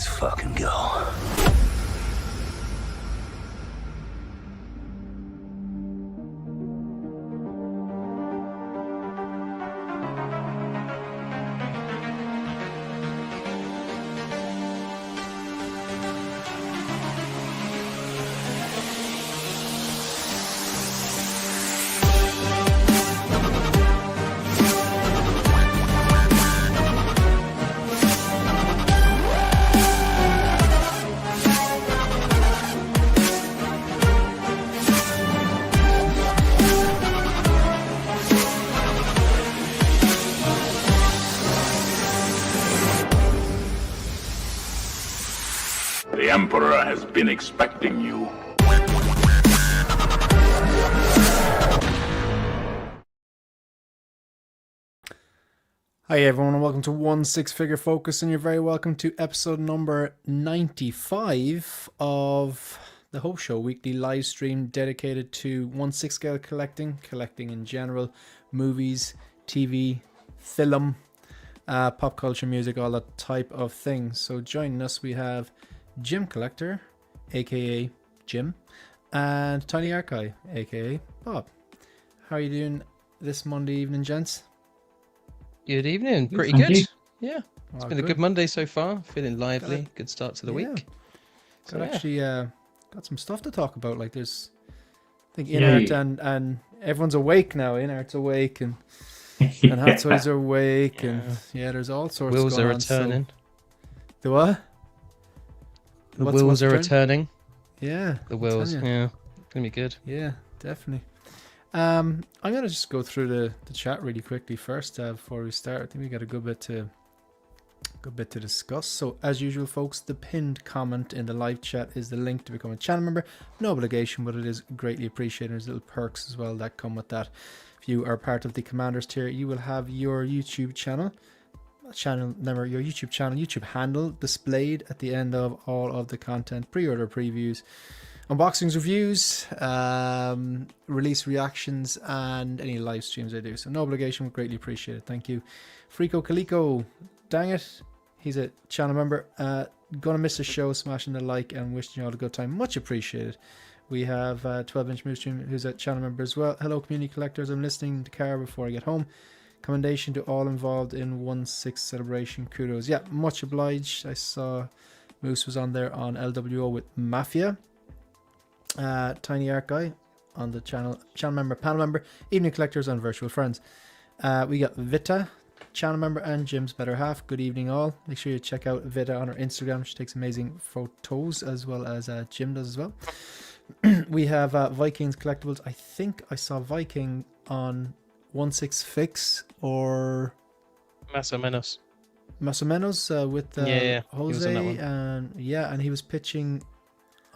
Let's fucking go. The Emperor has been expecting you. Hi everyone and welcome to One Six Figure Focus, and you're very welcome to episode number 95 of the Hope Show, weekly live stream dedicated to 1/6 scale collecting in general, movies, TV, film, pop culture, music, all that type of thing. So joining us we have Jim Collector, aka Jim, and Tiny Archive, aka Bob. How are you doing this Monday evening, gents? Good evening. Pretty Thank good. you. Yeah. It's been a good Monday so far. Feeling lively. Good start to the week. Actually got some stuff to talk about. Like there's, I think INART and everyone's awake now. INART's awake and Hot Toys are awake and there's all sorts. Wheels going are on, returning. So. The what? The wheels are returning. Yeah. The wheels. Yeah. Gonna be good. Yeah, definitely. I'm gonna just go through the chat really quickly first before we start. I think we got a good bit to discuss. So as usual, folks, the pinned comment in the live chat is the link to become a channel member. No obligation, but it is greatly appreciated. There's little perks as well that come with that. If you are part of the Commanders tier, you will have your YouTube channel, your YouTube handle displayed at the end of all of the content, pre-order previews, unboxings, reviews, release reactions, and any live streams I do. So no obligation, but greatly appreciated. Thank you. Freako Kaliko, dang it, he's a channel member. Gonna miss the show, smashing the like and wishing you all a good time. Much appreciated. We have 12-inch Moose Stream, who's a channel member as well. Hello, community collectors. I'm listening in the car before I get home. Commendation to all involved in 1/6 celebration. Kudos. Yeah, much obliged. I saw Moose was on there on LWO with Mafia. Tiny Art Guy on the channel member, panel member, evening collectors, and virtual friends. We got Vita, channel member, and Jim's better half. Good evening, all. Make sure you check out Vita on her Instagram. She takes amazing photos as well as Jim does as well. We have Vikings Collectibles. I think I saw Viking on 1/6 Fix or Más o menos with Jose, and he was pitching.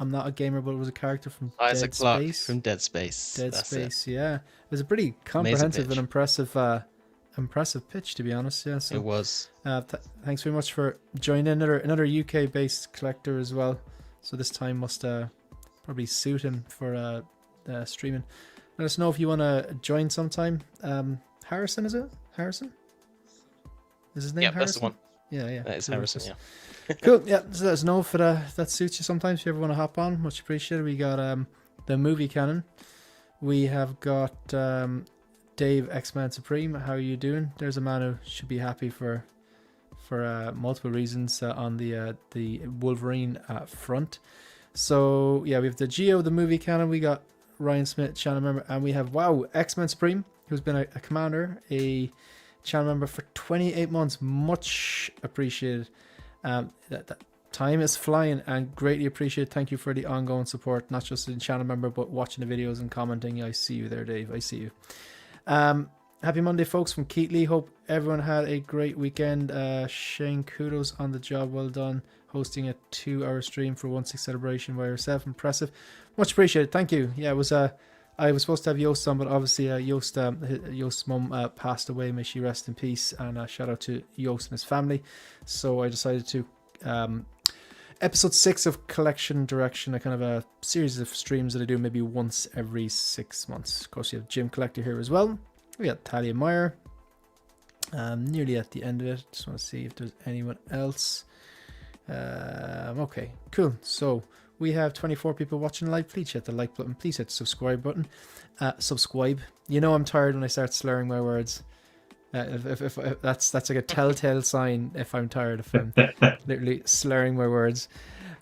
I'm not a gamer, but it was a character from Isaac Dead Clarke Space. from Dead Space. That's Space, yeah. It was a pretty comprehensive and impressive pitch, to be honest. Yeah, so it was. Thanks very much for joining. Another UK-based collector as well. So this time must probably suit him for streaming. Let us know if you want to join sometime. Harrison, is it? Harrison? Is his name Harrison? That's the one. Yeah. That is Harrison, yeah. Cool. Yeah, so let us know if that suits you sometimes. If you ever want to hop on, much appreciated. We got the movie canon. We have got Dave X-Man Supreme. How are you doing? There's a man who should be happy for multiple reasons on the Wolverine front. So yeah, we have the Geo, the movie canon. We got Ryan Smith, channel member, and we have X-Man Supreme, who's been a commander, a channel member for 28 months. Much appreciated. That time is flying and greatly appreciated. Thank you for the ongoing support, not just as a channel member, but watching the videos and commenting. I see you there, Dave. I see you. Happy Monday, folks, from Keatley. Hope everyone had a great weekend. Shane, kudos on the job. Well done. Hosting a 2-hour stream for 1/6 celebration by yourself. Impressive. Much appreciated. Thank you. Yeah, it was I was supposed to have Yost on, but obviously Yost's mum passed away. May she rest in peace. And shout out to Yost and his family. So I decided to episode 6 of Collection Direction, a kind of a series of streams that I do maybe once every 6 months. Of course, you have Jim Collector here as well. We got Talia Meyer. Nearly at the end of it. Just want to see if there's anyone else Okay, cool. So we have 24 people watching live. Please hit the like button. Please hit the subscribe button. Subscribe. You know I'm tired when I start slurring my words. If that's like a telltale sign if I'm tired, if I'm literally slurring my words.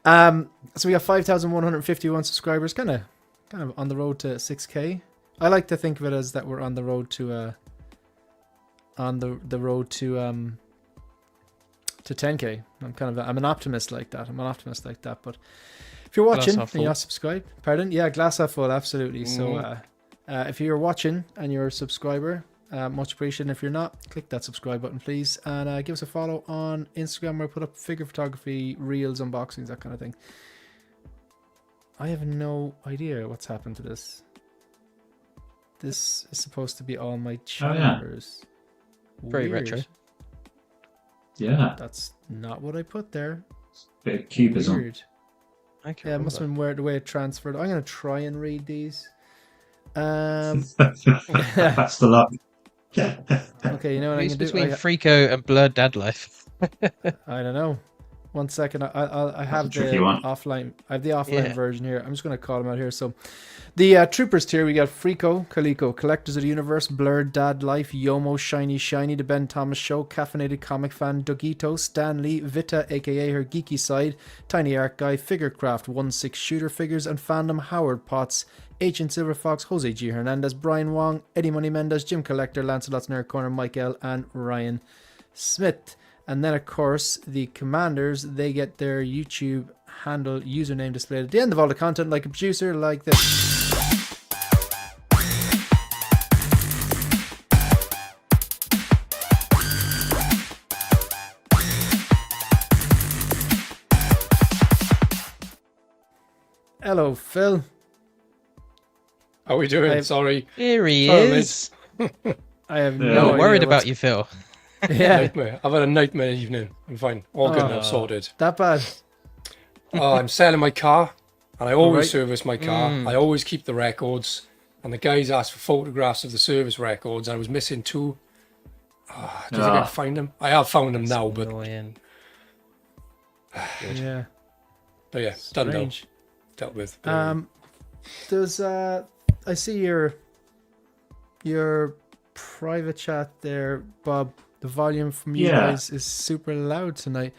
So we got 5,151 subscribers, kind of on the road to 6K. I like to think of it as that we're on the road to the road to 10K. I'm an optimist like that. But if you're watching and you're not subscribed, pardon? Yeah, glass half full, absolutely. So if you're watching and you're a subscriber, much appreciated. If you're not, click that subscribe button, please, and give us a follow on Instagram where I put up figure photography, reels, unboxings, that kind of thing. I have no idea what's happened to this. This is supposed to be all my chambers. Oh, yeah. Very retro. Yeah. That's not what I put there. Bit of cubism. Weird. Yeah, it must have been the way it transferred. I'm going to try and read these. That's the luck. Okay, you know what I'm going to do? Between Frico and Blurred Dad Life. I don't know. 1 second. I have the offline. I have the offline version here. I'm just going to call them out here. So, the troopers tier, we got Frico, Kaliko, Collectors of the Universe, Blurred Dad Life, Yomo, Shiny, The Ben Thomas Show, Caffeinated Comic Fan, Dogito, Stanley, Vita, aka her geeky side, Tiny Art Guy, Figurecraft, 1/6 Shooter Figures, and Fandom, Howard Potts, Ancient Silver Fox, Jose G. Hernandez, Brian Wong, Eddie Money Mendez, Jim Collector, Lancelot's Nerd Corner, Mike L, and Ryan Smith. And then, of course, the commanders, they get their YouTube handle username displayed at the end of all the content, like a producer, like this. Hello, Phil. How are we doing? Sorry. Here he is. I have no idea. Worried about you, Phil. Yeah. Nightmare. I've had a nightmare evening. I'm fine. All good now, sorted. That bad? I'm selling my car, and I always service my car. I always keep the records, and the guys asked for photographs of the service records, and I was missing 2. Do you think I can find them? I have found them now, but... Yeah. But yeah, done now. Dealt with. There's I see your private chat there, Bob. The volume from you guys is super loud tonight.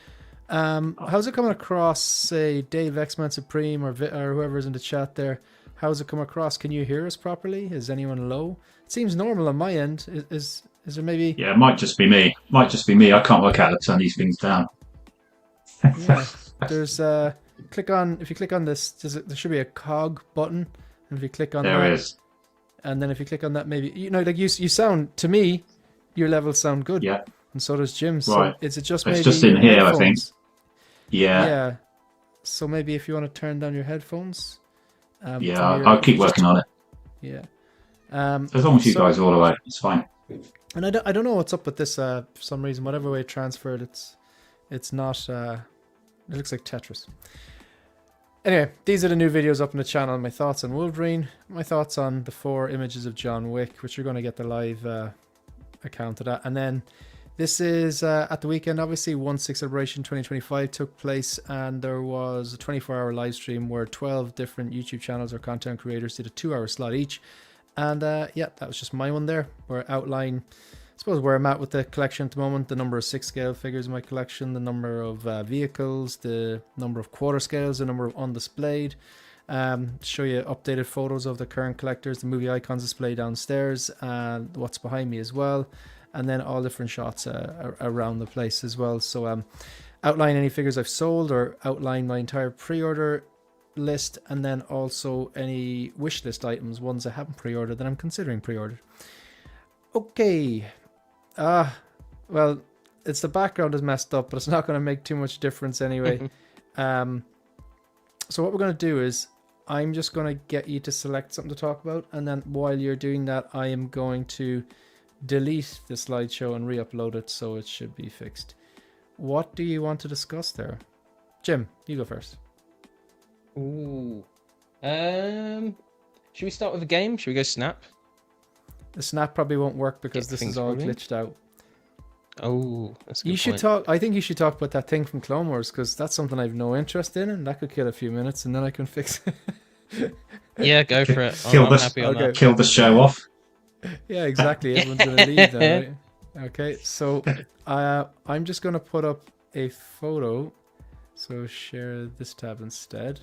How's it coming across, say, Dave X-Man Supreme or whoever's in the chat there? How's it come across? Can you hear us properly? Is anyone low? It seems normal on my end. Is there maybe... Yeah, it might just be me. I can't work out how to turn these things down. Yeah. There's if you click on this, there should be a cog button, and if you click on there is. And then if you click on that, maybe you sound, to me, your levels sound good. Yeah. And so does Jim's. Right. So is it just it's maybe just in here, headphones? I think. Yeah. Yeah. So maybe if you want to turn down your headphones. I'll keep working on it. Yeah. As long as you guys are all away, it's fine. And I don't know what's up with this. For some reason, whatever way it transferred, it's not. It looks like Tetris. Anyway, these are the new videos up on the channel. My thoughts on Wolverine, my thoughts on the 4 images of John Wick, which you're going to get the live account of that. And then this is at the weekend, obviously, 1/6 Celebration 2025 took place, and there was a 24-hour live stream where 12 different YouTube channels or content creators did a 2-hour slot each. And yeah, that was just my one there, where I outline, I suppose, where I'm at with the collection at the moment, the number of 6 scale figures in my collection, the number of vehicles, the number of quarter scales, the number of undisplayed. Show you updated photos of the current collectors, the movie icons displayed downstairs, and what's behind me as well, and then all different shots around the place as well. So outline any figures I've sold, or outline my entire pre-order list, and then also any wish list items, ones I haven't pre-ordered that I'm considering pre-ordered. Okay. Well, it's the background is messed up, but it's not going to make too much difference anyway. So what we're going to do is I'm just going to get you to select something to talk about, and then while you're doing that, I am going to delete the slideshow and re-upload it, so it should be fixed. What do you want to discuss there? Jim, you go first. Ooh. Should we start with a game? Should we go Snap? The Snap probably won't work because this is all glitched out. Oh, that's a good You should point. talk. I think you should talk about that thing from Clone Wars because that's something I've no interest in, and that could kill a few minutes, and then I can fix it. Yeah, go for it. Kill I'm this- happy on Okay. that. Kill the show off. Yeah, exactly. Everyone's gonna leave then, right? Okay, so I'm just gonna put up a photo. So share this tab instead,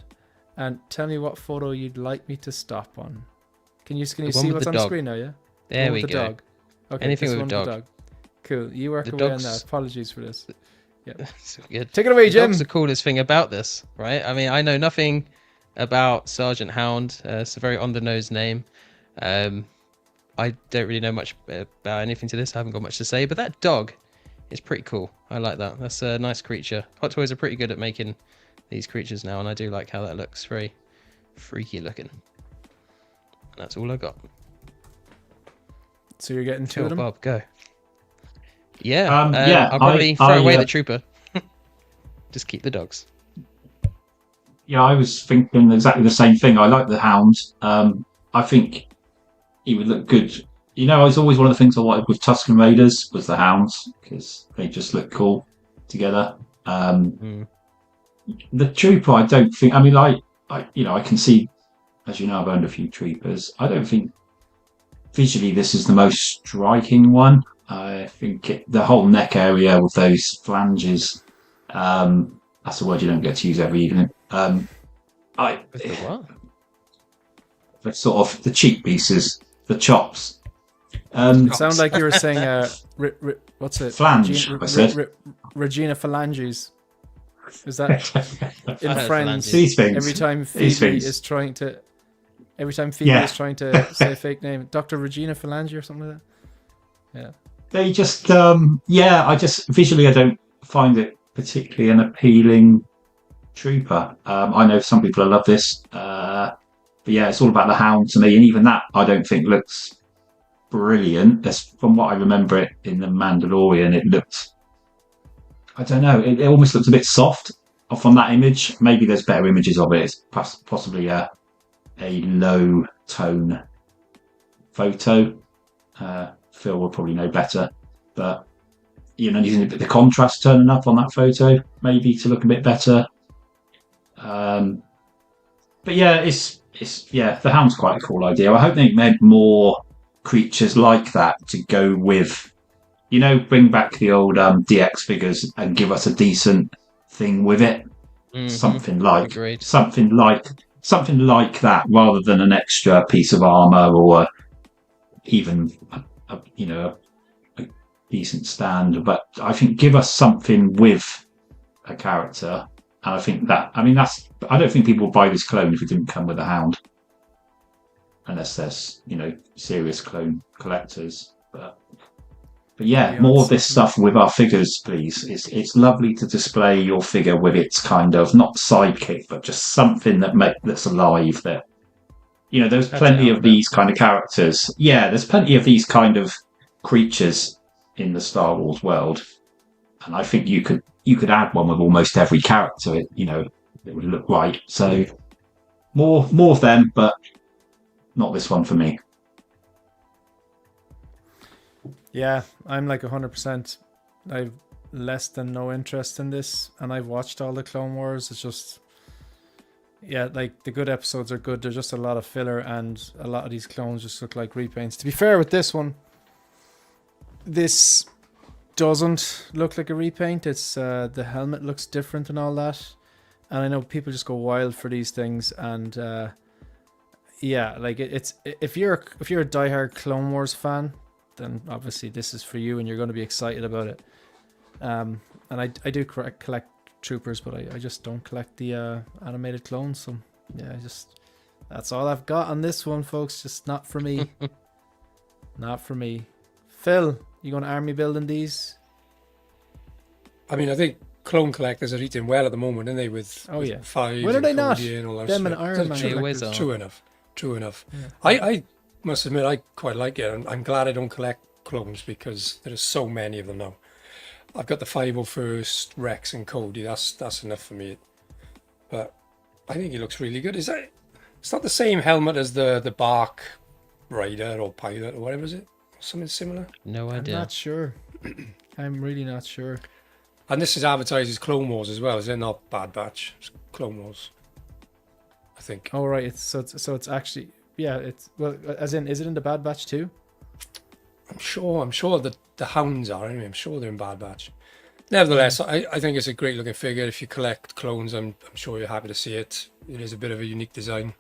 and tell me what photo you'd like me to stop on. Can you see one what's with the on the dog. screen now? Yeah. There One we with the go. dog. Okay, Anything this with one dog. Cool. You work The away on dogs- that. Apologies for this. It's good. Take it away, The Jim. dog's the coolest thing about this, right? I mean, I know nothing about Sergeant Hound. It's a very on-the-nose name. I don't really know much about anything to this. I haven't got much to say, but that dog is pretty cool. I like that. That's a nice creature. Hot Toys are pretty good at making these creatures now, and I do like how that looks. Very freaky looking. That's all I got. So you're getting two Cool, of them. Bob, go. Yeah, Yeah, I'll probably I- throw I, away uh, the trooper. Just keep the dogs. Yeah, I was thinking exactly the same thing. I like the Hound. I think he would look good. You know, it's always one of the things I wanted with Tusken Raiders was the Hounds because they just look cool together. The Trooper, I don't think. I mean, I can see, as you know, I've owned a few Troopers. I don't think visually this is the most striking one. I think the whole neck area with those flanges. That's a word you don't get to use every evening. With the what? The sort of the cheek pieces, the chops. It sounded like you were saying, what's it? Flange, I said. Regina Phalanges. Is that in I heard Friends? phalanges. These things. Every time These Phoebe things. is trying to, say a fake name, Dr. Regina Phalange or something like that. Yeah. They just, I just visually I don't find it particularly an appealing trooper. I know some people love this, but yeah, it's all about the Hound to me, and even that I don't think looks brilliant. From what I remember it in the Mandalorian, it looked, I don't know, it almost looks a bit soft from that image. Maybe there's better images of it. It's possibly a low tone photo. Phil will probably know better, but you know, using a bit of the contrast turning up on that photo maybe to look a bit better. But yeah, it's the Hound's quite a cool idea. I hope they made more creatures like that to go with, you know, bring back the old DX figures and give us a decent thing with it. Something like that, rather than an extra piece of armor or even a decent stand. But I think give us something with a character, and I think that, I don't think people would buy this clone if it didn't come with a Hound, unless there's, you know, serious clone collectors. But yeah, more of this stuff with our figures, please. It's lovely to display your figure with its kind of, not sidekick, but just something that's alive. That, you know, there's plenty of these kind of characters. Yeah, there's plenty of these kind of creatures in the Star Wars world, and I think you could add one with almost every character. It would look right. So more of them, but not this one for me. Yeah, I'm like 100%. I've less than no interest in this, and I've watched all the Clone Wars. It's just, yeah, like the good episodes are good. There's just a lot of filler, and a lot of these clones just look like repaints. To be fair with this one, this doesn't look like a repaint. It's the helmet looks different and all that, and I know people just go wild for these things, and yeah, like it's if you're a diehard Clone Wars fan, then obviously this is for you, and you're going to be excited about it. And I do collect troopers, but I just don't collect the animated clones. So yeah, that's all I've got on this one, folks. Just not for me. Not for me. Phil, you going to army building these? I mean, I think clone collectors are eating well at the moment, aren't they? With 5. When are they not? And all that Them and stuff. Iron Man. They always are. True enough. Yeah. I must admit, I quite like it. I'm glad I don't collect clones because there are so many of them now. I've got the 501st Rex and Cody. That's enough for me. But I think he looks really good. It's not the same helmet as the Bark Rider or Pilot or whatever is it? Something similar. No idea. I'm not sure. I'm really not sure. And this is advertised as Clone Wars as well, is it? Not Bad Batch. It's Clone Wars, I think. Oh right, it's actually it's well as in is it in the Bad Batch too? I'm sure that the Hounds are anyway. I'm sure they're in Bad Batch. Nevertheless, I think it's a great looking figure. If you collect clones, I'm sure you're happy to see it. It is a bit of a unique design.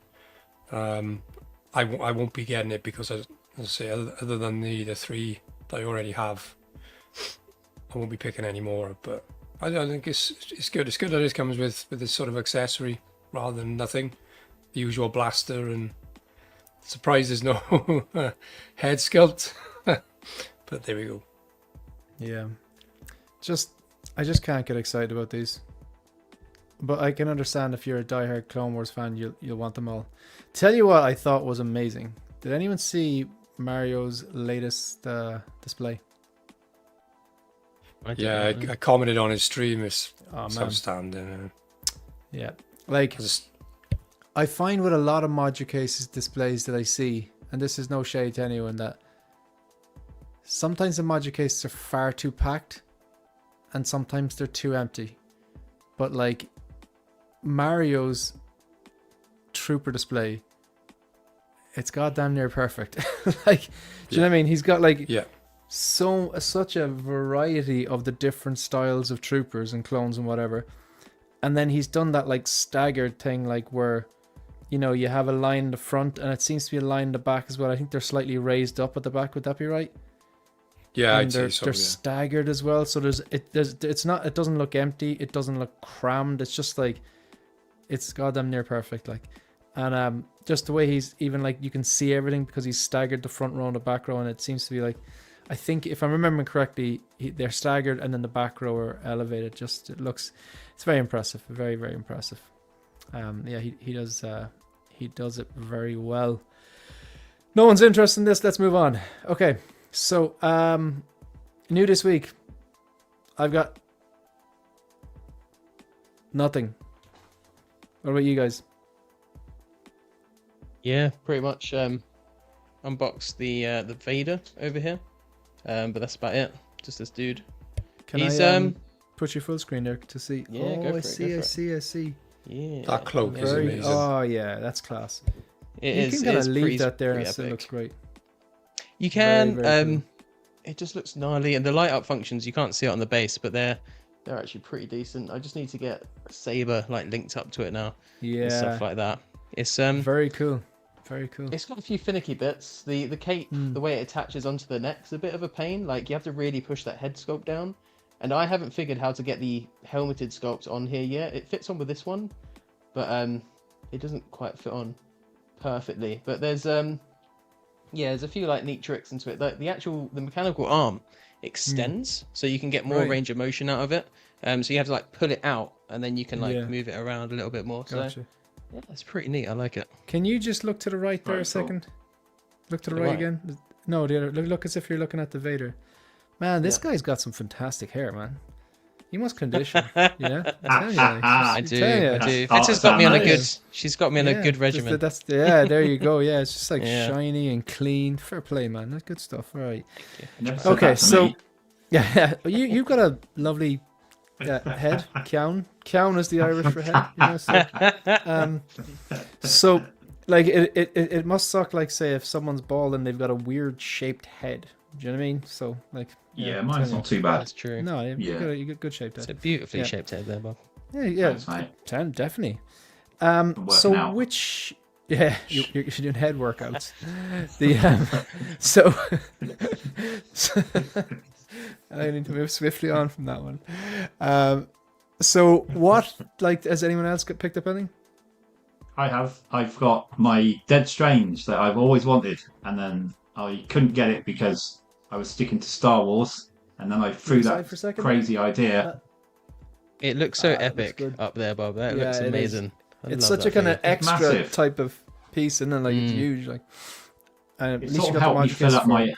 I won't be getting it because, as I say, other than the 3 that I already have, I won't be picking any more. But I think it's good. It's good that it comes with this sort of accessory rather than nothing. The usual blaster, and surprised there's no head sculpt. But there we go. Yeah, I just can't get excited about these. But I can understand if you're a diehard Clone Wars fan, you'll want them all. Tell you what I thought was amazing. Did anyone see Mario's latest display? I commented on his stream. It's man. outstanding. Yeah, like I find with a lot of Module Cases displays that I see, and this is no shade to anyone, that sometimes the Module Cases are far too packed, and sometimes they're too empty. But like Mario's Trooper display, it's goddamn near perfect. Like, do you know what I mean? He's got like such a variety of the different styles of troopers and clones and whatever. And then he's done that like staggered thing, like where, you know, you have a line in the front and it seems to be a line in the back as well. I think they're slightly raised up at the back. Would that be right? Yeah, and they're staggered as well. So it doesn't look empty. It doesn't look crammed. It's just like, it's goddamn near perfect. Like, and just the way he's even like, you can see everything because he's staggered the front row and the back row, and it seems to be like, I think if I'm remembering correctly, they're staggered and then the back row are elevated. Just it's very impressive, very very impressive. He does it very well. No one's interested in this. Let's move on. Okay, so new this week, I've got nothing. What about you guys? Yeah, pretty much. Unboxed the Vader over here, but that's about it. Just this dude. Can I put your full screen there to see? Yeah, go for it, I see. Yeah, that cloak is amazing. Oh yeah, that's class. You can kind of leave that there and it still looks great. You can. Very, very cool. It just looks gnarly, and the light up functions you can't see it on the base, but they're actually pretty decent. I just need to get Saber like linked up to it now. Yeah, and stuff like that. It's very cool. Very cool. It's got a few finicky bits. The cape, the way it attaches onto the neck is a bit of a pain. Like, you have to really push that head sculpt down. And I haven't figured how to get the helmeted sculpt on here yet. It fits on with this one, but it doesn't quite fit on perfectly. But there's there's a few like neat tricks into it. The mechanical arm extends, so you can get more range of motion out of it. So you have to like pull it out, and then you can like move it around a little bit more. Gotcha. So yeah, it's pretty neat. I like it. Can you just look to the right there a second? Look to the right again. No, the other. Look as if you're looking at the Vader. Man, this guy's got some fantastic hair, man. You must condition. Yeah, I do. Fitter's got me on a good. She's got me on a good regimen. There you go. Yeah, it's just like shiny and clean. Fair play, man. That's good stuff. All right. Okay, so you've got a lovely head. Cown is the Irish for head. You know, so like it must suck. Like, say if someone's bald and they've got a weird shaped head. Do you know what I mean? So like. Yeah, mine's not too bad. That's true. No, you got good shaped head. It's a beautifully shaped head there, Bob. Yeah, Thanks, definitely. So out. Which you're doing head workouts. So I need to move swiftly on from that one. So what, like, has anyone else picked up anything? I have. I've got my Dead Strange that I've always wanted, and then I couldn't get it because I was sticking to Star Wars, and then I threw that crazy idea. It looks so epic up there, Bob. That looks amazing. It's such a kind of extra type of piece, and then like it's huge. Like, and it sort of helped me fill up my.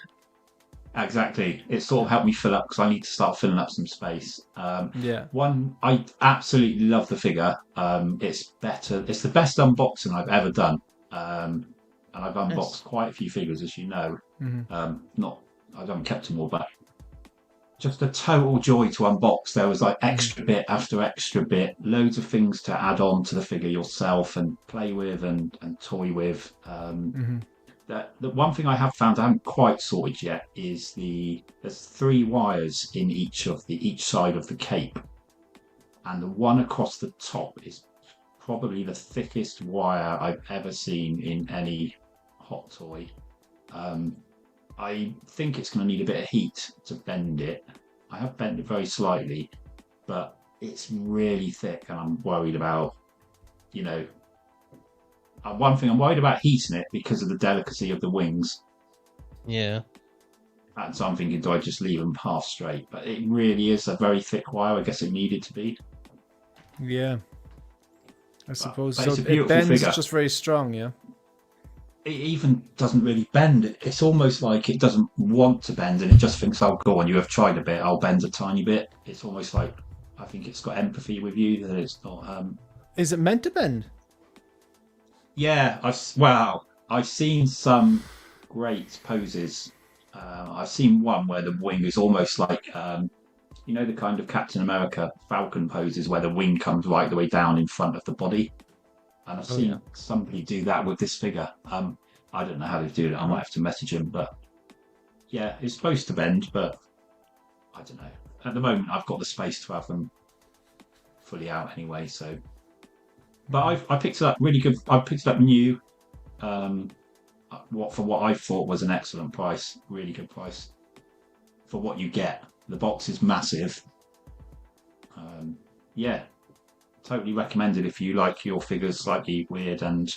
Exactly, it sort of helped me fill up because I need to start filling up some space. One, I absolutely love the figure. It's better. It's the best unboxing I've ever done, and I've unboxed quite a few figures, as you know. Mm-hmm. I haven't kept them all, but just a total joy to unbox. There was like extra bit after extra bit, loads of things to add on to the figure yourself and play with and toy with. The one thing I have found I haven't quite sorted yet is there's 3 wires in each side of the cape, and the one across the top is probably the thickest wire I've ever seen in any hot toy. I think it's going to need a bit of heat to bend it. I have bent it very slightly, but it's really thick, and I'm worried about, one thing, I'm worried about heating it because of the delicacy of the wings. Yeah. And so I'm thinking, do I just leave them half straight? But it really is a very thick wire. I guess it needed to be. Yeah. I suppose but so. it's a It beautiful bends figure. just very strong, yeah. It even doesn't really bend. It's almost like it doesn't want to bend, and it just thinks, "Oh, go on, you have tried a bit. I'll bend a tiny bit." It's almost like I think it's got empathy with you that it's not. Is it meant to bend? Yeah, I've seen some great poses. I've seen one where the wing is almost like the kind of Captain America Falcon poses where the wing comes right the way down in front of the body. And I've seen somebody do that with this figure. I don't know how to do it. I might have to message him, but yeah, it's supposed to bend, but I don't know. At the moment, I've got the space to have them fully out anyway. So, but I picked it up really good. I picked it up new. For what I thought was an excellent price, really good price for what you get. The box is massive. Yeah. Totally recommended if you like your figures slightly weird and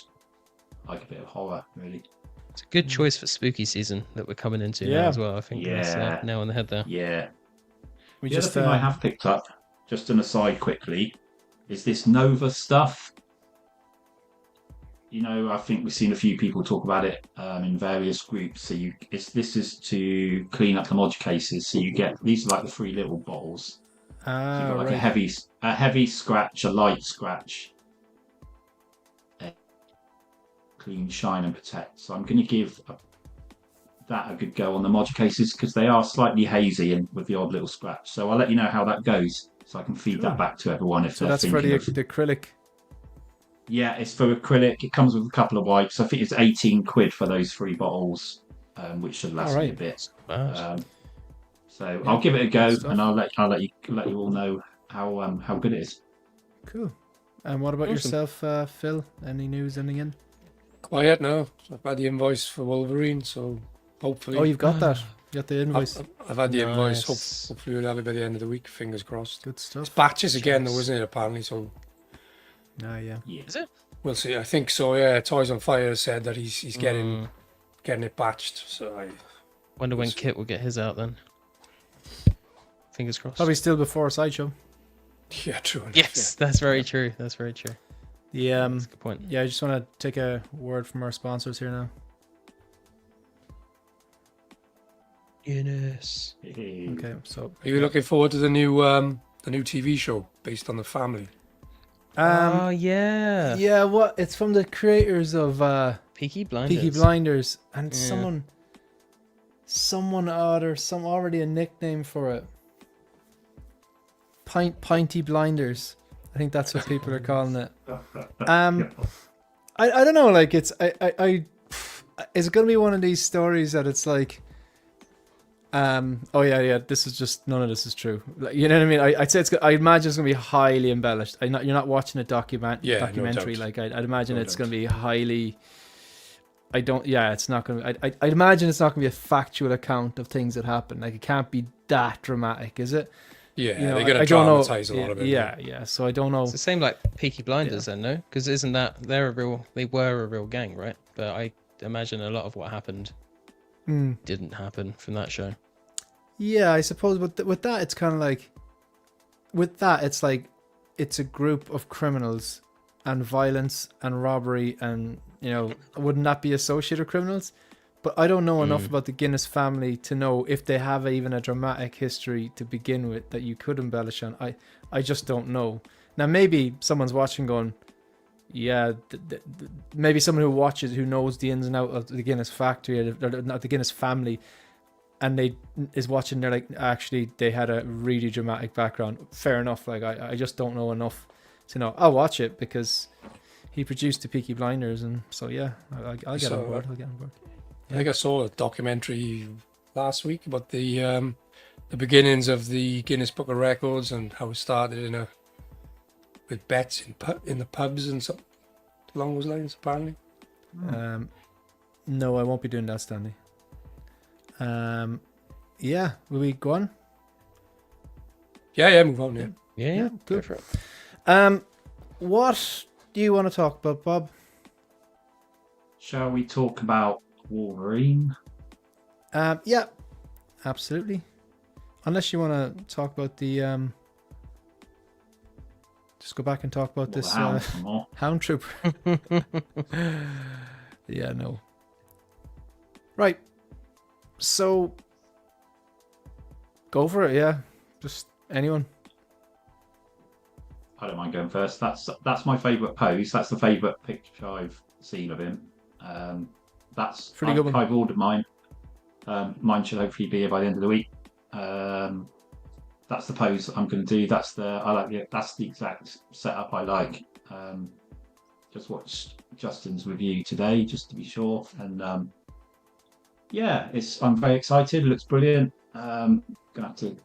like a bit of horror, really. It's a good choice for spooky season that we're coming into now as well. I think that's nail on the head there. Yeah. The other thing I have picked up, just an aside quickly, is this Nova stuff. I think we've seen a few people talk about it in various groups. So this is to clean up the mod cases. So you get these are like the 3 little bottles. So you've got like a heavy scratch, a light scratch, clean, shine, and protect. So I'm going to give that a good go on the mod cases because they are slightly hazy and with the odd little scratch. So I'll let you know how that goes, so I can feed that back to everyone if they're thinking. So that's for the acrylic. Yeah, it's for acrylic. It comes with a couple of wipes. I think it's 18 quid for those 3 bottles, which should last me a bit. So I'll give it a go, and I'll let you all know how good it is. Cool. And what about yourself, Phil? Any news? Anything in? Quiet now. I've had the invoice for Wolverine, so hopefully. Oh, you've got that. You got the invoice. I've had the invoice. Hopefully we'll have it by the end of the week. Fingers crossed. Good stuff. It's batches again, though, isn't it? Apparently, so. Yeah. Is it? We'll see. I think so. Yeah. Toys on Fire said that he's getting it batched. So I wonder when Kit will get his out then. Fingers crossed. Probably still before Sideshow. Yeah, true. Yes, that's very true. That's very true. That's a good point. Yeah, I just want to take a word from our sponsors here now. Guinness. Okay, so are you looking forward to the new TV show based on the family? Yeah. Yeah, what? It's from the creators of Peaky Blinders. Peaky Blinders, and someone already a nickname for it. Pinty Blinders. I think that's what people are calling it. I don't know. Like it's is it gonna be one of these stories that it's like, this is just none of this is true. Like, you know what I mean? I'd say I imagine it's gonna be highly embellished. You're not watching a documentary. No like I'd imagine it's gonna be highly. It's not gonna. I'd imagine it's not gonna be a factual account of things that happen. Like it can't be that dramatic, is it? Yeah, they're gonna dramatize a lot of it. Yeah. So I don't know. It's the same like Peaky Blinders, then, no? Because isn't that they were a real gang, right? But I imagine a lot of what happened didn't happen from that show. Yeah, I suppose. But with that, it's kind of like, it's like, it's a group of criminals, and violence and robbery, and wouldn't that be associated criminals? But I don't know enough about the Guinness family to know if they have even a dramatic history to begin with that you could embellish on. I just don't know. Now, maybe someone's watching going, maybe someone who watches, who knows the ins and outs of the Guinness factory, or not the Guinness family, and they is watching, they're like, actually they had a really dramatic background. Fair enough. Like I just don't know enough to know. I'll watch it because he produced the Peaky Blinders, and so yeah, I'll get on board. I'll get on board. I think I saw a documentary last week about the beginnings of the Guinness Book of Records and how it started with bets in the pubs and something along those lines, apparently. No, I won't be doing that, Stanley. Yeah, will we go on? Yeah, move on. Yeah. Yeah, cool. go for it. What do you want to talk about, Bob? Shall we talk about Wolverine? Yeah, absolutely. Unless you want to talk about the just go back and talk about this Hound Trooper. Yeah, no. Right. So go for it, yeah. Just anyone. I don't mind going first. That's my favourite pose. That's the favourite picture I've seen of him. That's pretty good one. I've ordered mine. Mine should hopefully be here by the end of the week. That's the pose I'm going to do. That's the exact setup I like. Just watched Justin's review today, just to be sure, and I'm very excited. It looks brilliant. Gonna have to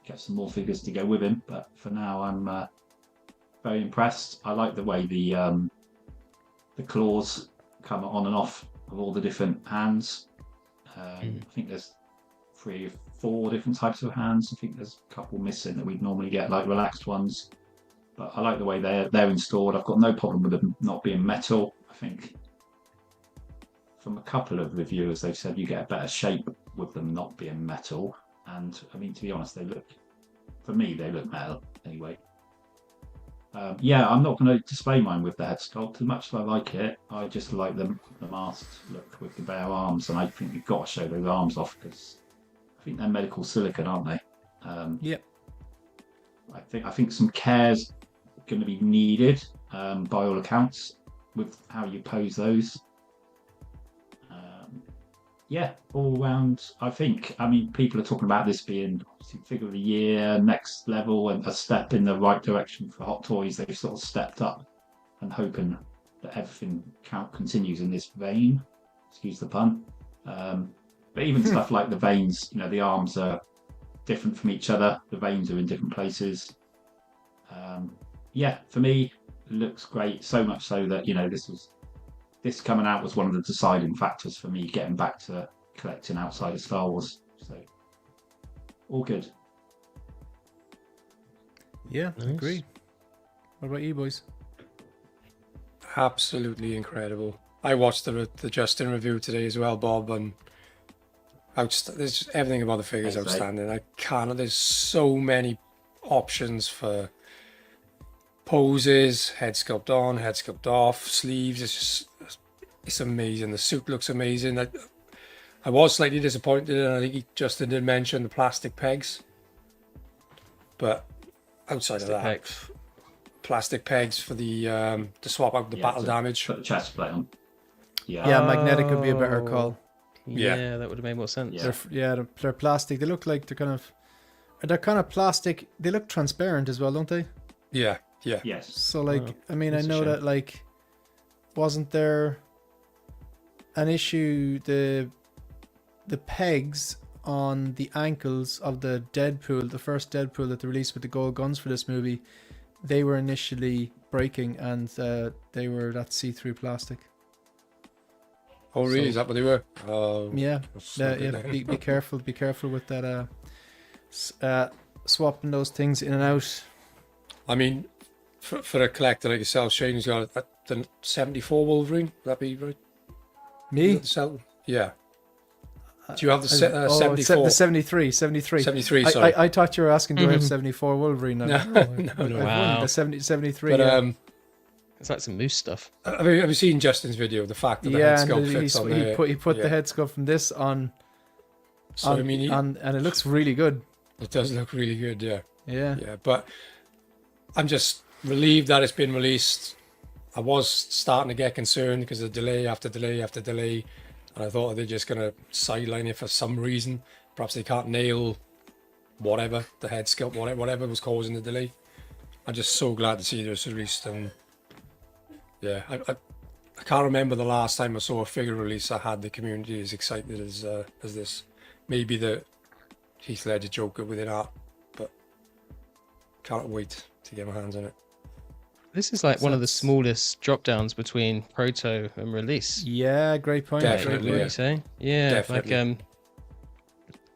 get some more figures to go with him, but for now I'm very impressed. I like the way the claws come on and off of all the different hands. I think there's 3 or 4 different types of hands. I think there's a couple missing that we'd normally get, like relaxed ones. But I like the way they're installed. I've got no problem with them not being metal. I think from a couple of reviewers, they've said you get a better shape with them not being metal. And I mean, to be honest, they look metal anyway. I'm not going to display mine with the head sculpt. As much as I like it, I just like the masked look with the bare arms, and I think you've got to show those arms off because I think they're medical silicone, aren't they? Yep. I think some care's going to be needed by all accounts with how you pose those. All round, I think. I mean, people are talking about this being figure of the year, next level, and a step in the right direction for Hot Toys. They've sort of stepped up and hoping that everything continues in this vein. Excuse the pun. But even stuff like the veins, the arms are different from each other. The veins are in different places. For me, it looks great. So much so that this coming out was one of the deciding factors for me getting back to collecting outside of Star Wars. So, all good. Yeah, nice. Agree. What about you, boys? Absolutely incredible. I watched the Justin review today as well, Bob, and there's just everything about the figure is outstanding. There's so many options for poses, head sculpt on, head sculpt off, sleeves. It's amazing. The suit looks amazing. I was slightly disappointed, and I think Justin did mention the plastic pegs. But outside of that, plastic pegs for the to swap out the battle damage. Put the chest plate on. Yeah, magnetic would be a better call. Yeah, that would have made more sense. They're plastic. They look like they're kind of plastic. They look transparent as well, don't they? Yeah. Yes. So I know that wasn't there an issue, the pegs on the ankles of the first Deadpool that they released with the gold guns for this movie, they were initially breaking, and they were that see-through plastic. Oh really? Is that what they were? Be careful with that swapping those things in and out. I mean, for a collector like yourself, Shane, who's got the 74 Wolverine, would that be right? Me? Yeah. Do you have the 74? The 73. 73, sorry. I thought you were asking, do I have 74 Wolverine? No. Wow. The 73. But, it's like some moose stuff. Have you seen Justin's video of the fact that the head sculpt fits on there? He put the head sculpt from this on. So, and it looks really good. It does look really good, yeah. Yeah. But I'm just relieved that it's been released. I was starting to get concerned because of delay after delay after delay. And I thought they're just going to sideline it for some reason. Perhaps they can't nail whatever, the head sculpt, whatever was causing the delay. I'm just so glad to see this released. And yeah, I can't remember the last time I saw a figure release that had the community as excited as this. Maybe the Heath Ledger Joker within art, but can't wait to get my hands on it. This is like one of the smallest drop downs between proto and release. Yeah, great point. Definitely, What yeah. you say? Yeah, Definitely. like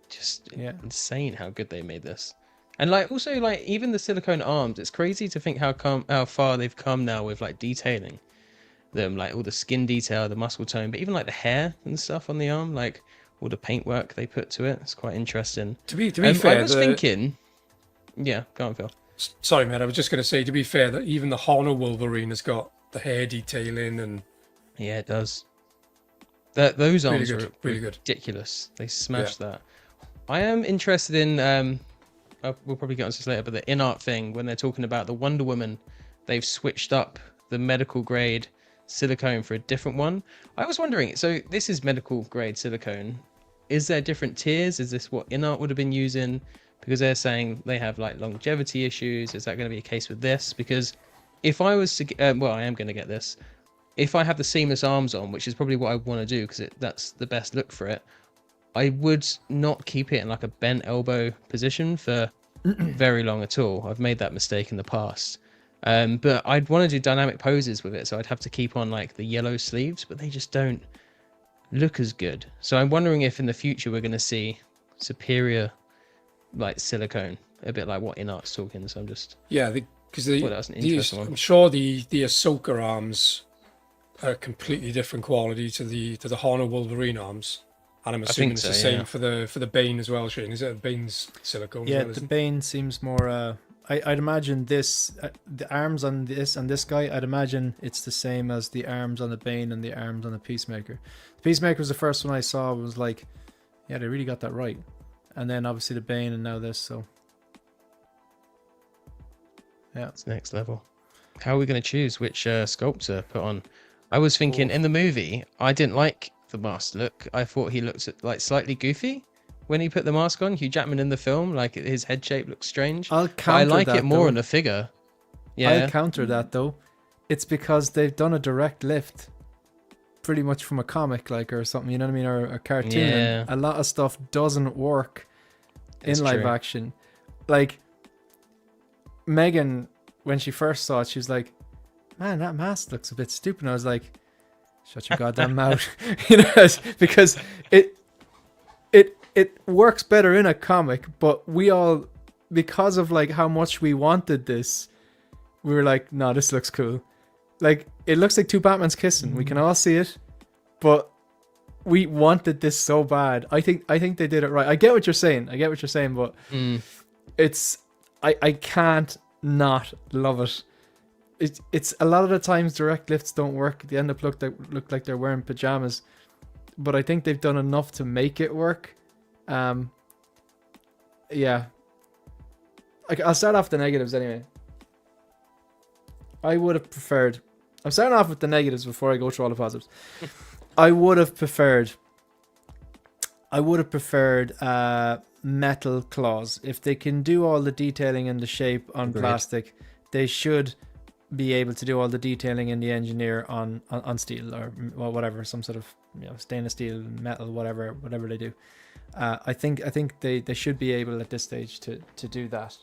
just insane how good they made this. And like also like even the silicone arms, it's crazy to think how far they've come now with like detailing them, like all the skin detail, the muscle tone, but even like the hair and stuff on the arm, like all the paintwork they put to it. It's quite interesting. To be fair, I was thinking, yeah, go on, Phil. Sorry, man. I was just going to say, to be fair, that even the Honor Wolverine has got the hair detailing and Yeah, it does. Those arms good, are really good. ridiculous. They smashed that. I am interested in. We'll probably get onto this later, but the INART thing when they're talking about the Wonder Woman, they've switched up the medical grade silicone for a different one. I was wondering. So this is medical grade silicone. Is there different tiers? Is this what INART would have been using? Because they're saying they have like longevity issues. Is that going to be a case with this? Because if I was to, I am going to get this. If I have the seamless arms on, which is probably what I want to do because that's the best look for it, I would not keep it in like a bent elbow position for very long at all. I've made that mistake in the past. But I'd want to do dynamic poses with it, so I'd have to keep on like the yellow sleeves, but they just don't look as good. So I'm wondering if in the future we're going to see superior like silicone, a bit like what INART's talking. So I'm just because that's an interesting one. I'm sure the Ahsoka arms are a completely different quality to the Honor Wolverine arms. And I'm assuming it's the same for the Bane as well, Shane. Is it Bane's silicone? Yeah, as well, the Bane seems more. I'd imagine this, the arms on this guy. I'd imagine it's the same as the arms on the Bane and the arms on the Peacemaker. The Peacemaker was the first one I saw. Was like, yeah, they really got that right. And then obviously the Bane, and now this. So yeah, it's next level. How are we going to choose which sculpt to put on? I was thinking in the movie, I didn't like the mask look. I thought he looked like slightly goofy when he put the mask on. Hugh Jackman in the film, like his head shape looks strange. I like it more in the figure. Yeah, I'll counter that though. It's because they've done a direct lift, pretty much from a comic, like or something. You know what I mean, or a cartoon. Yeah. And a lot of stuff doesn't work in live action. Like Megan, when she first saw it, she was like, "Man, that mask looks a bit stupid." And I was like, "Shut your goddamn mouth," you know, because it works better in a comic, but we all, because of like how much we wanted this, we were like, "No, this looks cool." Like it looks like two Batmans kissing. We can all see it, but we wanted this so bad. I think they did it right. I get what you're saying, but it's I can't not love it. It's a lot of the times direct lifts don't work. They end up look like they're wearing pajamas, but I think they've done enough to make it work. Yeah. I'll start off the negatives anyway. I would have preferred. I'm starting off with the negatives before I go through all the positives. I would have preferred metal claws. If they can do all the detailing and the shape on plastic, they should be able to do all the detailing in the engineer on steel or whatever, some sort of stainless steel, metal, whatever they do. I think they should be able at this stage to do that.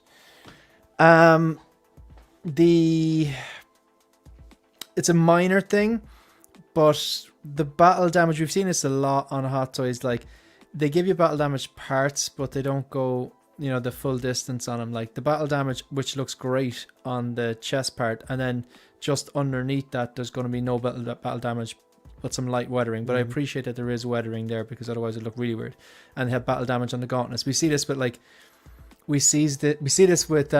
It's a minor thing, but the battle damage, we've seen this a lot on Hot Toys. Like they give you battle damage parts, but they don't go the full distance on them. Like the battle damage, which looks great on the chest part, and then just underneath that there's going to be no battle damage but some light weathering. But I appreciate that there is weathering there, because otherwise it'd look really weird. And they have battle damage on the gauntlets. We see this, but like we see this with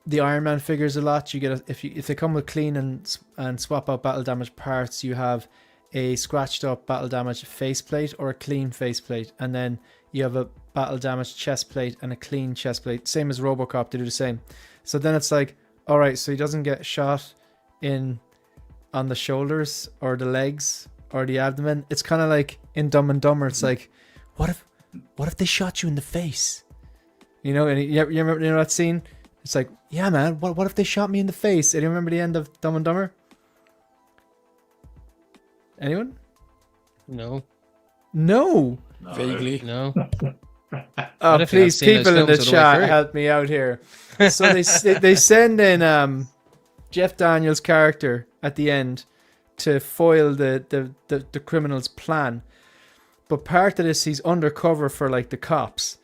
the Iron Man figures a lot. You get if they come with clean and swap out battle damage parts, you have a scratched up battle damage faceplate or a clean faceplate, and then you have a battle damage chest plate and a clean chest plate. Same as RoboCop, they do the same. So then it's like, all right, so he doesn't get shot on the shoulders or the legs or the abdomen. It's kind of like in Dumb and Dumber. It's like, what if they shot you in the face? You know, and you remember that scene? It's like, yeah, man, what if they shot me in the face? And you remember the end of Dumb and Dumber? Anyone? No. No. Vaguely. No. Oh, don't think I've please, seen those people in the films all the way chat, through. help me out here. So they send in Jeff Daniels' character at the end to foil the criminal's plan. But part of this, he's undercover for like the cops.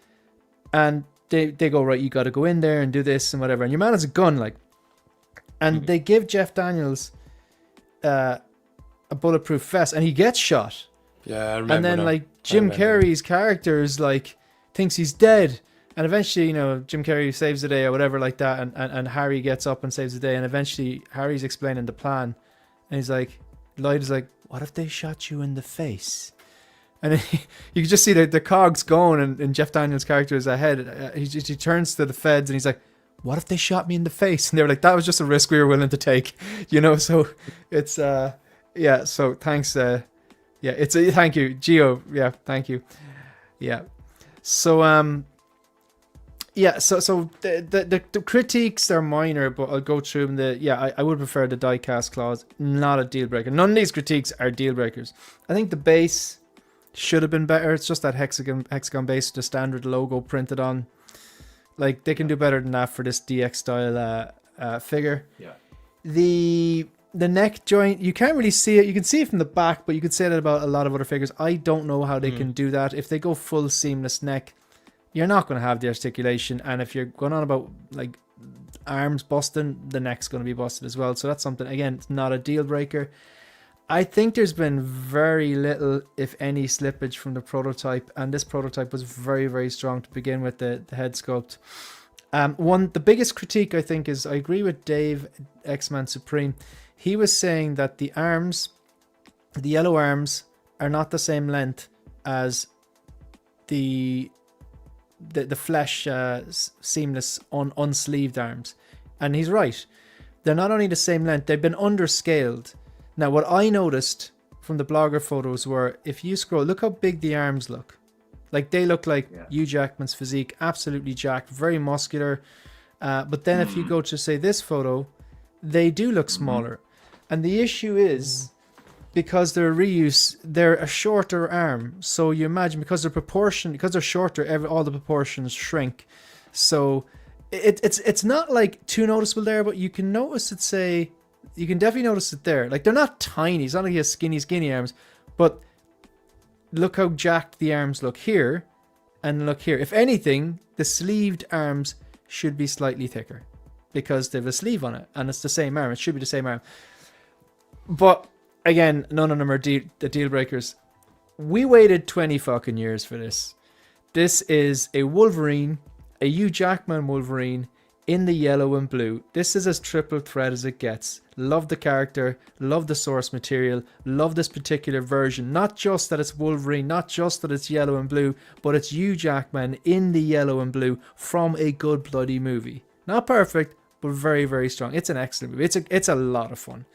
And they go, right, you got to go in there and do this and whatever. And your man has a gun, like. And they give Jeff Daniels a bulletproof vest, and he gets shot. Yeah, I remember. And then now. like Jim Carrey's character is like thinks he's dead, and eventually, you know, Jim Carrey saves the day or whatever like that, and Harry gets up and saves the day, and eventually Harry's explaining the plan, and he's like, Lloyd is like, what if they shot you in the face? And then you can just see the cogs going, and Jeff Daniels' character is ahead. He turns to the feds and he's like, what if they shot me in the face? And they were like, that was just a risk we were willing to take, you know. So it's yeah. So thanks. Yeah, it's a thank you, Gio. Yeah, thank you. Yeah. So yeah. So the critiques are minor, but I'll go through them. I would prefer the die-cast clause. Not a deal breaker. None of these critiques are deal breakers. I think the base should have been better. It's just that hexagon base, the standard logo printed on. Like, they can do better than that for this DX style figure. Yeah. The neck joint, you can't really see it. You can see it from the back, but you could say that about a lot of other figures. I don't know how they can do that. If they go full seamless neck, you're not going to have the articulation. And if you're going on about like arms busting, the neck's going to be busted as well. So that's something, again, it's not a deal breaker. I think there's been very little, if any, slippage from the prototype, and this prototype was very, very strong to begin with, the head sculpt. The biggest critique, I think, is I agree with Dave, X-Man Supreme. He was saying that the arms, the yellow arms, are not the same length as the flesh seamless unsleeved arms. And he's right. They're not only the same length, they've been underscaled. Now, what I noticed from the blogger photos were, if you scroll, look how big the arms look. Like, they look like Hugh Jackman's physique, absolutely jacked, very muscular. But then if you go to, say, this photo, they do look smaller. And the issue is, because they're a reuse, they're a shorter arm. So you imagine, because they're shorter, all the proportions shrink. So it's not like too noticeable there, but you can notice it, say... You can definitely notice it there. Like, they're not tiny. It's not like he has skinny arms. But look how jacked the arms look here. And look here. If anything, the sleeved arms should be slightly thicker. Because they have a sleeve on it. And it's the same arm. It should be the same arm. But, again, none of them are the deal breakers. We waited 20 fucking years for this. This is a Wolverine. A Hugh Jackman Wolverine. In the yellow and blue. This is as triple threat as it gets. Love the character, love the source material, love this particular version. Not just that it's Wolverine, not just that it's yellow and blue, but it's Hugh Jackman in the yellow and blue from a good bloody movie. Not perfect, but very, very strong. It's an excellent movie. It's a lot of fun.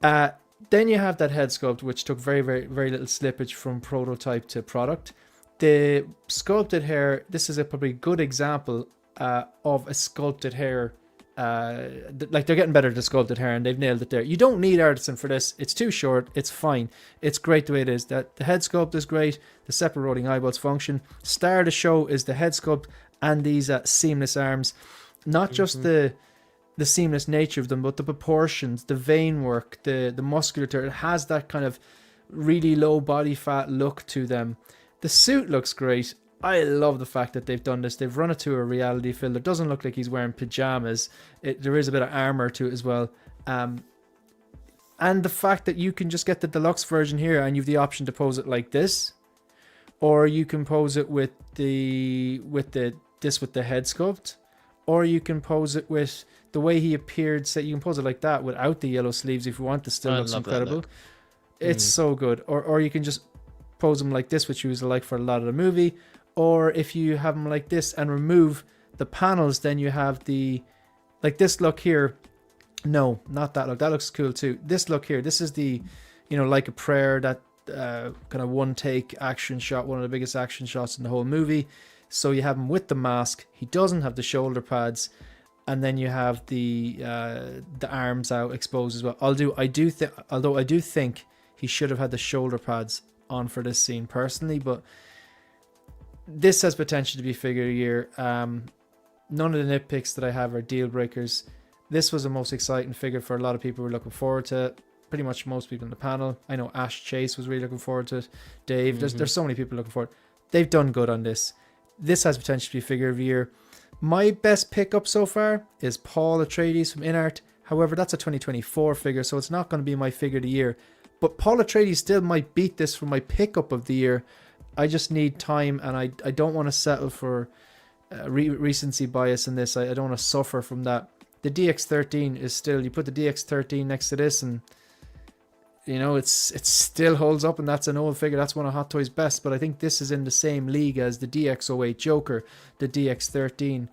Then you have that head sculpt, which took very, very, very little slippage from prototype to product. The sculpted hair, this is a probably good example of a sculpted hair. Like, they're getting better at the sculpted hair, and they've nailed it there. You don't need Artisan for this. It's too short. It's fine. It's great the way it is. That the head sculpt is great. The separate rolling eyeballs function. Star of the show is the head sculpt and these seamless arms. Not just the seamless nature of them, but the proportions, the vein work, the musculature. It has that kind of really low body fat look to them. The suit looks great. I love the fact that they've done this. They've run it to a reality fill. It doesn't look like he's wearing pajamas. There is a bit of armor to it as well. And the fact that you can just get the deluxe version here and you have the option to pose it like this, or you can pose it with the head sculpt, or you can pose it with the way he appeared. Say you can pose it like that without the yellow sleeves if you want. It still looks incredible. It's so good. Or you can just pose him like this, which you was like for a lot of the movie. Or if you have them like this and remove the panels, then you have like this look here. No, not that look. That looks cool too. This look here. This is the like a prayer, that kind of one take action shot, one of the biggest action shots in the whole movie. So you have him with the mask. He doesn't have the shoulder pads, and then you have the arms out exposed as well. Although I do think he should have had the shoulder pads on for this scene personally, but this has potential to be figure of the year. None of the nitpicks that I have are deal breakers. This was the most exciting figure for a lot of people who were looking forward to it. Pretty much most people in the panel. I know Ash Chase was really looking forward to it. Dave, there's so many people looking forward. They've done good on this. This has potential to be figure of the year. My best pickup so far is Paul Atreides from INART. However, that's a 2024 figure, so it's not going to be my figure of the year. But Paul Atreides still might beat this for my pickup of the year. I just need time, and I don't want to settle for recency bias in this. I don't want to suffer from that. The DX13 is still, you put the DX13 next to this, and it still holds up, and that's an old figure. That's one of Hot Toys' best, but I think this is in the same league as the DX08 Joker, the DX13.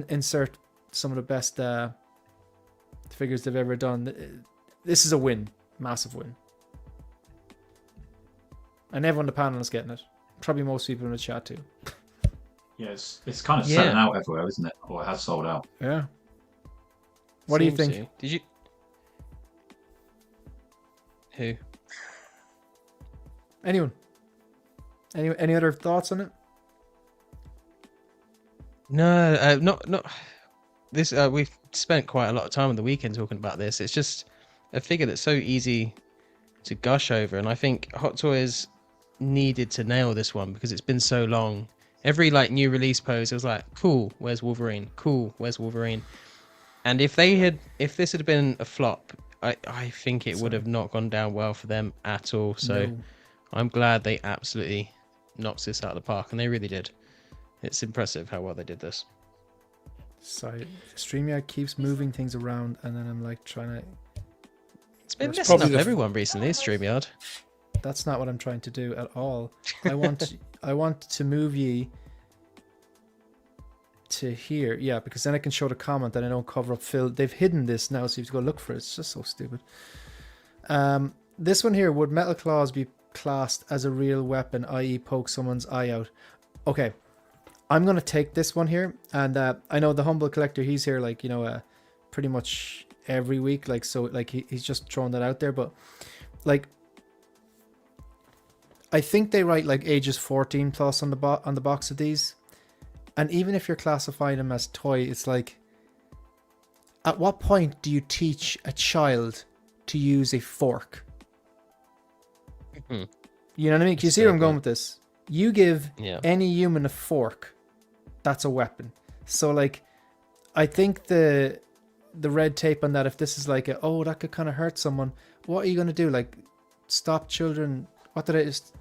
Insert some of the best figures they've ever done. This is a win, massive win, and everyone on the panel is getting it. Probably most people in the chat too. Yeah, it's kind of selling out everywhere, isn't it? Or it has sold out. Yeah. What do you think? So. Did you? Who? Anyone? Any other thoughts on it? No, not. This we've spent quite a lot of time on the weekend talking about this. It's just a figure that's so easy to gush over, and I think Hot Toys needed to nail this one because it's been so long. Every new release pose, it was like, cool, where's Wolverine? Cool, where's Wolverine? And if this had been a flop, I think it would have not gone down well for them at all. So no. I'm glad they absolutely knocked this out of the park, and they really did. It's impressive how well they did this. Sorry, StreamYard keeps moving things around, and then I'm trying to... It's been messing up everyone recently, StreamYard. That's not what I'm trying to do at all. I want to move ye to here. Yeah, because then I can show the comment that I don't cover up Phil. They've hidden this now, so you have to go look for it. It's just so stupid. This one here, would metal claws be classed as a real weapon, i.e. poke someone's eye out? Okay, I'm going to take this one here. And I know the Humble Collector, he's here pretty much every week. He's just throwing that out there. But I think they write ages 14 plus on the box of these, and even if you're classifying them as toy, it's at what point do you teach a child to use a fork? Mm-hmm. You know what I mean? Can you see where I'm going with this? You give any human a fork, that's a weapon. So I think the red tape on that, if this is that could kind of hurt someone, what are you going to do? Stop children? What did I just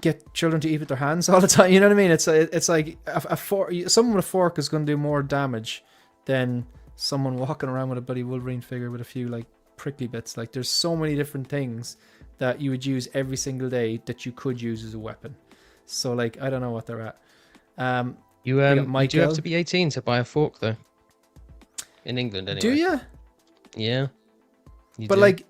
get children to eat with their hands all the time? You know what I mean? It's like a fork. Someone with a fork is going to do more damage than someone walking around with a bloody Wolverine figure with a few prickly bits. There's so many different things that you would use every single day that you could use as a weapon. So I don't know what they're at. You do have to be 18 to buy a fork though. In England, anyway. Do you? Yeah. But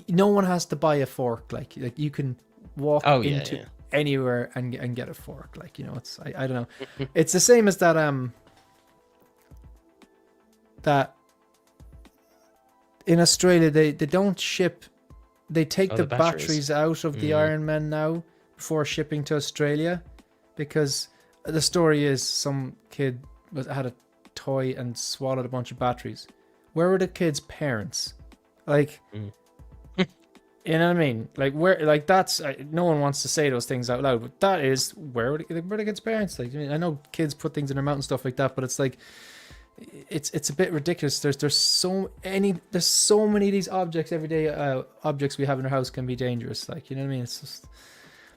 no one has to buy a fork. You can walk into anywhere and get a fork. It's I don't know. It's the same as that that in Australia they don't ship. They take the batteries out of the Iron Man now before shipping to Australia, because the story is some kid had a toy and swallowed a bunch of batteries. Where were the kid's parents? You know what I mean? Where, that's, no one wants to say those things out loud, but that is where the kid's parents. I know kids put things in their mouth and stuff like that, but it's it's a bit ridiculous. There's so many of these objects, everyday objects we have in our house can be dangerous. You know what I mean? It's just...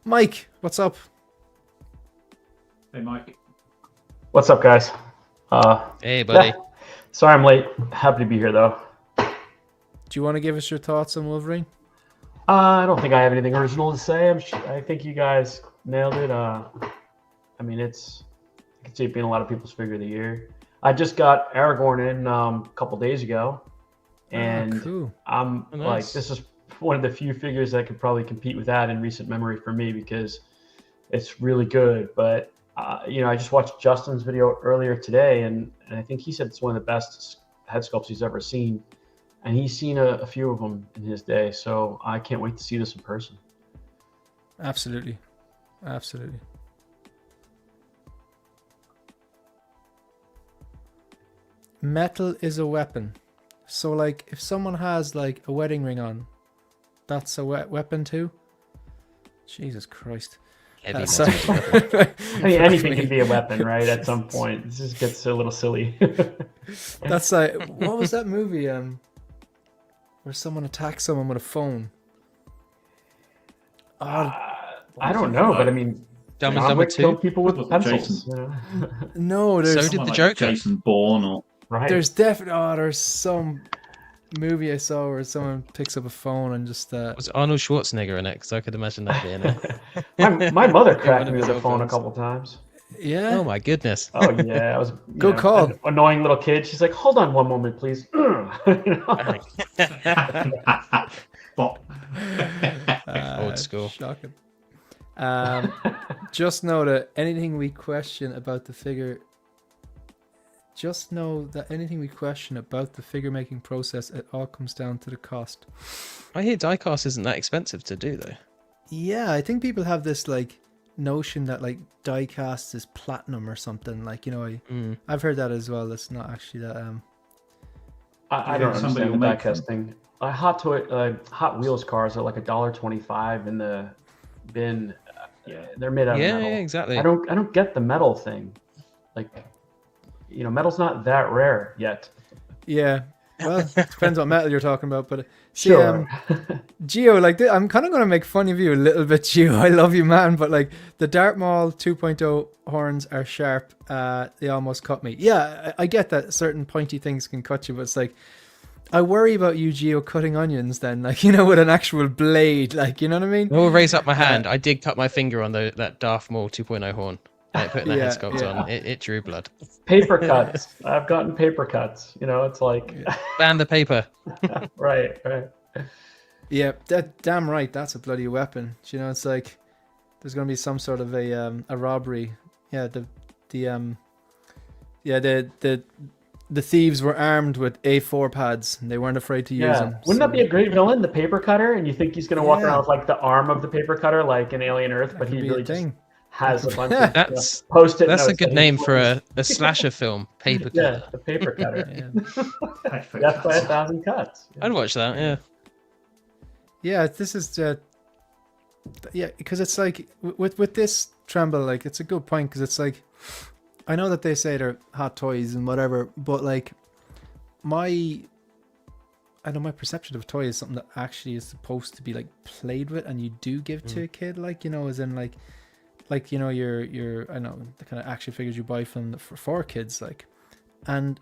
Mike, what's up? Hey, Mike. What's up, guys? Hey, buddy. Sorry I'm late. Happy to be here, though. Do you want to give us your thoughts on Wolverine? I don't think I have anything original to say. I think you guys nailed it. I can see it being a lot of people's figure of the year. I just got Aragorn in a couple days ago, and cool. I'm Oh, like, nice. this is one of the few figures that could probably compete with that in recent memory for me because it's really good. But I just watched Justin's video earlier today, and I think he said it's one of the best head sculpts he's ever seen, and he's seen a few of them in his day. So I can't wait to see this in person. Absolutely. Metal is a weapon. So like if someone has like a wedding ring on, that's a weapon too? Jesus Christ. Heavy So- metal. I mean, anything can be a weapon, right? At some point, this just gets a little silly. That's like, what was that movie where someone attacks someone with a phone? I don't know, but I mean, Dumb and John Dumber Wick 2. killed people with Wasn't pencils. Jason. No, there's So did Someone the like Joker. Jason Bourne or Right. there's definitely there's some movie I saw where someone picks up a phone and just Was Arnold Schwarzenegger in it? Because I could imagine that being it. my mother one cracked of me his with the old phone a films. couple times. yeah. Oh my goodness. Oh yeah, I was Go call. an annoying little kid. She's like, "Hold on one moment, please." But Old school. Shocking. Just know that anything we question about the figure, making process, it all comes down to the cost. I hear diecast isn't that expensive to do though. Yeah, I think people have this like notion that like diecast is platinum or something. Like, I've heard that as well. It's not actually that. I don't somebody understand the will make diecast thing. Hot Wheels cars are like $1.25 in the bin. yeah, They're made out of Yeah, metal. yeah, exactly. I don't get the metal thing. Like, metal's not that rare yet. Yeah. Well, it depends what metal you're talking about, but see, Sure. Gio, like I'm kind of going to make fun of you a little bit, Gio. I love you, man, but like the Darth Maul 2.0 horns are sharp. They almost cut me. Yeah, I get that certain pointy things can cut you, but it's like I worry about you, Gio, cutting onions. Then, like with an actual blade, like you know what I mean? I will raise up my hand. I did cut my finger on that Darth Maul 2.0 horn. Putting that head sculpt on, it drew blood. Paper cuts. I've gotten paper cuts. It's like Ban the paper. right. Yeah, damn right. That's a bloody weapon. It's like there's going to be some sort of a robbery. Yeah, the thieves were armed with A4 pads and they weren't afraid to use them. Wouldn't that be a great villain, the paper cutter? And you think he's gonna walk Yeah. around with like the arm of the paper cutter, like in Alien Earth, but he Could be really a just thing. has a bunch of That's post-it that's a notes good that name he's for pulling. a slasher film. Paper Yeah, cutter. the paper cutter. Yeah. Death by 1,000 cuts. I'd watch that. Yeah. Yeah, this is because it's like with this Tremble, like it's a good point because it's like I know that they say they're hot toys and whatever, but like my perception of a toy is something that actually is supposed to be like played with and you do give to a kid, like as in like your I know the kind of action figures you buy for kids, like, and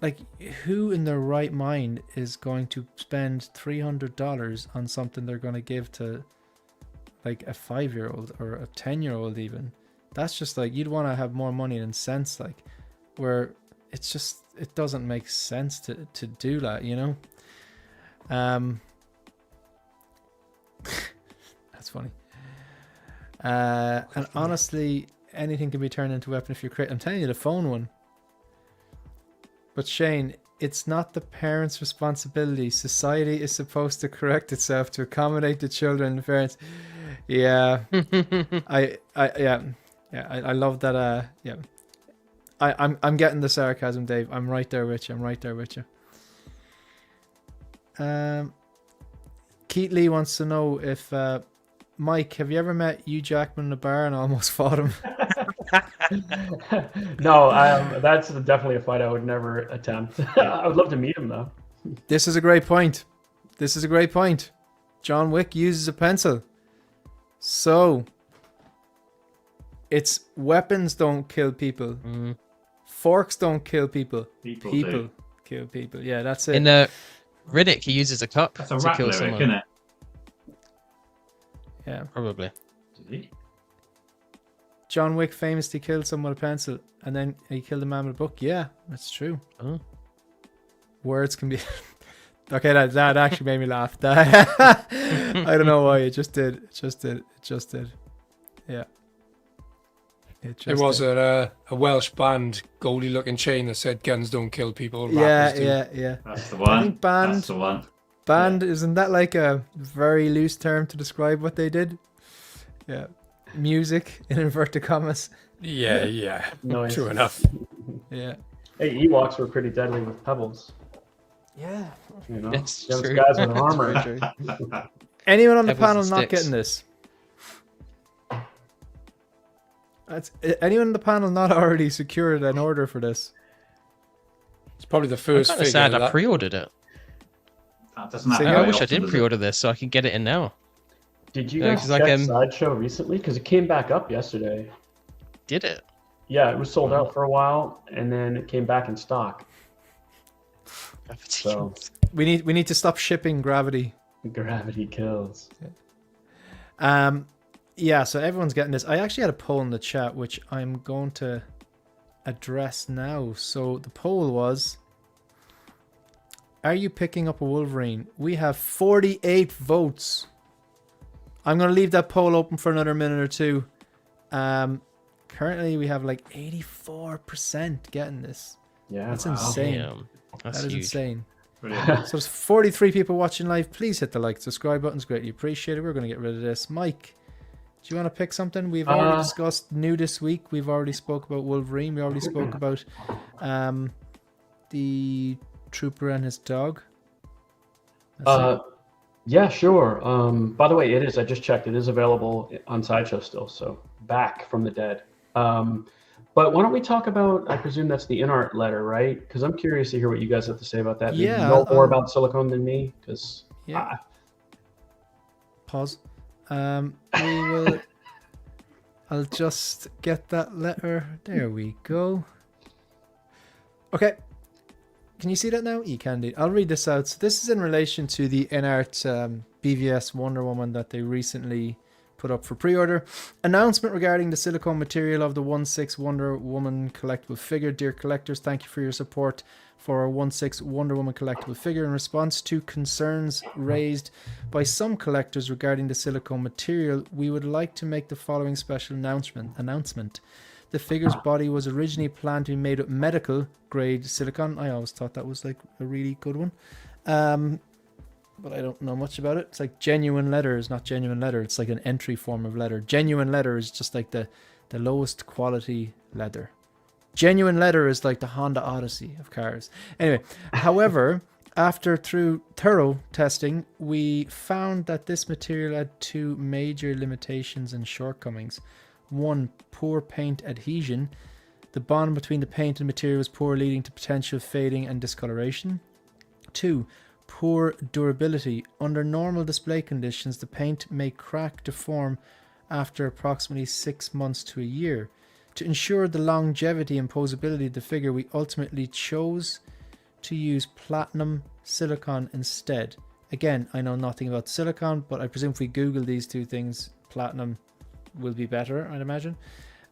like who in their right mind is going to spend $300 on something they're going to give to like a 5-year-old or a 10-year-old even? That's just like, you'd want to have more money than sense, like, where it's just, it doesn't make sense to do that, That's funny. And honestly, anything can be turned into a weapon if you're I'm telling you, the phone one. But Shane, it's not the parents' responsibility. Society is supposed to correct itself to accommodate the children and the parents. Yeah. I love that. Yeah. I'm getting the sarcasm, Dave. I'm right there with you. Keith Lee wants to know if Mike, have you ever met Hugh Jackman in a bar and almost fought him? No, that's definitely a fight I would never attempt. I would love to meet him though. This is a great point. John Wick uses a pencil. So it's weapons don't kill people. Forks don't kill people. People People kill people. Yeah, that's it. In Riddick, he uses a cup that's a to rap kill lyric, someone. isn't it? Yeah. Probably. Did he? John Wick famously killed someone with a pencil and then he killed a man with a book. Yeah, that's true. Oh. Words can be... Okay, that actually made me laugh. I don't know why. It just did. It just did. Yeah. It was a Welsh band, Goldie looking chain, that said guns don't kill people. Yeah. That's the one. I think band. That's the one. Band, isn't that like a very loose term to describe what they did? Yeah. Music in inverted commas. Yeah. Nice. True enough. Yeah. Hey, Ewoks were pretty deadly with pebbles. Yeah. You know, It's those true. guys with armor. Very true. Anyone on the Pebbles panel and not sticks. getting this? Anyone on the panel not already secured an order for this? It's probably the I'm first kind of figure. sad I that- pre-ordered it. That doesn't happen So I very wish I often, did does it? pre-order this so I could get it in now. Did you Yeah, guys 'cause, check like, Sideshow recently? Because it came back up yesterday. Did it? Yeah, it was sold out for a while, and then it came back in stock. So We need to stop shipping Gravity. gravity kills. Yeah, so everyone's getting this. I actually had a poll in the chat which I'm going to address now. So the poll was, are you picking up a Wolverine? We have 48 votes. I'm going to leave that poll open for another minute or two. Currently we have like 84% getting this. Yeah, That's wow. insane. Damn. That's That is huge. insane. Brilliant. So there's 43 people watching live. Please hit the like, subscribe buttons. Greatly appreciated. We're going to get rid of this. Mike, do you want to pick something? We've already discussed new this week. We've already spoke about Wolverine. We already spoke about the Trooper and his dog. That's it. Yeah, sure. By the way, it is. I just checked. It is available on Sideshow still. So back from the dead. But why don't we talk about? I presume that's the INART letter, right? Because I'm curious to hear what you guys have to say about that. Maybe Yeah, you know more about silicone than me. Because Yeah. Pause. We will. I'll just get that letter. There we go. Okay. Can you see that now? You can do. I'll read this out. So this is in relation to the INART BVS Wonder Woman that they recently put up for pre-order. Announcement regarding the silicone material of the 1/6 Wonder Woman collectible figure. Dear collectors, thank you for your support for our 1/6 Wonder Woman collectible figure. In response to concerns raised by some collectors regarding the silicone material, we would like to make the following special announcement. The figure's body was originally planned to be made of medical grade silicone. I always thought that was like a really good one. But I don't know much about it. It's like genuine leather is not genuine leather. It's like an entry form of leather. Genuine leather is just like the lowest quality leather. Genuine leather is like the Honda Odyssey of cars. Anyway, however, after thorough testing, we found that this material had two major limitations and shortcomings. One, poor paint adhesion. The bond between the paint and material was poor, leading to potential fading and discoloration. Two, poor durability. Under normal display conditions, the paint may crack, deform after approximately 6 months to a year. To ensure the longevity and posability of the figure, we ultimately chose to use platinum silicone instead. Again, I know nothing about silicone, but I presume if we Google these two things, platinum will be better, I'd imagine.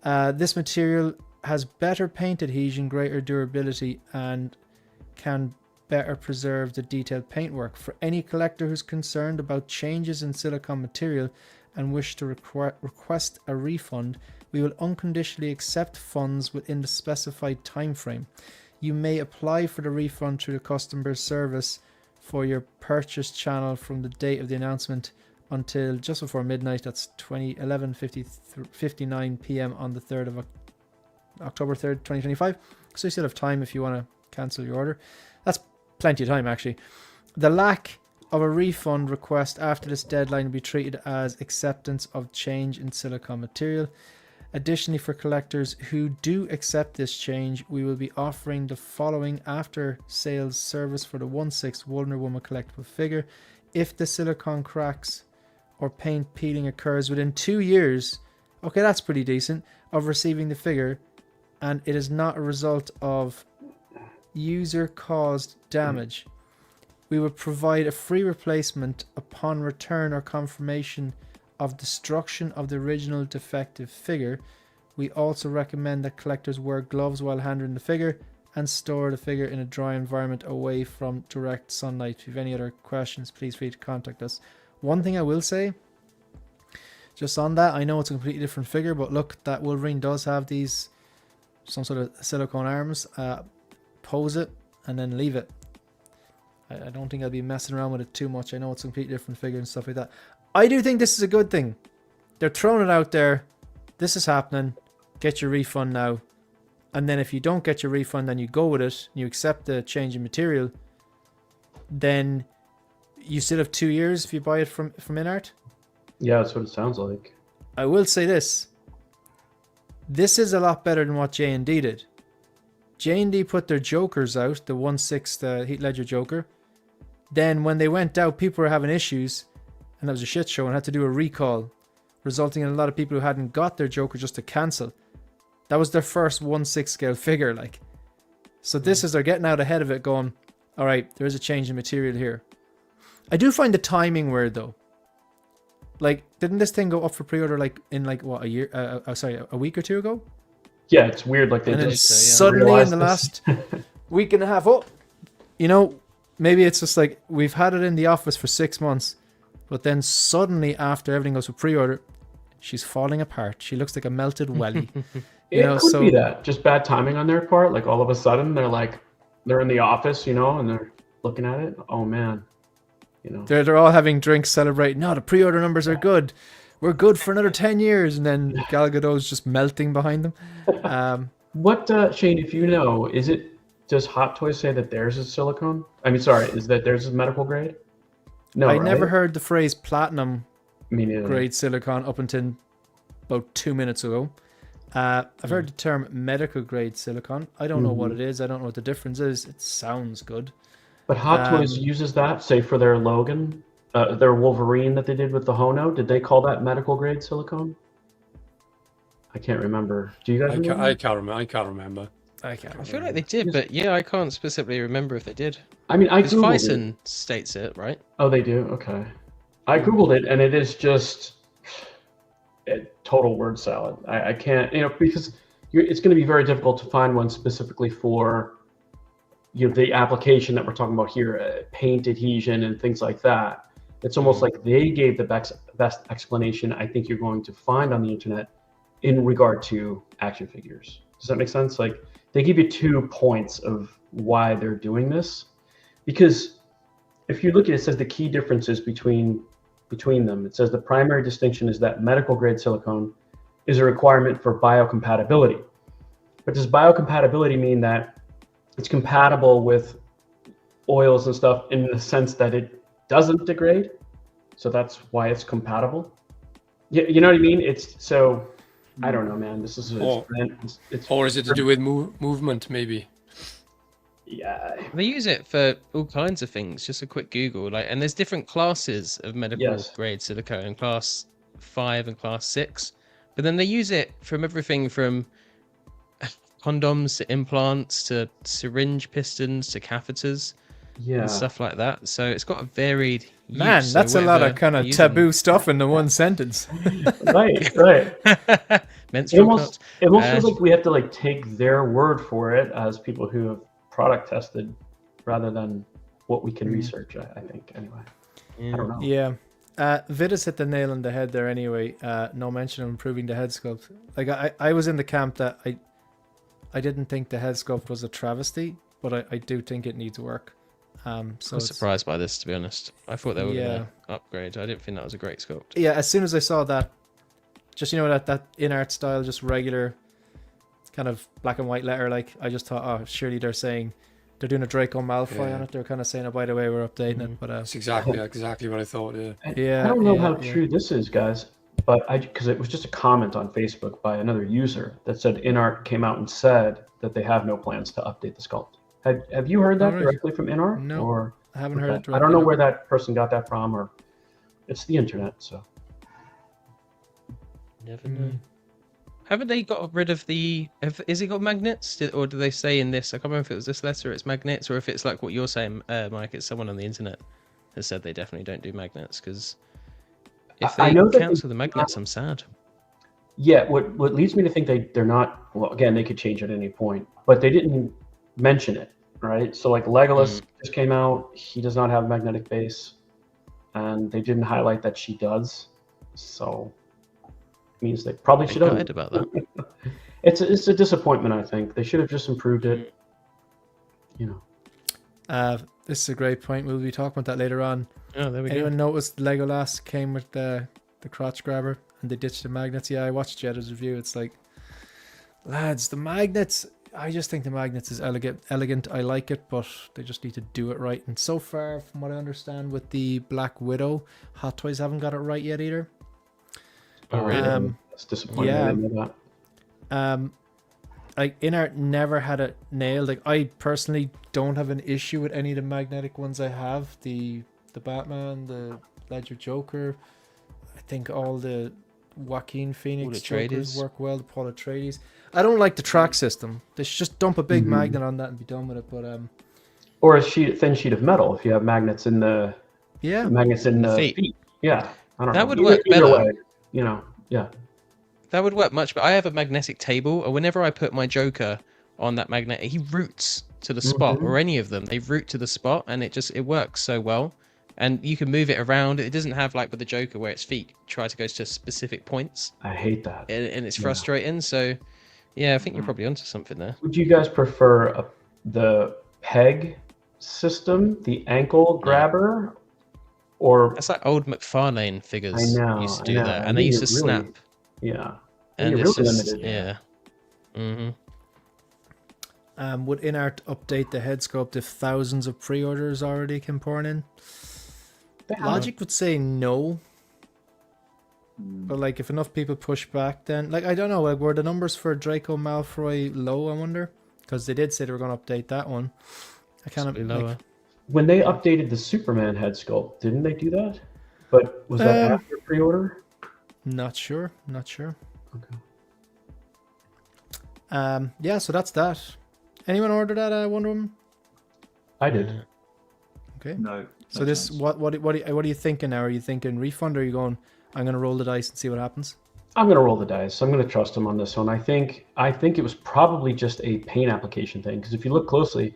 This material has better paint adhesion, greater durability, and can better preserve the detailed paintwork. For any collector who's concerned about changes in silicone material and wish to request a refund, we will unconditionally accept funds within the specified time frame. You may apply for the refund through the customer service for your purchase channel from the date of the announcement until just before midnight. That's 11:59 p.m. on the 3rd of October 3rd, 2025. So you still have time if you want to cancel your order. That's plenty of time, actually. The lack of a refund request after this deadline will be treated as acceptance of change in silicone material. Additionally, for collectors who do accept this change, we will be offering the following after sales service for the 1/6 Wonder Woman collectible figure. If the silicone cracks or paint peeling occurs within 2 years, okay, that's pretty decent, of receiving the figure, and it is not a result of user-caused damage, we will provide a free replacement upon return or confirmation of destruction of the original defective figure. We also recommend that collectors wear gloves while handling the figure, and store the figure in a dry environment away from direct sunlight. If you have any other questions, please feel free to contact us. One thing I will say, just on that, I know it's a completely different figure, but look, that Wolverine does have these, some sort of silicone arms. Pose it and then leave it. I don't think I'll be messing around with it too much. I know it's a completely different figure and stuff like that. I do think this is a good thing. They're throwing it out there. This is happening. Get your refund now. And then if you don't get your refund and you go with it, and you accept the change in material, then you still have 2 years if you buy it from INART. Yeah, that's what it sounds like. I will say this. This is a lot better than what J&D did. J&D put their Jokers out, the 1/6 the Heath Ledger Joker. Then when they went out, people were having issues, and that was a shit show, and had to do a recall, resulting in a lot of people who hadn't got their Joker just to cancel. That was their first 1/6 scale figure, like. So this is, they're getting out ahead of it, going, all right, there is a change in material here. I do find the timing weird though. Like, didn't this thing go up for pre-order like in like what, a week or two ago? Yeah, it's weird. Like they And then just suddenly in the last week and a half, maybe it's just like we've had it in the office for 6 months, but then suddenly after everything goes for pre-order, she's falling apart. She looks like a melted welly. It could be that just bad timing on their part. Like all of a sudden they're in the office, and they're looking at it. Oh man, they're all having drinks, celebrating. No, the pre-order numbers are good. We're good for another 10 years, and then Gal Gadot's just melting behind them. What, Shane, if you know, does Hot Toys say that theirs is silicone? Is that theirs is medical grade? No, I never heard the phrase platinum Me neither. grade silicone up until about 2 minutes ago. I've heard the term medical grade silicone. I don't know what it is. I don't know what the difference is. It sounds good. But Hot Toys uses that, say, for their Logan, their Wolverine that they did with the Hono. Did they call that medical grade silicone? I can't remember. Do you guys remember? I can't remember. I feel like they did, but yeah, I can't specifically remember if they did. I mean, I Because googled Fison it. states it, right? Oh, they do. Okay. I googled it, and it is just a total word salad. I can't, because it's going to be very difficult to find one specifically for, the application that we're talking about here, paint adhesion and things like that. It's almost like they gave the best explanation I think you're going to find on the internet in regard to action figures. Does that make sense? Like, they give you 2 points of why they're doing this, because if you look at it, it says the key differences between them. It says the primary distinction is that medical grade silicone is a requirement for biocompatibility. But does biocompatibility mean that it's compatible with oils and stuff in the sense that it doesn't degrade? So that's why it's compatible. Yeah, you know what I mean? I don't know, man. This is Or is it to do with movement, maybe? Yeah. They use it for all kinds of things. Just a quick Google, and there's different classes of medical grade silicone, class 5 and class 6. But then they use it from everything from condoms to implants to syringe pistons to catheters. And stuff like that. So it's got a varied use. Man, that's a lot of kind of taboo stuff in the one sentence. Right. It almost feels like we have to take their word for it as people who have product tested rather than what we can research, I think, anyway. I don't know. Yeah. Vidas hit the nail on the head there anyway. No mention of improving the head sculpt. I was in the camp that I didn't think the head sculpt was a travesty, but I do think it needs work. So I was surprised by this, to be honest. I thought they were going to upgrade. I didn't think that was a great sculpt. Yeah, as soon as I saw that, just that INART style, just regular, kind of black and white letter, I just thought, oh, surely they're saying they're doing a Draco Malfoy on it. They're kind of saying, oh, by the way, we're updating it. But that's exactly what I thought. Yeah. I don't know how true this is, guys, but because it was just a comment on Facebook by another user that said INART came out and said that they have no plans to update the sculpt. Have you heard that directly from INART? No, or I haven't heard it directly. I don't know where that person got that from, or it's the internet, so. Never know. Haven't they got rid of is it got magnets? Or do they say in this, I can't remember if it was this letter, it's magnets, or if it's like what you're saying, Mike, it's someone on the internet has said they definitely don't do magnets, because if they cancel the magnets, I'm sad. Yeah, what leads me to think they're not, well, again, they could change at any point, but they didn't mention it, right? So like Legolas just came out, he does not have magnetic base, and they didn't highlight that she does. So it means they probably should have. Excited about that. It's a disappointment, I think. They should have just improved it. You know. This is a great point. We'll be talking about that later on. Oh, there we go. Anyone noticed Legolas came with the crotch grabber and they ditched the magnets? Yeah, I watched Jedda's review. It's like, lads, the magnets. I just think the magnets is elegant. I like it, but they just need to do it right. And so far, from what I understand, with the Black Widow, Hot Toys haven't got it right yet either. Oh, really? That's disappointing. I didn't know that. Like INART never had it nailed. Like I personally don't have an issue with any of the magnetic ones I have. The Batman, the Ledger Joker. I think all the Joaquin Phoenix Jokers work well. The Paul Atreides. I don't like the track system. They should just dump a big magnet on that and be done with it. But or a thin sheet of metal if you have magnets in the magnets in the feet. Yeah, I don't know. That would work better. Way, you know, yeah. That would work much, but I have a magnetic table, and whenever I put my Joker on that magnet, he roots to the spot, or any of them. They root to the spot, and it works so well. And you can move it around. It doesn't have like with the Joker where its feet try to go to specific points. I hate that. And it's frustrating. So, yeah, I think you're probably onto something there. Would you guys prefer the peg system, the ankle grabber, or... That's like old McFarlane figures used to do that. And they used to snap. Yeah. And it's really just, limited. Yeah. Mm-hmm. Would INART update the head sculpt if thousands of pre-orders already came pouring in? Logic would say no. But like if enough people push back, then like I don't know, like were the numbers for Draco Malfoy low, I wonder? Because they did say they were going to update that one. I can't lower. When they updated the Superman head sculpt, didn't they do that? But was that after pre-order? Not sure. Okay. Yeah, so that's that. Anyone order that Wonder Woman? I did. Okay. No. So this, what are you thinking now? Are you thinking refund, or are you going, I'm going to roll the dice and see what happens? I'm going to roll the dice. I'm going to trust him on this one. I think it was probably just a paint application thing, because if you look closely,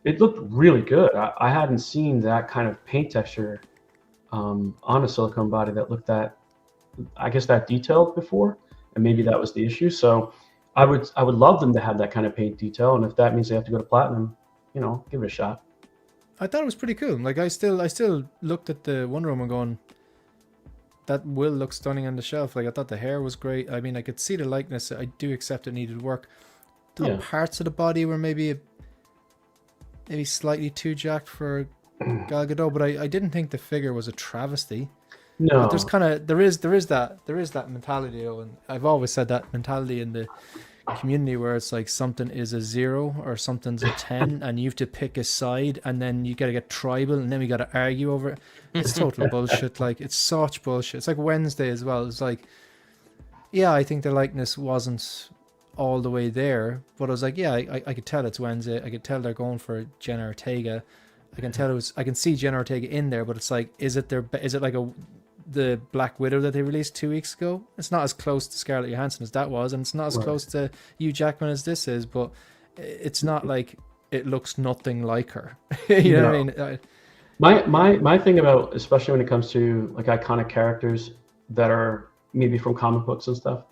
it looked really good. I hadn't seen that kind of paint texture on a silicone body that looked that detailed before, and maybe that was the issue. So I would love them to have that kind of paint detail, and if that means they have to go to platinum, give it a shot. I thought it was pretty cool. Like I still looked at the Wonder Woman going, that will look stunning on the shelf. Like I thought the hair was great. I mean, I could see the likeness. I do accept it needed work. The parts of the body were maybe slightly too jacked for Gal Gadot, but I didn't think the figure was a travesty. No, but there is that mentality though, and I've always said that mentality in the community where it's like something is a 0 or something's a 10 and you have to pick a side, and then you got to get tribal, and then we got to argue over it. It's total bullshit. Like it's such bullshit. It's like Wednesday as well. It's like, yeah, I think the likeness wasn't all the way there, but I was like, yeah, I could tell it's Wednesday. I could tell they're going for Jenna Ortega. I can see Jenna Ortega in there, but it's like, is it like the Black Widow that they released 2 weeks ago? It's not as close to Scarlett Johansson as that was, and it's not as close to Hugh Jackman as this is, but it's not like it looks nothing like her. You know what I mean? My thing about, especially when it comes to like iconic characters that are maybe from comic books and stuff,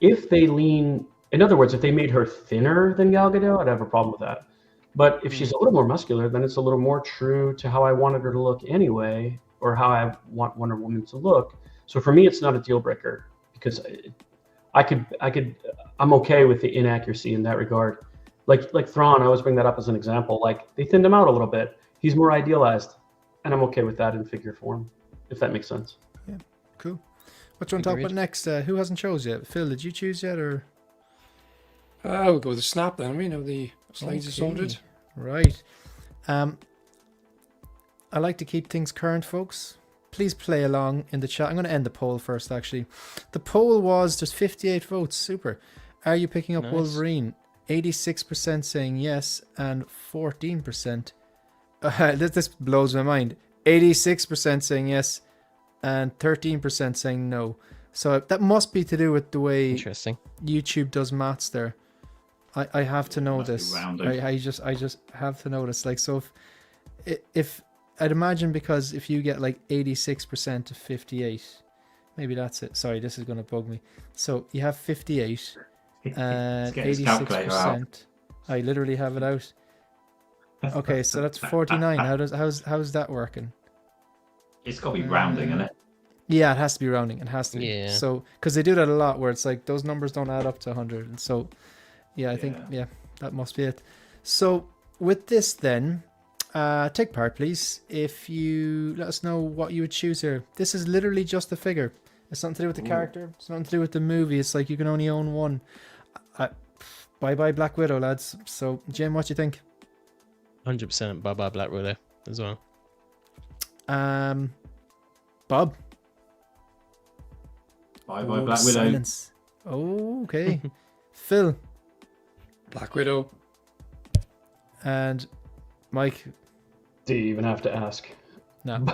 if they lean, in other words, if they made her thinner than Gal Gadot, I'd have a problem with that. But if she's a little more muscular, then it's a little more true to how I wanted her to look anyway, or how I want Wonder Woman to look. So for me, it's not a deal breaker, because I'm okay with the inaccuracy in that regard. Like Thrawn, I always bring that up as an example. Like they thinned him out a little bit. He's more idealized, and I'm okay with that in figure form, if that makes sense. Yeah, cool. What do you want to talk about next? Who hasn't chose yet? Phil, did you choose yet, or? We'll go with the snap then. We know the slides are sorted. Right. I like to keep things current, folks. Please play along in the chat. I'm going to end the poll first, actually. The poll was, there's 58 votes. Super. Are you picking up Wolverine? 86% saying yes, and 14%. This blows my mind. 86% saying yes, and 13% saying no. So that must be to do with the way Interesting. YouTube does maths there. I have to know Must be this. rounding. I just have to know this. Like, so if I'd imagine, because if you get like 86% of 58, maybe that's it. Sorry, this is going to bug me. So you have 58 and get his calculator out. 86%. I literally have it out. Okay, so that's 49. How's that working? It's got to be rounding, isn't it? Yeah, it has to be rounding. It has to be. Yeah. So, because they do that a lot, where it's like those numbers don't add up to 100, and so, yeah, I think that must be it. So with this, then, take part, please. If you let us know what you would choose here. This is literally just a figure. It's nothing to do with the character. It's nothing to do with the movie. It's like you can only own one. Bye bye Black Widow, lads. So Jim, what do you think? 100% bye bye Black Widow as well. Bob. Bye bye Black Widow. Silence. Oh, okay. Phil. Black Widow. And Mike. Do you even have to ask? No.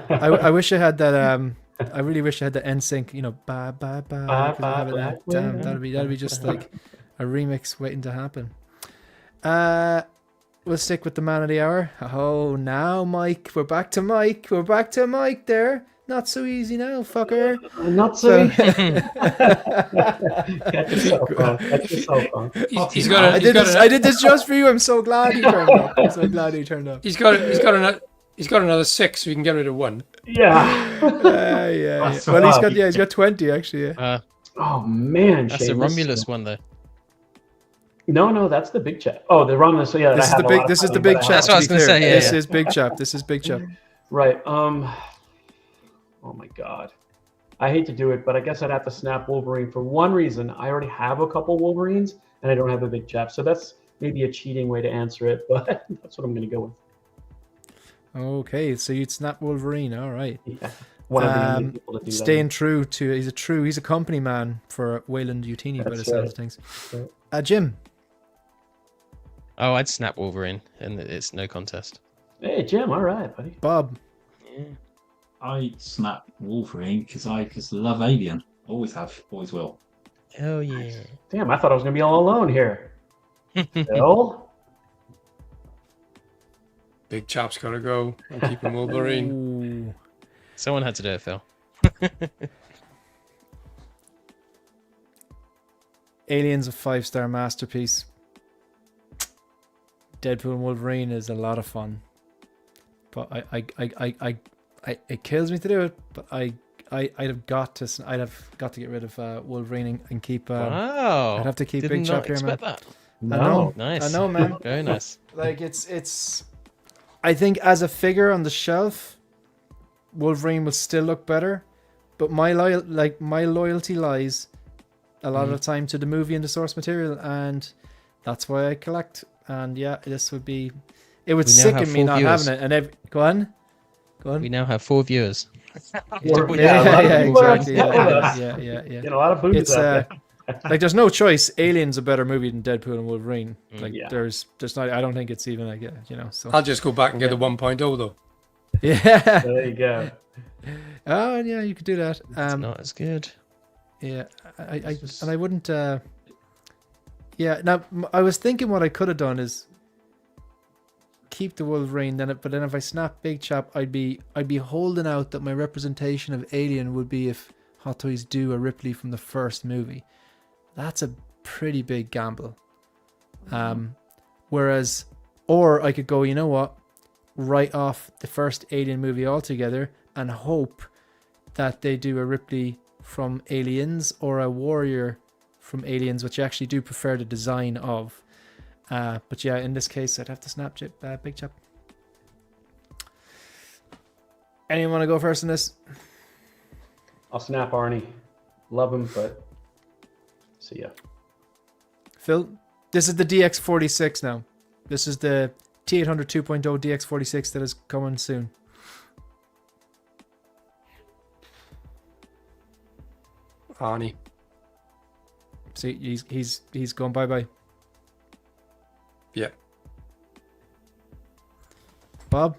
I wish I had that. I really wish I had the NSYNC. You know, bye bye bye. Bye, bye, Black Damn, Widow. that'd be just like a remix waiting to happen. We'll stick with the man of the hour. Oh, now Mike. We're back to Mike. We're back to Mike there. Not so easy now, fucker. Not so. Get yourself on. Get yourself on. I did this just for you. I'm so glad you turned up. I'm so glad you turned up. He's got another 6, so we can get rid of 1. Yeah. Yeah. Well, he's got 20 actually. Yeah. Oh man, That's the Seamus. Romulus one though. No, that's the big chap. Oh, the Romulus. So yeah, This is the big chap. That's what I was gonna say, yeah, This yeah. is big chap. This is big chap. Right. Oh my God. I hate to do it, but I guess I'd have to snap Wolverine for one reason. I already have a couple Wolverines, and I don't have a big chap. So that's maybe a cheating way to answer it, but that's what I'm going to go with. Okay, so you'd snap Wolverine. All right. Yeah. One of the only people to do Staying true to he's a company man for Wayland Utini by the sounds of things. Jim. Oh, I'd snap Wolverine, and it's no contest. Hey, Jim. All right, buddy. Bob. Yeah. I snap Wolverine because I just love Alien. Always have, always will. Oh yeah. Damn, I thought I was going to be all alone here. Phil? Big chap's got to go. I'm keeping Wolverine. Ooh. Someone had to do it, Phil. Alien's a 5-star masterpiece. Deadpool and Wolverine is a lot of fun, but it kills me to do it. But I'd have got to get rid of Wolverine and keep. Wow. I'd have to keep Did Big not Chap here, man. expect that. I know. Nice. I know, man. Very nice. Like it's. I think as a figure on the shelf, Wolverine will still look better, but my loyalty lies a lot of the time to the movie and the source material, and that's why I collect. And yeah, this would be. It would sicken me not having it. And go on. We now have 4 viewers. Yeah, exactly. Yeah. Get a lot of booties out there. Like there's no choice. Alien's a better movie than Deadpool and Wolverine. Like there's not. I don't think it's even like So I'll just go back and get the 1.0 though. yeah. There you go. Oh yeah, you could do that. It's not as good. Yeah, I wouldn't. Yeah. Now I was thinking what I could have done is keep the Wolverine, but then if I snap Big Chap, I'd be holding out that my representation of Alien would be if Hot Toys do a Ripley from the first movie. That's a pretty big gamble. Whereas, or I could go, you know what, write off the first Alien movie altogether and hope that they do a Ripley from Aliens or a Warrior from Aliens, which I actually do prefer the design of. But yeah, in this case, I'd have to snap Big Chap. Anyone want to go first in this? I'll snap Arnie. Love him, but see ya. Phil, this is the DX46 now. This is the T800 2.0 DX46 that is coming soon. Arnie. See, he's gone bye-bye. Yeah. Bob?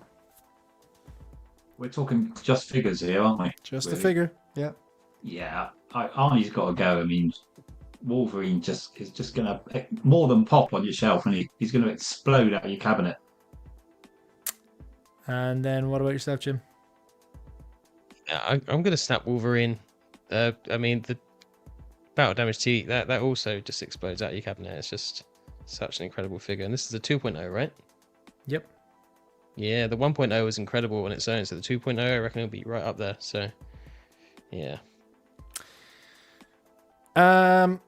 We're talking just figures here, aren't we? Just Really? a figure, yeah. Yeah, Arnie's got to go. I mean, Wolverine is just going to more than pop on your shelf, and he's going to explode out of your cabinet. And then what about yourself, Jim? Yeah, I'm going to snap Wolverine. I mean, the battle damage T, that also just explodes out of your cabinet. It's just such an incredible figure. And this is a 2.0, right? Yep. Yeah, the 1.0 was incredible on its own, so the 2.0 I reckon will be right up there. So, yeah. I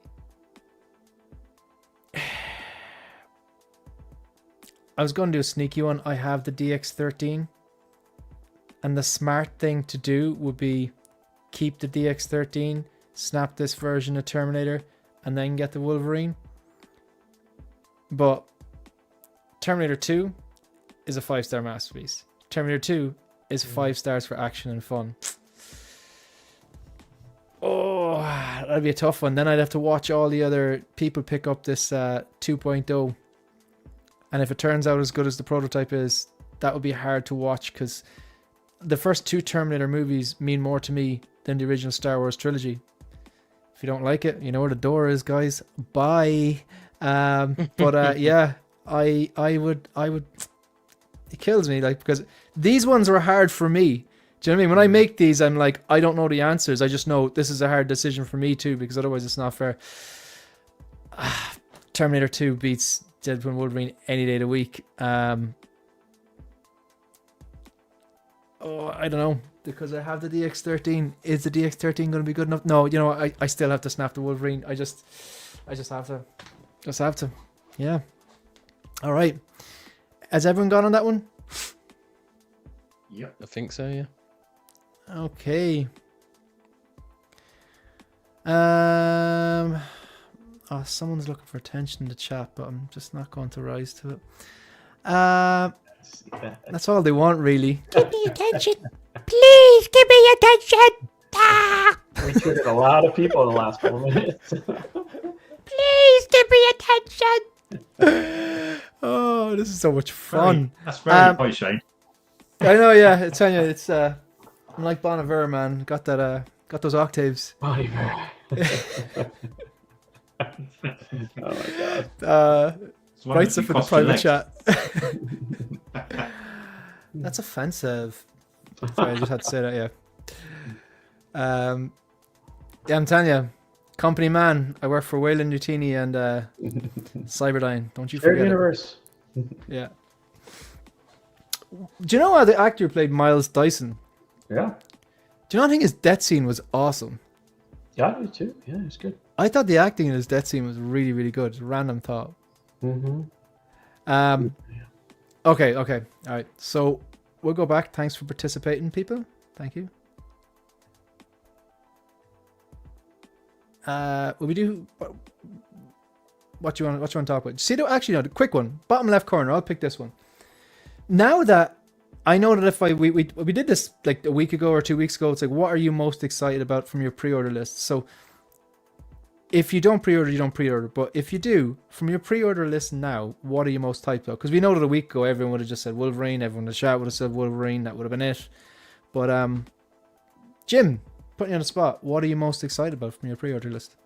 was going to do a sneaky one. I have the DX13, and the smart thing to do would be keep the DX13, snap this version of Terminator, and then get the Wolverine. But Terminator 2 is a 5-star masterpiece. Terminator 2 is 5 stars for action and fun. Oh, that'd be a tough one. Then I'd have to watch all the other people pick up this 2.0. And if it turns out as good as the prototype is, that would be hard to watch, because the first 2 Terminator movies mean more to me than the original Star Wars trilogy. If you don't like it, you know where the door is, guys. Bye. Yeah, I would. It kills me, like, because these ones were hard for me. Do you know what I mean? When I make these, I'm like, I don't know the answers. I just know this is a hard decision for me too, because otherwise it's not fair. Terminator 2 beats Deadpool and Wolverine any day of the week. I don't know, because I have the DX13. Is the DX13 going to be good enough? No, you know, I still have to snap the Wolverine. I just have to. Just have to. Yeah. All right. Has everyone gone on that one? Yep. I think so, yeah. Okay. Someone's looking for attention in the chat, but I'm just not going to rise to it. That's all they want, really. Give me attention. Please give me attention. We triggered a lot of people in the last couple minutes. Please give me attention. Oh, this is so much fun. That's very high, Shane. I know, yeah. I tell you, it's I'm like Bon Iver, man. Got those octaves. Bon Iver. Oh my god. Writes it for the private chat. That's offensive. Sorry, I just had to say that, yeah. Yeah, I'm telling you, company man. I work for Wayland Utini and Cyberdyne. Don't you forget Universe. Yeah. Do you know how the actor who played Miles Dyson? Yeah. Do you not think his death scene was awesome? Yeah, I do too. Yeah, it's good. I thought the acting in his death scene was really, really good. It's a random thought. Mm-hmm. Okay. All right. So we'll go back. Thanks for participating, people. Thank you. Will we do what you want to talk about? See, actually, no. The quick one, bottom left corner. I'll pick this one. Now that I know that if we did this like a week ago or 2 weeks ago, it's like, what are you most excited about from your pre-order list? So if you don't pre-order, you don't pre-order. But if you do, from your pre-order list now, what are you most hyped about? Because we know that a week ago, everyone would have just said Wolverine. Everyone in the chat would have said Wolverine. That would have been it. But Jim, putting you on the spot, what are you most excited about from your pre-order list?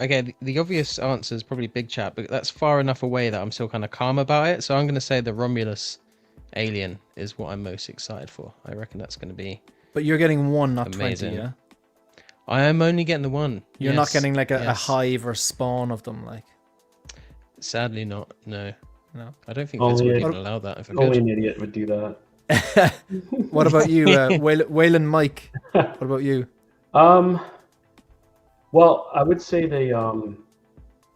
Okay, the obvious answer is probably Big Chat, but that's far enough away that I'm still kind of calm about it. So I'm going to say the Romulus alien is what I'm most excited for. I reckon that's going to be. But you're getting one, not amazing. 20, yeah? I am only getting the one. You're not getting like a hive or spawn of them, like. Sadly, not. No. I don't think Only Vince would even allow that. If I only could. an idiot would do that. What about you, Waylon Mike? What about you? Well, I would say the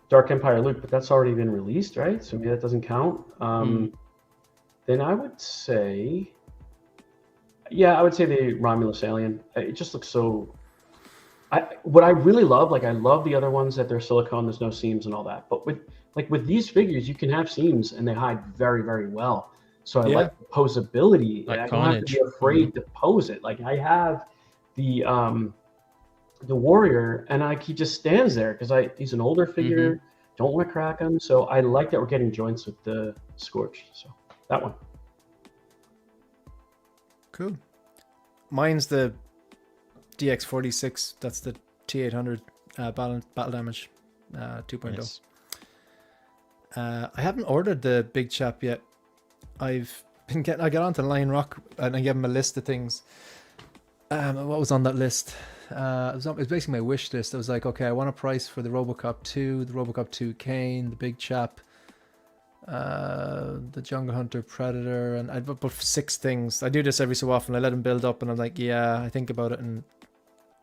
Dark Empire Luke, but that's already been released, right? So maybe that doesn't count. Then I would say, I would say the Romulus alien. It just looks so. What I really love, like I love the other ones that they're silicone, there's no seams and all that. But with these figures, you can have seams and they hide very, very well. So I like the posability. Like I don't have to be afraid to pose it. Like I have the warrior, and he just stands there because he's an older figure. Don't want to crack him, so I like that we're getting joints with the Scorch. So that one. Cool. Mine's the DX46. That's the T800 battle damage 2.0. Nice. I haven't ordered the big chap yet. I got onto Lion Rock and I gave him a list of things. What was on that list? It was basically my wish list. I was like, okay, I want a price for the Robocop 2, the Robocop 2 Kane, the big chap, the Jungle Hunter Predator, and I put 6 things. I do this every so often. I let him build up, and I'm like, yeah, I think about it, and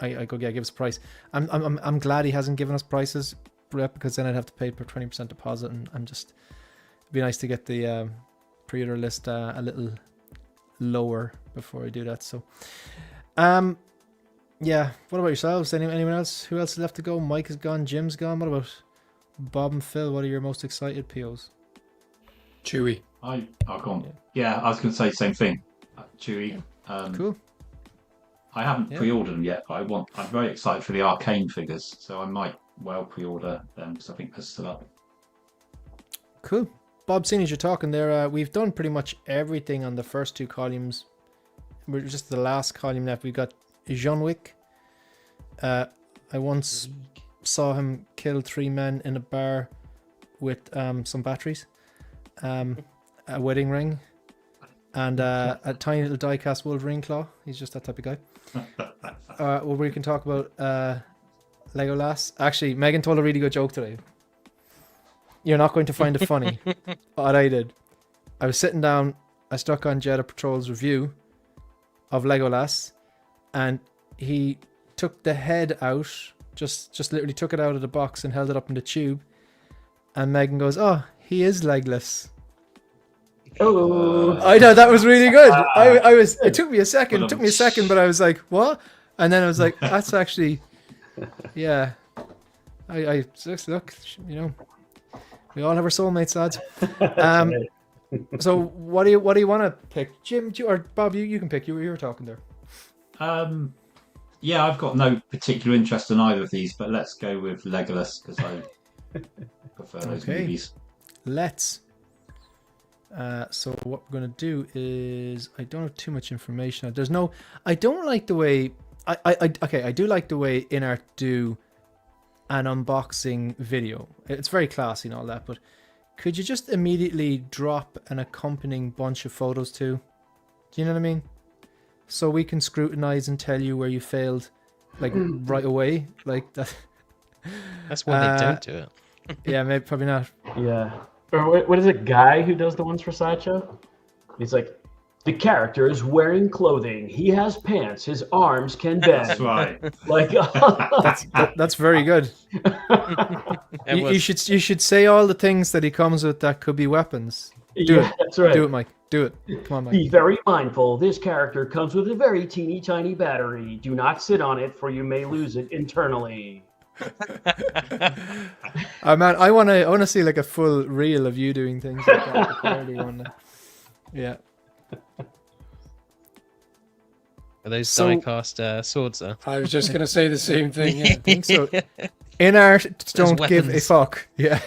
I go, yeah, give us a price. I'm glad he hasn't given us prices, because then I'd have to pay per 20% deposit, and it'd be nice to get the pre-order list a little lower before I do that. So, yeah. What about yourselves? Anyone else? Who else is left to go? Mike is gone. Jim's gone. What about Bob and Phil? What are your most excited POs? Chewy. I've gone. Yeah, I was going to say the same thing. Chewy. Cool. I haven't pre-ordered them yet, but I'm very excited for the Arcane figures, so I might well pre-order them because I think they're still up. Cool. Bob, seeing as you're talking there, we've done pretty much everything on the first 2 columns. We're just the last column left. We've got Wick. I once saw him kill 3 men in a bar with some batteries, a wedding ring, and a tiny little die-cast Wolverine claw. He's just that type of guy. Well, we can talk about Legolas. Actually, Megan told a really good joke today. You're not going to find it funny. What I did. I was sitting down. I stuck on Jedi Patrol's review of Legolas, and he took the head out, just literally took it out of the box and held it up in the tube. And Megan goes, "Oh, he is legless." Oh, I know, that was really good. I was. It took me a second. But I was like, "What?" And then I was like, "That's actually, yeah." I just look, we all have our soulmates, lads. So what do you want to pick, Jim? Or Bob? You can pick. You were talking there. Yeah, I've got no particular interest in either of these, but let's go with Legolas because I prefer those movies. Let's. So what we're going to do is, I don't have too much information. I don't like the way, I do like the way INART do an unboxing video. It's very classy and all that, but could you just immediately drop an accompanying bunch of photos too? Do you know what I mean? So we can scrutinize and tell you where you failed, like right away, like that. That's why they don't do it. Yeah, maybe probably not. yeah. Or what is it, Guy who does the ones for Sideshow? He's like, the character is wearing clothing. He has pants. His arms can bend. That's right. Like, That's very good. You should say all the things that he comes with that could be weapons. Do it. That's right. Do it, Mike. Do it. Come on, Mike. Be very mindful. This character comes with a very teeny tiny battery. Do not sit on it, for you may lose it internally. Man, I wanna see like a full reel of you doing things like that. I really wanna. Yeah. Are those die-cast swords there? I was just going to say the same thing. Yeah. I think so. INART don't give a weapons. fuck. Yeah.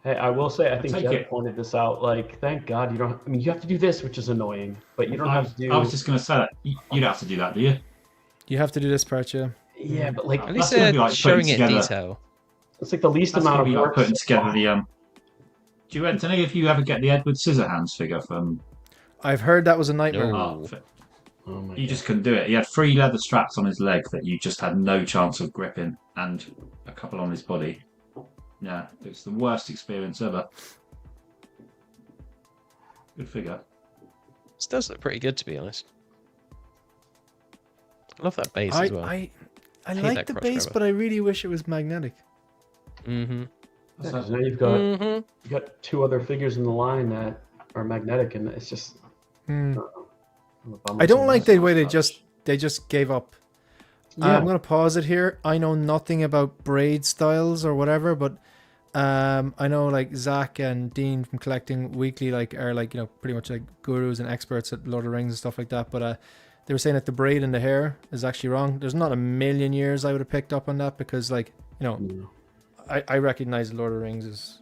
Hey, I will say, I think take Jeff it. pointed this out. Like, thank God you don't. I mean, you have to do this, which is annoying, but you don't have to do. I was just going to say that. You'd have to do that, do you? You have to do this part, yeah. Yeah, but like, At least That's gonna they're be like showing putting it together- detail. it's like the least That's amount going to of be like work. putting together the. Do you know if you ever get the Edward Scissorhands figure from? I've heard that was a nightmare. No. Oh my You God. just couldn't do it. He had 3 leather straps on his leg that you just had no chance of gripping, and a couple on his body. Yeah, it's the worst experience ever. Good figure. This does look pretty good, to be honest. I love that base I as well. I hate like that the crotch base, grabber. but I really wish it was magnetic. Mm-hmm. Yeah, 'cause now you've got 2 other figures in the line that are magnetic, and it's just. Hmm. I'm a bummer I don't like the sounds way they touch. just gave up. Yeah. I'm gonna pause it here. I know nothing about braid styles or whatever, but I know like Zach and Dean from Collecting Weekly are pretty much like gurus and experts at Lord of the Rings and stuff like that. But they were saying that the braid in the hair is actually wrong. There's not a million years I would have picked up on that because I recognize Lord of the Rings as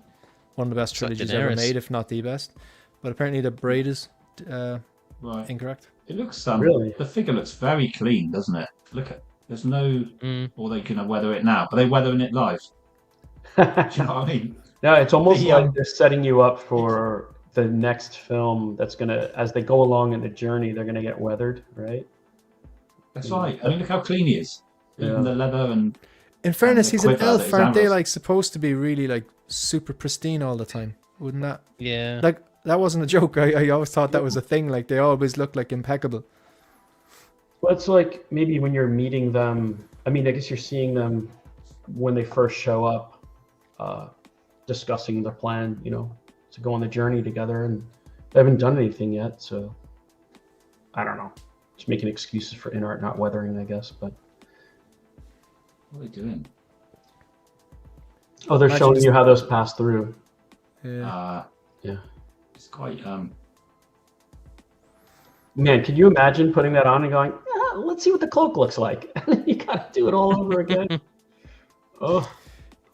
one of the best It's like trilogies ever Daenerys. made, if not the best. But apparently the braid is Right. Incorrect. It looks Really? the figure looks very clean, doesn't it? Look at there's no Mm. or they can weather it now. Are they weathering it live? Do you know what I mean? No, it's almost The, like they're setting you up for the next film that's gonna, as they go along in the journey, they're gonna get weathered, right? That's right. I mean, look how clean he is. Even Yeah. the leather and In fairness, the he's an quiver that elf. his Aren't they arrows- like supposed to be really like super pristine all the time? Wouldn't that Yeah. like that wasn't a joke? I always thought that was a thing. Like they always look like impeccable. Well, it's like maybe when you're meeting them. I mean, I guess you're seeing them when they first show up, discussing their plan. You know, to go on the journey together, and they haven't done anything yet. So I don't know. Just making excuses for INART not weathering, I guess. But what are they doing? oh, they're Imagine showing just- you how those pass through. Yeah. Yeah. It's quite Man, can you imagine putting that on and going, let's see what the cloak looks like? You gotta do it all over again. Oh,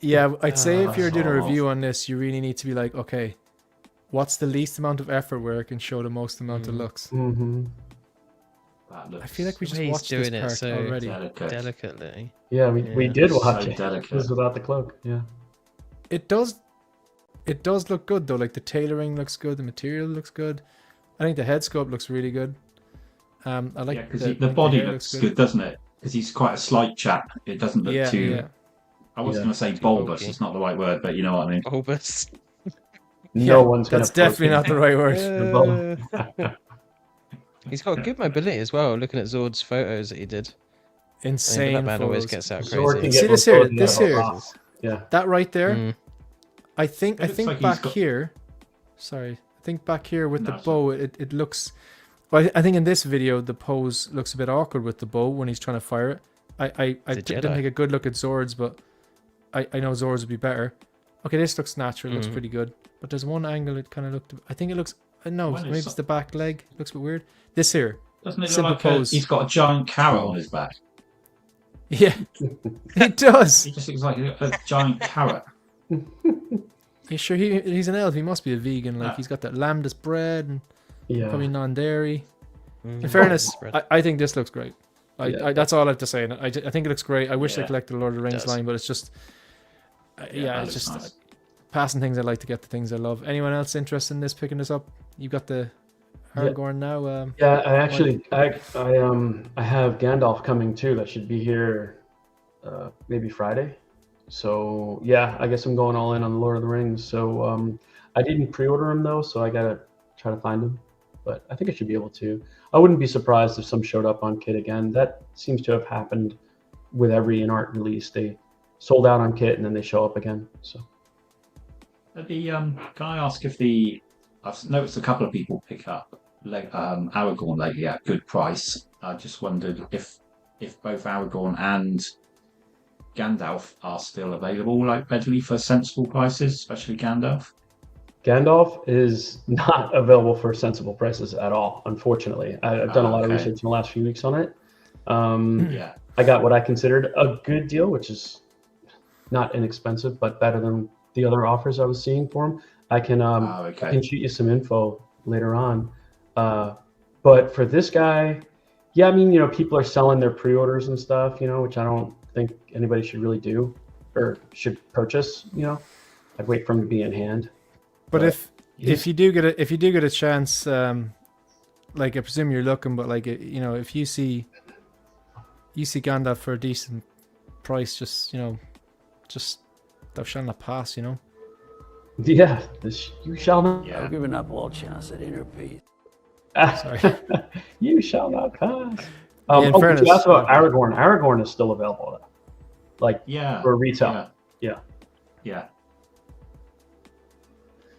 Yeah, I'd say if you're that's doing a awful. review on this, you really need to be like, okay, what's the least amount of effort where I can show the most amount of looks? mm-hmm. that looks I feel like we just He's watched this doing it part so already. delicate. delicately. Yeah, we Yeah. did So watch it. delicate. It was without the cloak. Yeah. It does look good though. Like the tailoring looks good, the material looks good. I think the head sculpt looks really good. I like Yeah, because I the think body hair looks good, doesn't it? Because he's quite a slight chap. It doesn't look Yeah, too. yeah. I was Yeah. going to say bulbous. bulky. It's not the right word, but you know what I mean. Bulbous. No Yeah, one's gonna. That's definitely not the right word. He's got good mobility as well. Looking at Zord's photos that he did, I mean, Insane. that man always photos. gets out Sword can crazy. get See this here? mobility This out of here? rocks. Yeah. That right there. Mm. I think looks like he's back got- here. Sorry, I think back here with No, the it's bow, it looks. Well, I think in this video the pose looks a bit awkward with the bow when he's trying to fire it. I He's a didn't Jedi. take a good look at Zords, but I know Zords would be better. Okay, this looks natural. Looks pretty good. But there's one angle it kind of looked. I think it looks. No, When is maybe it's the back leg. Looks a bit weird. This here. Doesn't it look Simple like pose. he's got a giant carrot on his back? Yeah, it does. He just looks like a giant carrot. You sure he's an elf? He must be a vegan. Like Ah. he's got that lambdas bread and Yeah. probably non-dairy. Mm. In fairness, Spread. I think this looks great. Yeah. That's all I have to say. I think it looks great. I wish I Yeah. collected the Lord of the Rings does. line, but it's just, yeah, that it's looks just nice. passing things I like to get the things I love. Anyone else interested in this? Picking this up? You got the Yeah. Aragorn now. Yeah, I actually, I have Gandalf coming too. That should be here, maybe Friday. So yeah, I guess I'm going all in on the Lord of the Rings. So I didn't pre-order him though, so I gotta try to find him. But I think I should be able to. I wouldn't be surprised if some showed up on Kit again. That seems to have happened with every INART release. They sold out on Kit and then they show up again. So Can I ask if I've noticed a couple of people pick up Aragorn lately at a good price. I just wondered if both Aragorn and Gandalf are still available, like readily for sensible prices, especially Gandalf. Gandalf is not available for sensible prices at all, unfortunately. I've done a lot of Okay. research in the last few weeks on it. Yeah, I got what I considered a good deal, which is not inexpensive, but better than the other offers I was seeing for him. I can I can shoot you some info later on. But for this guy, yeah, I mean, people are selling their pre-orders and stuff, which I don't think anybody should really do or should purchase. I'd wait for him to be in hand. but But if you do get a chance, like I presume you're looking, but like if you see Gandalf for a decent price, just thou shalt not pass. Yeah, you shall not. yeah. Giving up all chance at inner peace. Sorry. You shall not pass. In But fairness- you asked about Aragorn. Aragorn is still available, though. Like Yeah. for retail. Yeah.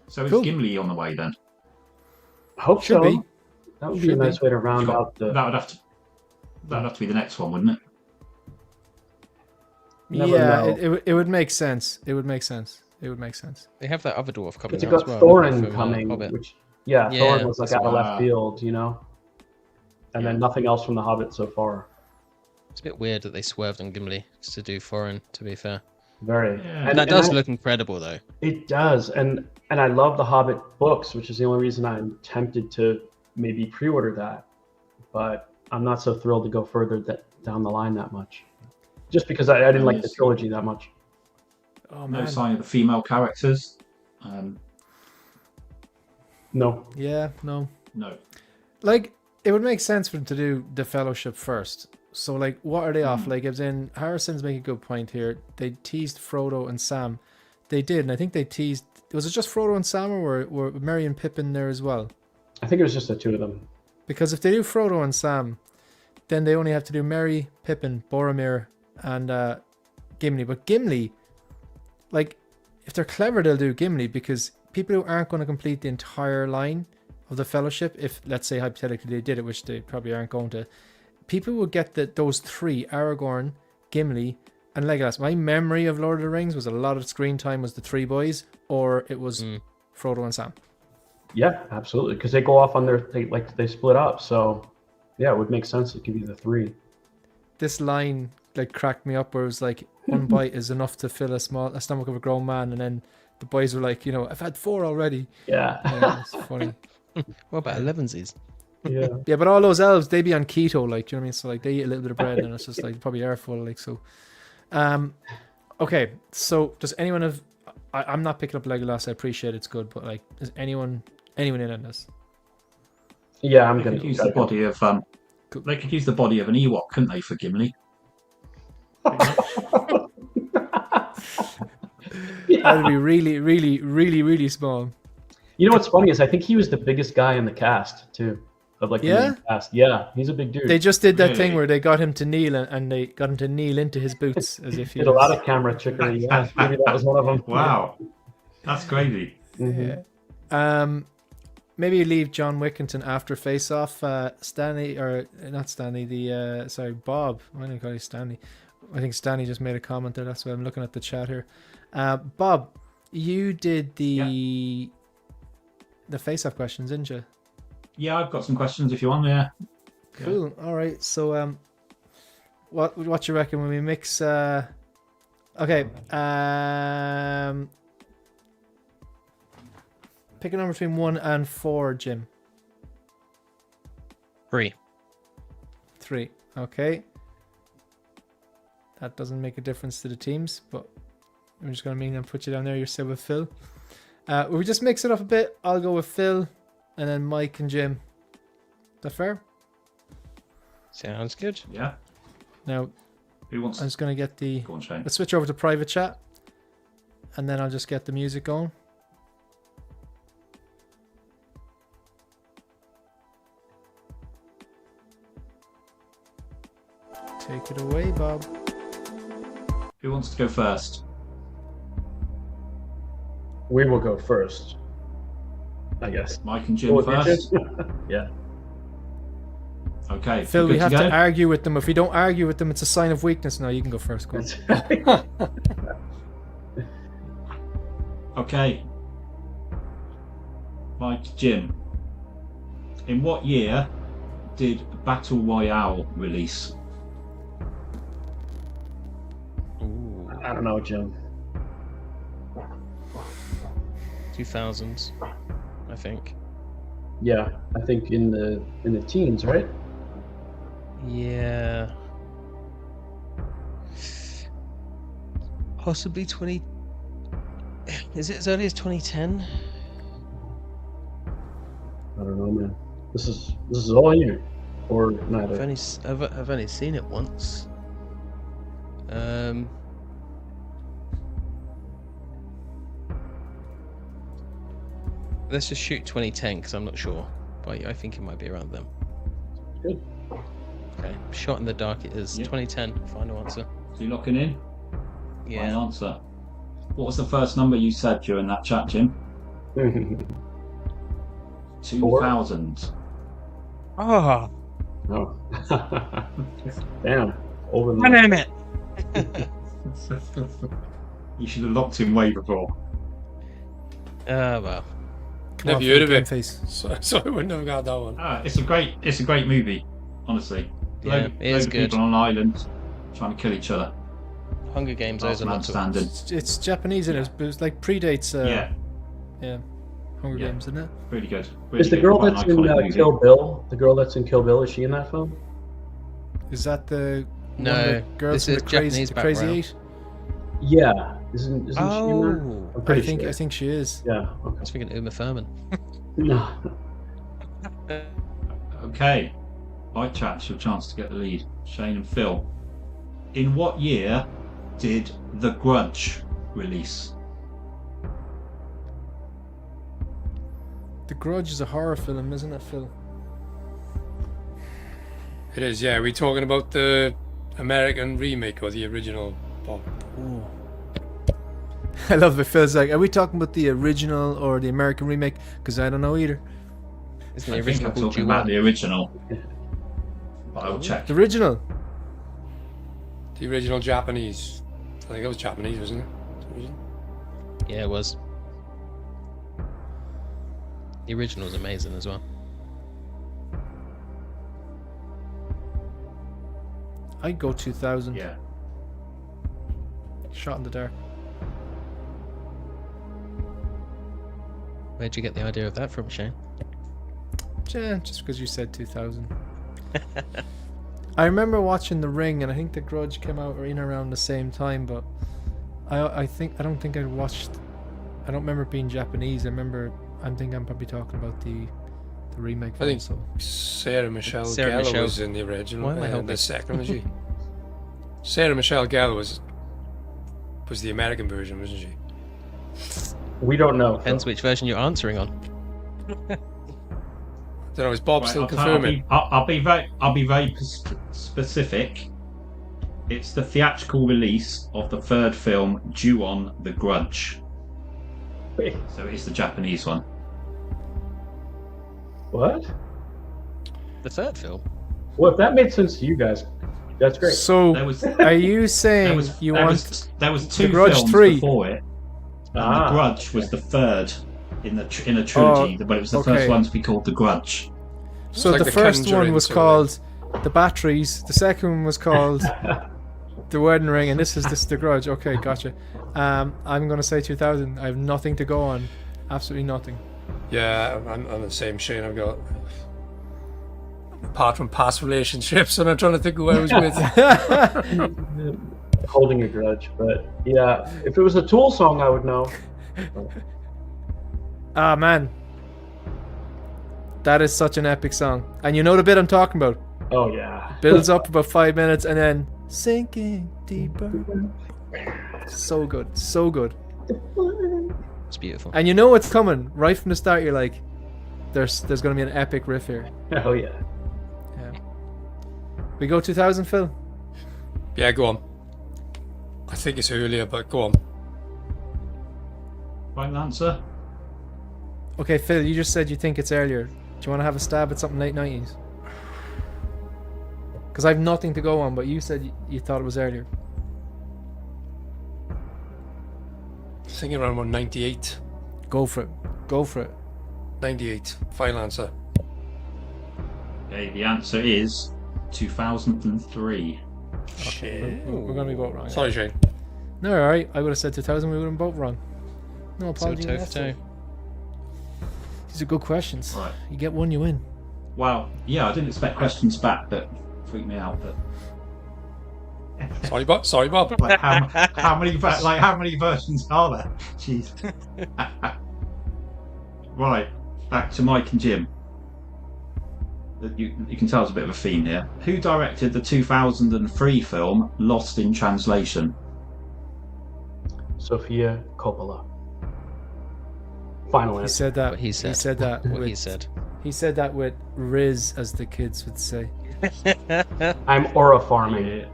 So is Cool. Gimli on the way then? Hope Should so. be. That would be a Should be. nice way to round out the. That would have to be the next one, wouldn't it? Never Yeah, know. it would make sense. It would make sense. They have that other dwarf coming It's out got as well. Thorin from, coming, Hobbit. which Yeah, Thorin was like that's out of wow. left field, and Yeah. then nothing else from the Hobbit so far. It's a bit weird that they swerved on Gimli to do Thorin. To be fair, Very. Yeah. And that does I- look incredible though. It does, and I love the Hobbit books, which is the only reason I'm tempted to maybe pre-order that. But I'm not so thrilled to go further down the line that much. Just because I didn't like the trilogy that much. Oh, No man. sign of the female characters. No. Yeah, no. No. Like, it would make sense for them to do the Fellowship first. So, like, what are they off? Like, as in, Harrison's making a good point here. They teased Frodo and Sam. They did, and I think they teased... Was it just Frodo and Sam, or were Merry and Pippin there as well? I think it was just the two of them. Because if they do Frodo and Sam, then they only have to do Merry, Pippin, Boromir, and Gimli. But Gimli, like, if they're clever, they'll do Gimli, because people who aren't going to complete the entire line of the Fellowship, if, let's say, hypothetically they did it, which they probably aren't going to, people would get those three, Aragorn, Gimli, and Legolas. My memory of Lord of the Rings was a lot of screen time was the three boys, or it was Frodo and Sam. Yeah, absolutely. Because they go off on they split up. So, yeah, it would make sense to give you the three. This line like cracked me up, where it was like, one bite is enough to fill a stomach of a grown man, and then the boys were like, I've had 4 already. Yeah. It's funny. What about 11sies? Yeah. Yeah, but all those elves, they be on keto, like, do you know what I mean? So like they eat a little bit of bread, and it's just like probably are full, like, so. Okay, so does anyone have? I'm not picking up Legolas. I appreciate it's good, but like, is anyone in on this? Yeah, I'm They gonna could use the body of They could use the body of an Ewok, couldn't they, for Gimli? That'd be really, really, really, really small. You know what's funny is I think he was the biggest guy in the cast too. Of like the Yeah? main cast. Yeah, he's a big dude. They just did that thing Really? where they got him to kneel, and they got him to kneel into his boots as if he did a was... lot of camera trickery. Yeah, maybe that was one of them. Wow, that's crazy. Mhm. Maybe leave John Wickington after Face Off. Stanley, or not Stanley, Bob. I'm going to call you Stanley. I think Stanley just made a comment there. That's why I'm looking at the chat here. Bob, you did the Face Off questions, didn't you? Yeah, I've got some questions if you want. Yeah. Cool. All right. So, what you reckon when we mix? Okay. Pick a number between 1 and 4, Jim. 3. 3. Okay. That doesn't make a difference to the teams, but I'm just going to put you down there. You're still with Phil. We just mix it up a bit. I'll go with Phil, and then Mike and Jim. Is that fair? Sounds good. Yeah. Now, Who wants? I'm just going to get the... Go on, Shane. Let's switch over to private chat, and then I'll just get the music going. Take it away, Bob. Who wants to go first? We will go first, I guess. Mike and Jim first. Yeah. Okay. Phil, we're we good have go? to argue with them. If we don't argue with them, it's a sign of weakness. No, you can go first. Go on. Okay. Mike, Jim. In what year did Battle Royale release? Ooh, I don't know, Jim. 2000s, I think. Yeah, I think in the teens, right? Yeah. Possibly 20. Is it as early as 2010? I don't know, man. This is all you, or neither. I've only seen it once. Let's just shoot 2010 because I'm not sure, but I think it might be around then. Good. Okay, shot in the dark it is. Yep. 2010, final answer. So you locking in? Yeah. Final answer. What was the first number you said during that chat, Jim? 2000. Oh, Oh. Damn. Over my name it. You should have locked in way before. Well. Never heard of Game it. Face. So I wouldn't have got that one. It's a great movie, honestly. Yeah, Load it is of good. people on an island trying to kill each other. Hunger Games Last owes a man lot to it. standing. It's Japanese, and it was like predates. Yeah. Yeah. Hunger Yeah. Games, isn't it? Really good. Really Is the good. girl Quite an that's in iconic movie. Kill Bill? The girl that's in Kill Bill, is she in that film? Is that the one No, of the girls this from is the Crazy, Japanese the Crazy background. Eight? Yeah. Isn't she in that? Oh, I'm I pretty think sure. I think she is. Yeah. I Okay. was thinking Uma Thurman. No. Okay. Right, chaps, your chance to get the lead. Shane and Phil. In what year did The Grudge release? The Grudge is a horror film, isn't it, Phil? It is, yeah. Are we talking about the American remake or the original? Bob? Ooh. I love it. Phil's like, are we talking about the original or the American remake? Because I don't know either. Isn't I the think original I'm called talking about Ju-On? the original. But I will check. The original. The original Japanese. I think it was Japanese, wasn't it? Yeah, it was. The original was amazing as well. I'd go 2000. Yeah. Shot in the dark. Where'd you get the idea of that from, Shane? Yeah, just because you said 2000. I remember watching The Ring, and I think The Grudge came out in around the same time, but I don't think I watched. I don't remember it being Japanese. I think I'm probably talking about the remake. I think also. Sarah Michelle Sarah Gellar Michelle. was in the original. Why am I helping? The second, was she? Sarah Michelle Gellar was the American version, wasn't she? We don't know. Depends which version you're answering on. Don't know, is Bob Right, still I'll confirming? be very specific. It's the theatrical release of the third film, Ju-On: The Grudge. Wait, So it's the Japanese one. what? The third film. Well, if that made sense to you guys, that's great. So, There was are you saying you want? there was two Grudge films 3? before it, and Ah. The Grudge was the third in a trilogy, but it was the okay. first one to be called The Grudge. So like the the first one Conjuring was sort called The Batteries. The second one was called The Wedding Ring, and this is The Grudge. Okay, gotcha. I'm gonna say 2000. I have nothing to go on. Absolutely nothing. Yeah, I'm the same, Shane. I've got, apart from past relationships, and I'm trying to think who I was with. Holding a grudge, but yeah, if it was a Tool song, I would know. Ah, man. That is such an epic song. And you know the bit I'm talking about. Oh yeah. Builds up about 5 minutes and then sinking deeper. So good. So good. It's beautiful. And you know what's coming. Right from the start, you're like, there's going to be an epic riff here. Oh yeah. Yeah. We go 2000, Phil? Yeah, go on. I think it's earlier, but go on. Right answer? Okay, Phil, you just said you think it's earlier. Do you want to have a stab at something late 90s? Because I have nothing to go on, but you said you thought it was earlier. Thinking around about 98. Go for it. Go for it. 98. Final answer. Okay, the answer is 2003. Shit. We're going to be both wrong. Sorry, Shane. No, alright. I would have said 2000, we would have been both wrong. No So apology. toe for toe. These are good questions. Right. You get one, you win. Well, yeah, I didn't expect questions back that freaked me out. But Sorry, Bob. Sorry, Bob. like, how many versions are there? Jeez. Right, back to Mike and Jim. You can tell there's a bit of a theme here. Who directed the 2003 film Lost in Translation? Sofia Coppola. Final He answer. said that. What he said. He said that. What with, he said. He said that with Riz, as the kids would say. I'm aura farming.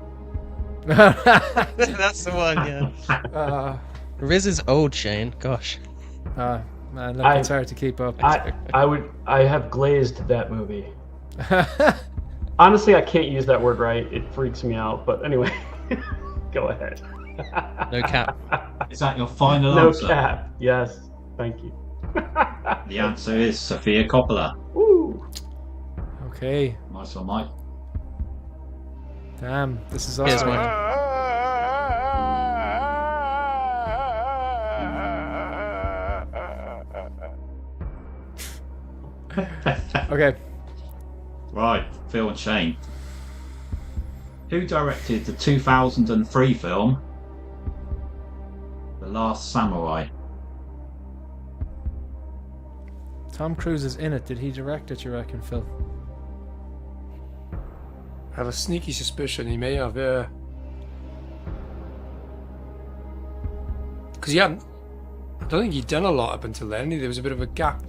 That's the one, yeah. Riz is old, Shane. Gosh. Man, look, it's hard to keep up. I have glazed that movie. Honestly, I can't use that word right. It freaks me out. But anyway, go ahead. No cap. Is that your final No answer? cap. Yes. Thank you. The answer is Sofia Coppola. Woo. Okay. Nice one, Mike. Damn, this is Here's awesome. one. Okay. Right, Phil and Shane. Who directed the 2003 film The Last Samurai? Tom Cruise is in it. Did he direct it, you reckon, Phil? I have a sneaky suspicion he may have, yeah. Because he hadn't... I don't think he'd done a lot up until then. There was a bit of a gap.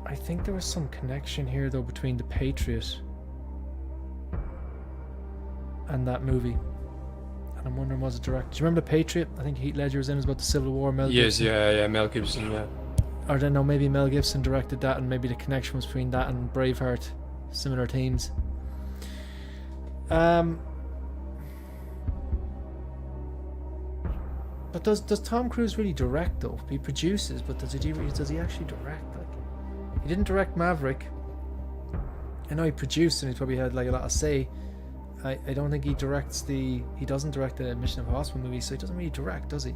I think there was some connection here, though, between The Patriot and that movie. And I'm wondering, was it direct? Do you remember The Patriot? I think Heath Ledger was in. It was about the Civil War. Mel Yes, Gibson. yeah, Mel Gibson, yeah. Or then, no, maybe Mel Gibson directed that, and maybe the connection was between that and Braveheart. Similar themes. But does Tom Cruise really direct, though? He produces, but does he actually direct? Like, he didn't direct Maverick. I know he produced, and he probably had like a lot of say. I don't think he directs he doesn't direct the Mission Impossible movie, so he doesn't really direct, does he?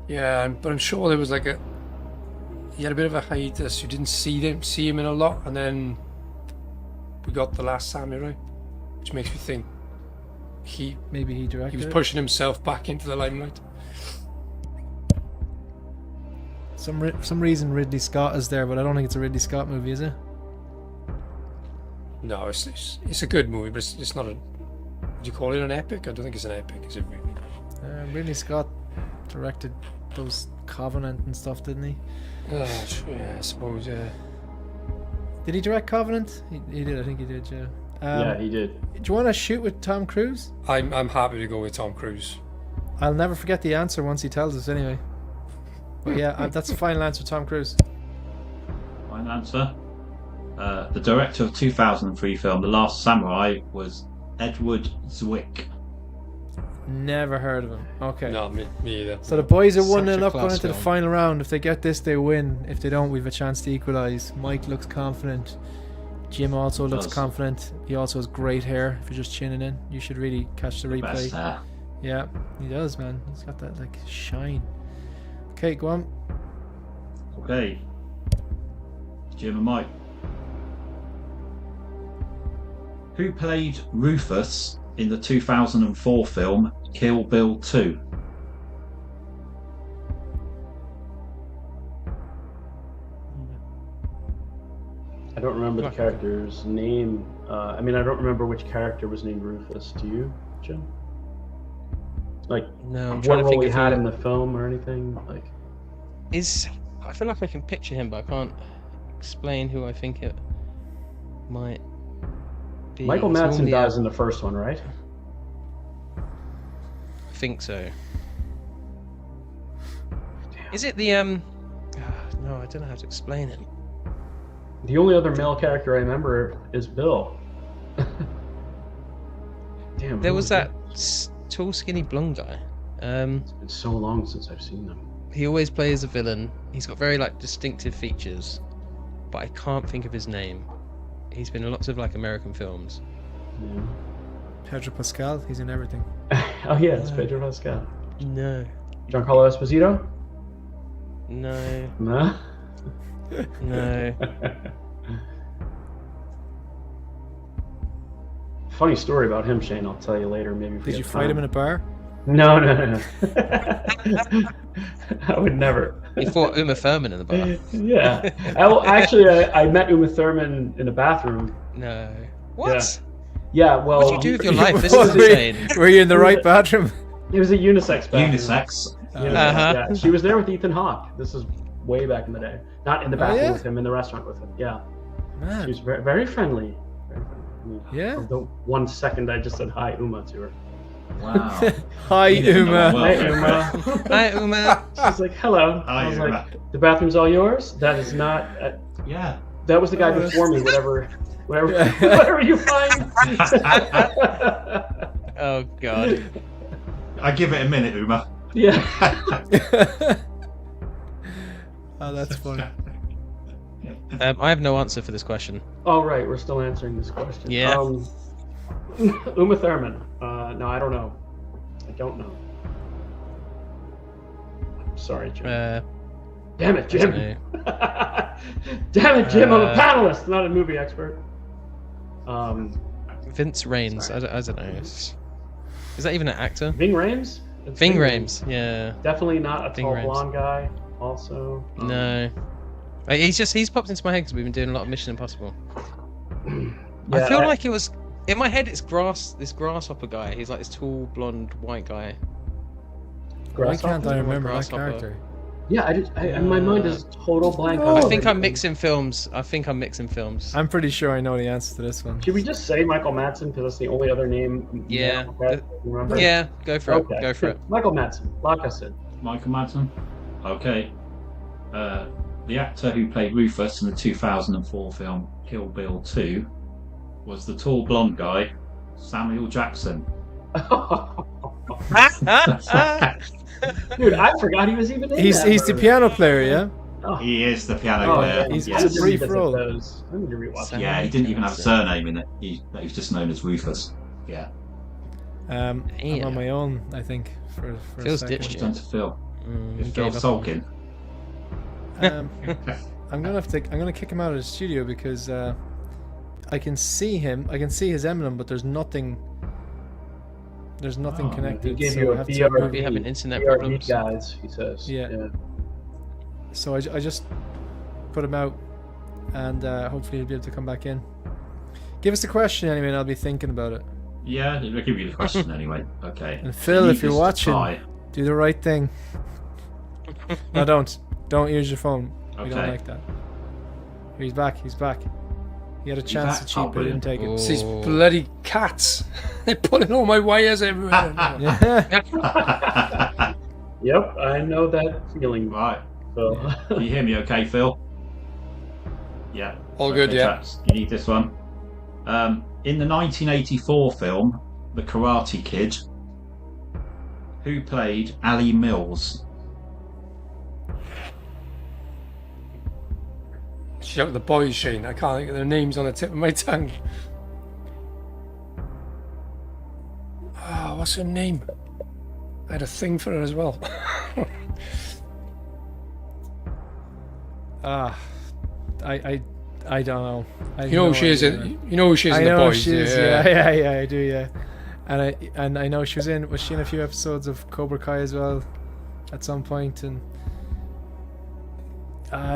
Yeah, but I'm sure there was like he had a bit of a hiatus. You didn't see him in a lot, and then we got The Last Samurai, which makes me think maybe he directed. He was pushing himself back into the limelight. Some reason Ridley Scott is there, but I don't think it's a Ridley Scott movie, is it? No, it's a good movie, but it's not a. Would you call it an epic? I don't think it's an epic. Is it really? Ridley Scott directed those Covenant and stuff, didn't he? Yeah, I suppose. Yeah. Did he direct Covenant? He did. I think he did. Yeah. Yeah, he did. Do you want to shoot with Tom Cruise? I'm happy to go with Tom Cruise. I'll never forget the answer once he tells us, anyway. But yeah, that's the final answer, Tom Cruise. Final answer. The director of 2003 film The Last Samurai was Edward Zwick. Never heard of him. Okay. No, me either. So the boys are Such 1-0 a up class going into the film. final round. If they get this, they win. If they don't, we've a chance to equalise. Mike looks confident. Jim also looks Does. confident. He also has great hair. If you're just chinning in, you should really catch the replay. Best hair. Yeah, he does, man. He's got that like shine. Okay, go on. Okay. Jim and Mike. Who played Rufus in the 2004 film Kill Bill 2? I don't remember the character's name. I mean, I don't remember which character was named Rufus. Do you, Jim? Like, No, I'm what trying to role think he of had who- in the film or anything? Like, I feel like I can picture him, but I can't explain who I think it might be. Michael It's Madsen normally dies in the first one, right? I think so. Is it the no, I don't know how to explain it. The only other male character I remember is Bill. Damn. There who was it? that tall, skinny, blonde guy. It's been so long since I've seen them. He always plays a villain. He's got very like distinctive features, but I can't think of his name. He's been in lots of like American films. Yeah. Pedro Pascal, he's in everything. Oh yeah, it's Pedro Pascal. No, Giancarlo Esposito? no, No. no. Funny story about him, Shane. I'll tell you later. Maybe. Did you fight him in a bar? No. I would never. He fought Uma Thurman in the bar. Yeah. I met Uma Thurman in a bathroom. No. What? Yeah. Well. What do you do with your life? This is insane. Were you in the right bathroom? It was a unisex bathroom. Unisex. Yeah. She was there with Ethan Hawke. This is way back in the day. Not in the bathroom yeah? with him, in the restaurant with him. Yeah. She Man. was very, very friendly. Very friendly. I mean, Yeah. for the 1 second I just said hi, Uma, to her. Wow. Hi, You didn't know Uma. well. Hi, Uma. Hi, Uma. She's like, hello. Hi, I was Uma. like, the bathroom's all yours? That is not. Yeah. That was the guy before me. Whatever you find. Oh God. I give it a minute, Uma. Yeah. Oh, that's funny. I have no answer for this question. Oh, right. We're still answering this question. Yeah. Uma Thurman. No, I don't know. I don't know. I'm sorry, Jim. Damn it, Jim. Damn it, Jim. I'm a panelist, not a movie expert. Vince Raines. I don't know. Is that even an actor? Ving Rhames? It's Ving Rhames. Yeah. Definitely not a Ving tall Rhames. blonde guy. Also. No. He's popped into my head because we've been doing a lot of Mission Impossible. Yeah, I feel like it was in my head. It's this grasshopper guy. He's like this tall blonde white guy. Why can't I remember that Grasshopper. character? Yeah, in my mind is total blank. No. I on think I'm everything. mixing films. I'm pretty sure I know the answer to this one. Should we just say Michael Madsen because that's the only other name? Yeah. I remember. Yeah, go for Okay. it. Go for it. Michael Madsen, like I said. Michael Madsen. Okay. The actor who played Rufus in the 2004 film Kill Bill 2 was the tall blonde guy, Samuel Jackson. Dude, I forgot he was even in He's that the movie. piano player, yeah. Oh, He is the piano oh, player. yeah. He's I a need to brief revisit role. those. I need to rewatch them. Yeah, he didn't even have a surname in it. He was just known as Rufus. Yeah. I'm Yeah. on my own, I think, for Feels a second. What's ditched. done to Phil? Is Gave Phil up on sulking? I'm gonna kick him out of the studio because I can see him. I can see his emblem, but there's nothing. There's nothing Oh, connected. He gave so you I a have to BRB. move- We having internet BRB problems. guys, he says. Yeah. So I just put him out, and hopefully he'll be able to come back in. Give us the question anyway, and I'll be thinking about it. Yeah, we'll give you the question anyway. Okay. And Phil, You if need you're this to watching, tie. do the right thing. No, don't use your phone. We don't Okay. like that. He's back. He had a chance to back? cheat, Oh, but he didn't take it. It's these Oh. bloody cats. They're pulling all my wires everywhere. Yeah. Yep, I know that feeling. Right. So. Can you hear me okay, Phil? Yeah. All good, Okay, yeah. chaps, you need this one. In the 1984 film, The Karate Kid, who played Ali Mills? Shout the boys, Shane. I can't think of their names on the tip of my tongue. Ah, what's her name? I had a thing for her as well. I don't know. I You know who she is in? You know who she is I in the know boys? she is. Yeah, I do. Yeah, and I know she was in. Was she in a few episodes of Cobra Kai as well, at some point? And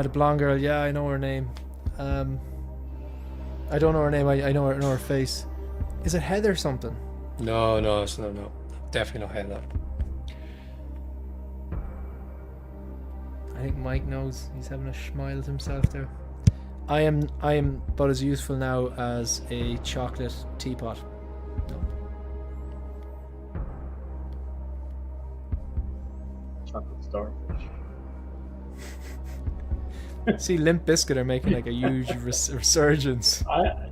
the blonde girl. Yeah, I know her name. I don't know her name. I know her face. Is it Heather something? No, it's no. Definitely not Heather. I think Mike knows. He's having a smile to himself there. I am about as useful now as a chocolate teapot. No. Chocolate starfish. See, Limp Bizkit are making like a huge resurgence.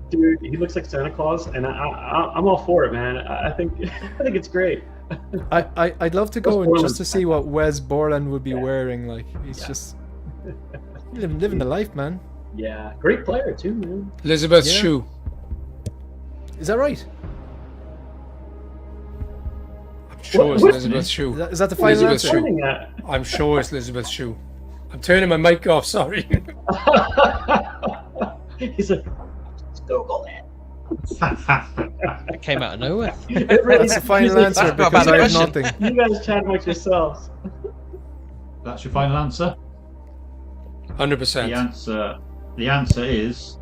Dude, he looks like Santa Claus, and I'm all for it, man. I think it's great. I'd love to go and just to see what Wes Borland would be wearing. Like he's just living the life, man. Yeah, great player too, man. Elizabeth Yeah. Shue. Is that right? I'm sure it's What? Elizabeth Shue. Is that the final Elizabeth answer? Shue. Pointing at. I'm sure it's Elizabeth Shue. I'm turning my mic off, sorry. He's like, let's Google it. It came out of nowhere. That's the final answer That's not because a I bad have question. nothing. You guys chat amongst yourselves. That's your final answer? 100%. The answer is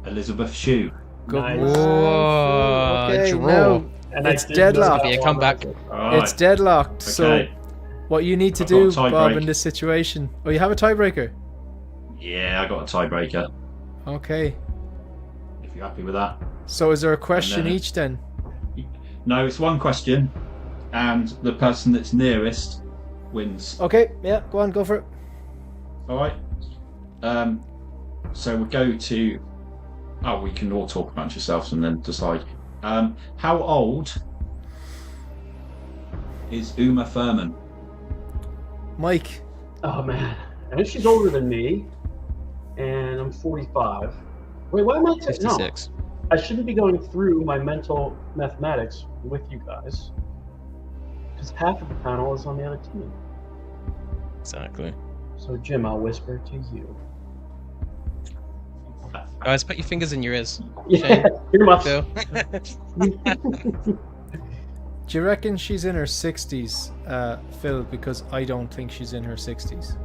Elizabeth Shue. Good Nice. man. Whoa, Okay, draw. now And It's I did deadlocked. know Be a that comeback. one. All it's deadlocked. So Okay. what you need to I've got a do, tie Bob, break. in this situation? Oh, you have a tiebreaker. Yeah, I got a tiebreaker. Okay. If you're happy with that. So is there a question then- each then? No, it's one question, and the person that's nearest wins. Okay. Yeah. Go on. Go for it. All right. So we'll go to. Oh, we can all talk amongst yourselves and then decide. How old is Uma Thurman? Mike. Oh man, I think she's older than me, and I'm 45. Wait, why am I? No, 56. I shouldn't be going through my mental mathematics with you guys, because half of the panel is on the other team. Exactly. So, Jim, I'll whisper to you. Guys, put your fingers in your ears. Yeah, earmuffs. Phil. Do you reckon she's in her 60s, Phil? Because I don't think she's in her 60s.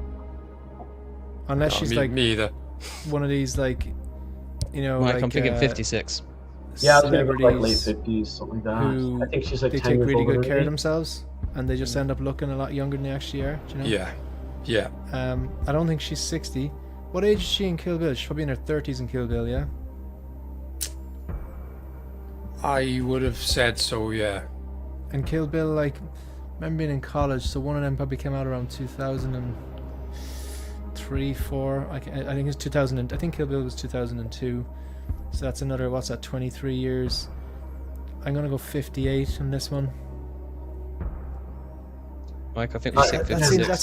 Unless she's like me either. one of these, like, you know, Mike, like, I'm thinking 56. Yeah, I was gonna go like late celebrities 50s, something like who that. I think she's like they 10 take years really older good than care of me. themselves, and they just end up looking a lot younger than they actually are. Do you know? Yeah. I don't think she's 60. What age is she in Kill Bill? She's probably in her 30s in Kill Bill, yeah? I would have said so, yeah. And Kill Bill, like, remember being in college, so one of them probably came out around 2003, 4. I think it's 2000. I think Kill Bill was 2002. So that's another, what's that, 23 years. I'm gonna go 58 on this one. Mike, I think we said That 56.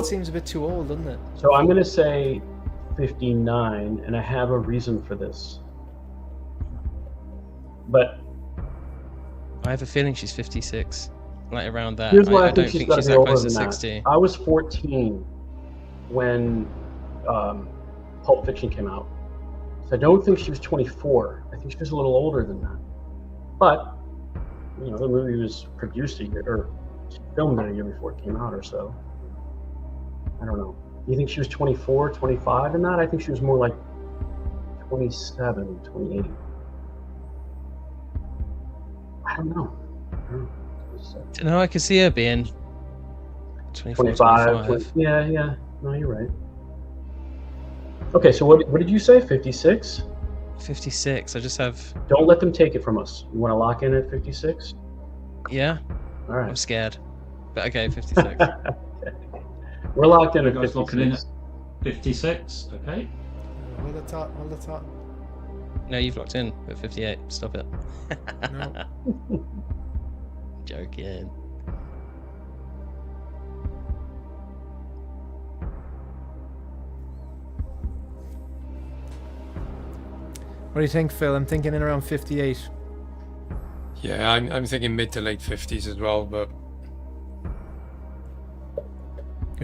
seems a bit too old, doesn't it? So I'm gonna say 59, and I have a reason for this. But I have a feeling she's 56. Like around that. here's why I don't think she's think gotta she's be that older close to than 60. that. I was 14 when Pulp Fiction came out. So I don't think she was 24. I think she was a little older than that. But, you know, the movie was produced a year, or filmed a year before it came out or so. I don't know. You think she was 24, 25 in that? I think she was more like 27, 28. I don't know. No, I can see her being 24, 25. 25. Yeah. No, you're right. Okay, so what did you say? 56? 56. I just have. Don't let them take it from us. You want to lock in at 56? Yeah, All I'm right. scared. But okay, 56. We're locked in You at guys locking in 56. at 56? Okay. Hold the top. No, you've locked in at 58. Stop it. No. Joking. What do you think, Phil? I'm thinking in around 58. Yeah, I'm thinking mid to late 50s as well, but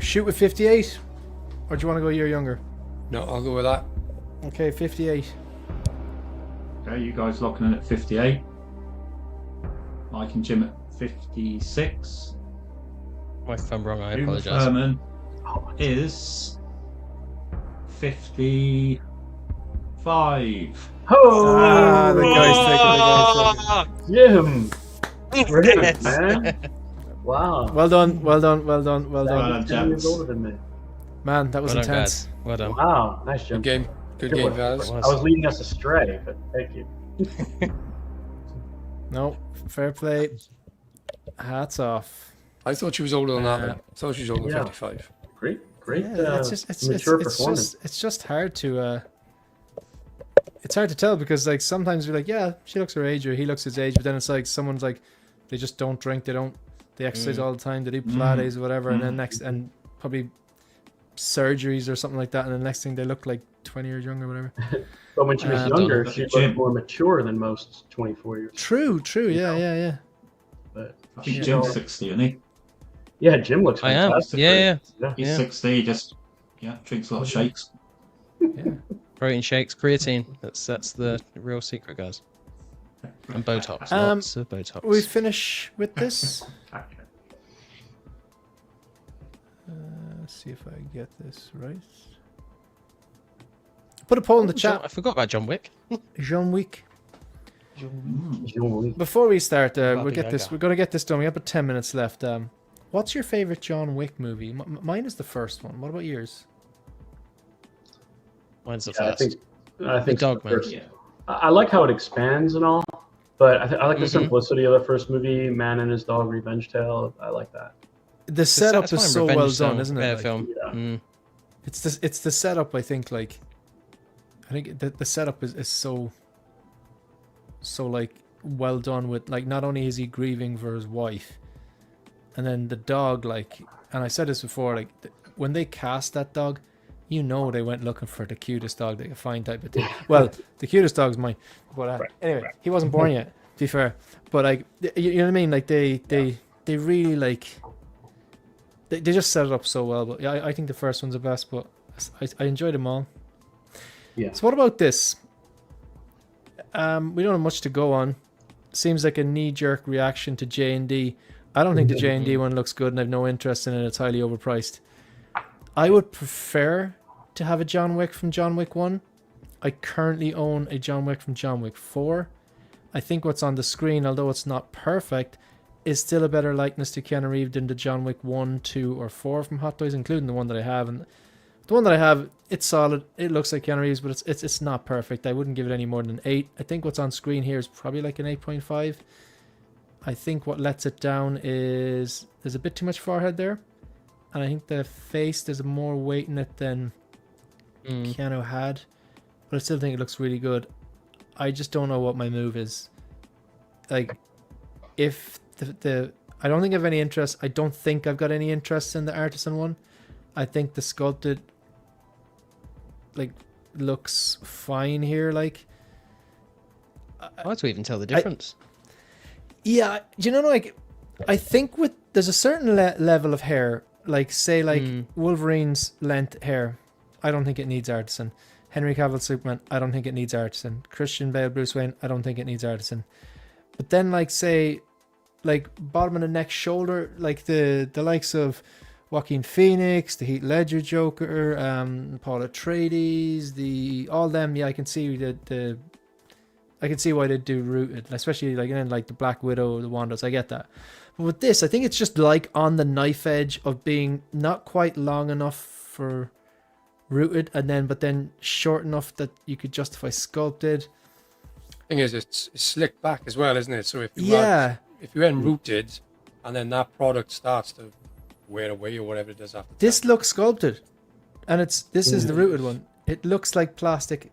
Shoot with 58? Or do you want to go a year younger? no, I'll go with that. Okay, 58. Okay, you guys locking in at 58. Mike and Jim at 56. Mike, if I'm wrong, I Uma apologise. Thurman is 55. Oh, Ah, the guy's taking. Jim! Great, man. Wow. Well done. Well done, 10 years gents. older than me. Man, that was Well done, intense. guys. Well done. Wow, nice, Jim. Good game. Good Good game, one. guys. I was leading us astray, but thank you. No, fair play. Hats off. I thought she was older than that, man. I thought she was older than Yeah. 55. Great, Yeah, it's mature performance. just hard to it's hard to tell because like sometimes you're like, yeah, she looks her age or he looks his age, but then it's like someone's like they just don't drink, they exercise all the time, they do Pilates or whatever, and then and probably surgeries or something like that, and the next thing they look like 20 years younger or whatever. But when she was Don't younger, look she at looked Jim. more mature than most 24-year. True, yeah. But I think you Jim's know, 60, isn't he? yeah, Jim looks I am. fantastic. Yeah. He's Yeah. 60, just drinks a lot of shakes. Protein shakes, creatine. That's the real secret, guys. And Botox. Um, Lots of Botox. We finish with this. Let's see if I get this right. Put a poll in the I chat. forgot about John Wick. John Wick. Jim. Before we start, Baba we'll get this. Yaga. We're gonna get this done. We have about 10 minutes left. What's your favorite John Wick movie? Mine is the first one. What about yours? Mine's the Yeah, first. I think Dog so Man. first. I like how it expands and all, but I like the simplicity of the first movie, Man and His Dog, Revenge Tale. I like that. The setup Satisfying is so revenge well song, done, isn't it? Like, film. Yeah. Mm. it's the setup. I think the setup is so like well done with like not only is he grieving for his wife, and then the dog like, and I said this before, like when they cast that dog, you know they went looking for the cutest dog they could find type of thing. Well, the cutest dog's mine, but anyway, he wasn't born yet, to be fair. But like, you know what I mean? Like they really like they just set it up so well. But yeah, I think the first one's the best, but I enjoyed them all. Yeah. So what about this? We don't have much to go on. Seems like a knee-jerk reaction to J&D. I don't think the J&D one looks good, and I have no interest in it. It's highly overpriced. I would prefer to have a John Wick from John Wick 1. I currently own a John Wick from John Wick 4. I think what's on the screen, although it's not perfect, is still a better likeness to Keanu Reeves than the John Wick 1, 2, or 4 from Hot Toys, including the one that I have. And the one that I have, it's solid. It looks like Keanu Reeves, but it's not perfect. I wouldn't give it any more than 8. I think what's on screen here is probably like an 8.5. I think what lets it down is there's a bit too much forehead there. And I think the face, there's more weight in it than Keanu had. But I still think it looks really good. I just don't know what my move is. Like, if I don't think I have any interest. I don't think I've got any interest in the Artisan one. I think the sculpted like looks fine here. Like, Hard to even tell the difference. Yeah, you know, like, I think there's a certain level of hair, like say like Wolverine's length hair. I don't think it needs Artisan. Henry Cavill Superman, I don't think it needs Artisan. Christian Bale Bruce Wayne, I don't think it needs Artisan. But then like say like bottom of the neck, shoulder, like the likes of Joaquin Phoenix, the Heath Ledger Joker, Paul Atreides, all them. Yeah, I can see I can see why they do rooted, especially like like the Black Widow, the Wandas. I get that. But with this, I think it's just like on the knife edge of being not quite long enough for rooted, but then short enough that you could justify sculpted. Thing is, it's slicked back as well, isn't it? So if you went rooted, and then that product starts to wear away or whatever it does after. This looks sculpted, and this is the rooted one. It looks like plastic,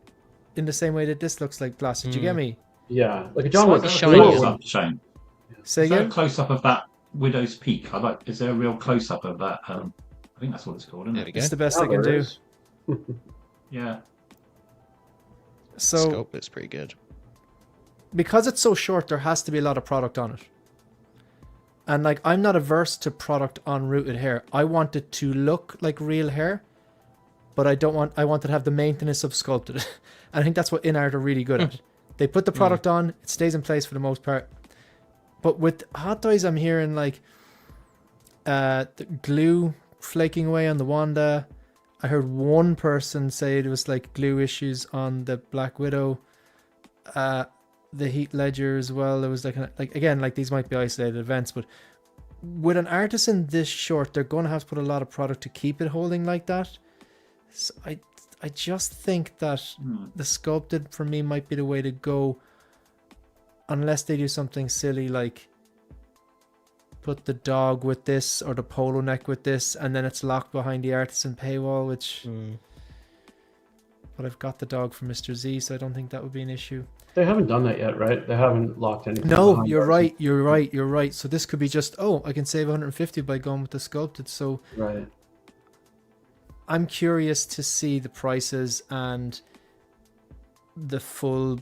in the same way that this looks like plastic. Do you get me? Yeah, like a John Wick shiny. Shane. Say Is there a again? close up of that Widow's Peak? Is there a real close up of that? I think that's what it's called, isn't There we it? go. It's the best they can do. Yeah. So Sculpt looks pretty good. because it's so short, there has to be a lot of product on it. And like, I'm not averse to product on rooted hair. I want it to look like real hair, but I want it to have the maintenance of sculpted. And I think that's what INART are really good at. They put the product on, it stays in place for the most part. But with Hot Toys, I'm hearing like the glue flaking away on the Wanda. I heard one person say there was like glue issues on the Black Widow. The Heath Ledger as well. There was like again, like these might be isolated events, but with an Artisan this short, they're going to have to put a lot of product to keep it holding like that. So I just think that the sculpted for me might be the way to go, unless they do something silly like put the dog with this or the polo neck with this, and then it's locked behind the Artisan paywall, which. But I've got the dog from Mr. Z, so I don't think that would be an issue. They haven't done that yet, right? They haven't locked anything. No, you're right. So this could be just, I can save 150 by going with the sculpted. So Right. I'm curious to see the prices and the full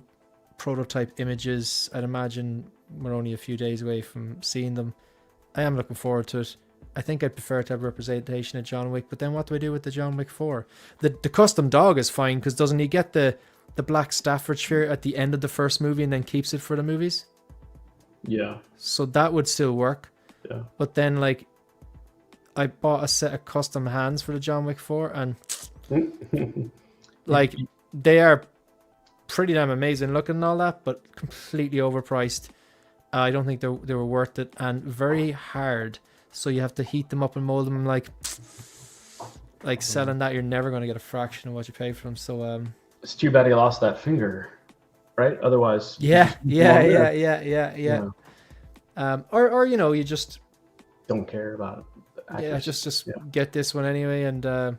prototype images. I'd imagine we're only a few days away from seeing them. I am looking forward to it. I think I'd prefer to have representation of John Wick, but then what do I do with the John Wick 4? The custom dog is fine, because doesn't he get the black Staffordshire at the end of the first movie and then keeps it for the movies? Yeah. So that would still work. Yeah. But then, like, I bought a set of custom hands for the John Wick 4, and like, they are pretty damn amazing looking and all that, but completely overpriced. I don't think they were worth it, and very hard. So you have to heat them up and mold them. Like selling that, you're never going to get a fraction of what you pay for them. So It's too bad he lost that finger, right? Otherwise. yeah. Or you just don't care about it. Yeah, just get this one anyway, and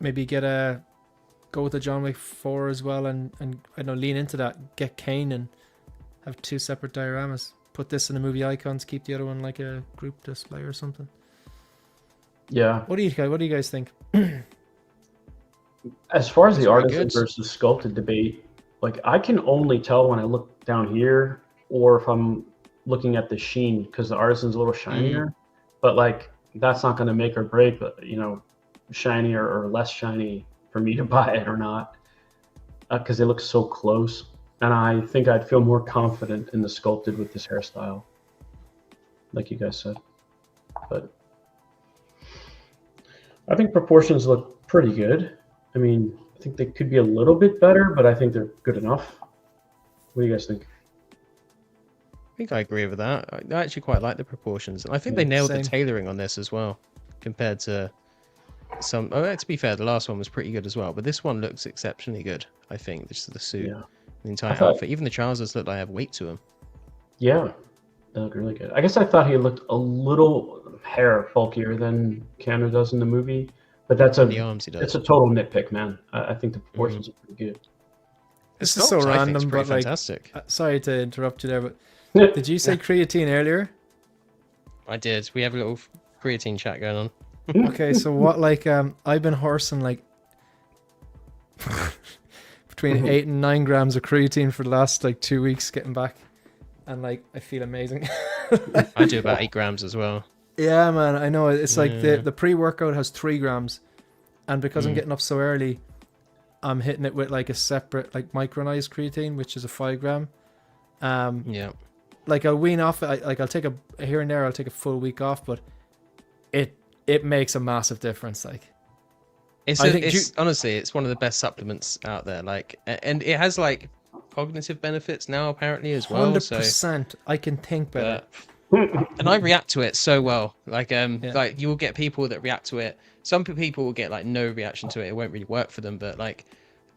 maybe go with the John Wick 4 as well, and I don't know, lean into that. Get Kane and have two separate dioramas. Put this in the movie icons. Keep the other one like a group display or something. Yeah. What do you guys think? As far as It's the very artisan good. versus sculpted debate, like I can only tell when I look down here or if I'm looking at the sheen because the artisan's a little shinier. But like that's not going to make or break, shiny or less shiny for me to buy it or not because they look so close. And I think I'd feel more confident in the sculpted with this hairstyle, like you guys said. But I think proportions look pretty good. I mean, I think they could be a little bit better, but I think they're good enough. What do you guys think? I think I agree with that. I actually quite like the proportions, and I think they Yeah, nailed same. the tailoring on this as well, compared to some. Oh, to be fair, the last one was pretty good as well, but this one looks exceptionally good. I think just the suit, Yeah. the entire thought- outfit, even the trousers look like they have weight to them. Yeah, they look really good. I guess I thought he looked a little hair bulkier than Keanu does in the movie, but that's The arms he does. it's a total nitpick, man. I think the proportions are pretty good. This The is so sculpt, I think, is random, pretty but like, fantastic. sorry to interrupt you there, but did you say creatine earlier? I did. We have a little creatine chat going on. Okay, so what, like, I've been horsing like between 8 and 9 grams of creatine for the last like 2 weeks getting back, and like I feel amazing. I do about 8 grams as well. Yeah, man, I know. It's like Yeah. the pre-workout has 3 grams, and because I'm getting up so early, I'm hitting it with like a separate like micronized creatine, which is a 5 gram. Yeah. Like I'll wean off it. I'll take a here and there. I'll take a full week off, but it makes a massive difference. Like I think Honestly, it's one of the best supplements out there. Like, and it has like cognitive benefits now apparently as well. 100%. I can think better. And I react to it so well. Like like you will get people that react to it. Some people will get like no reaction to it. It won't really work for them. But like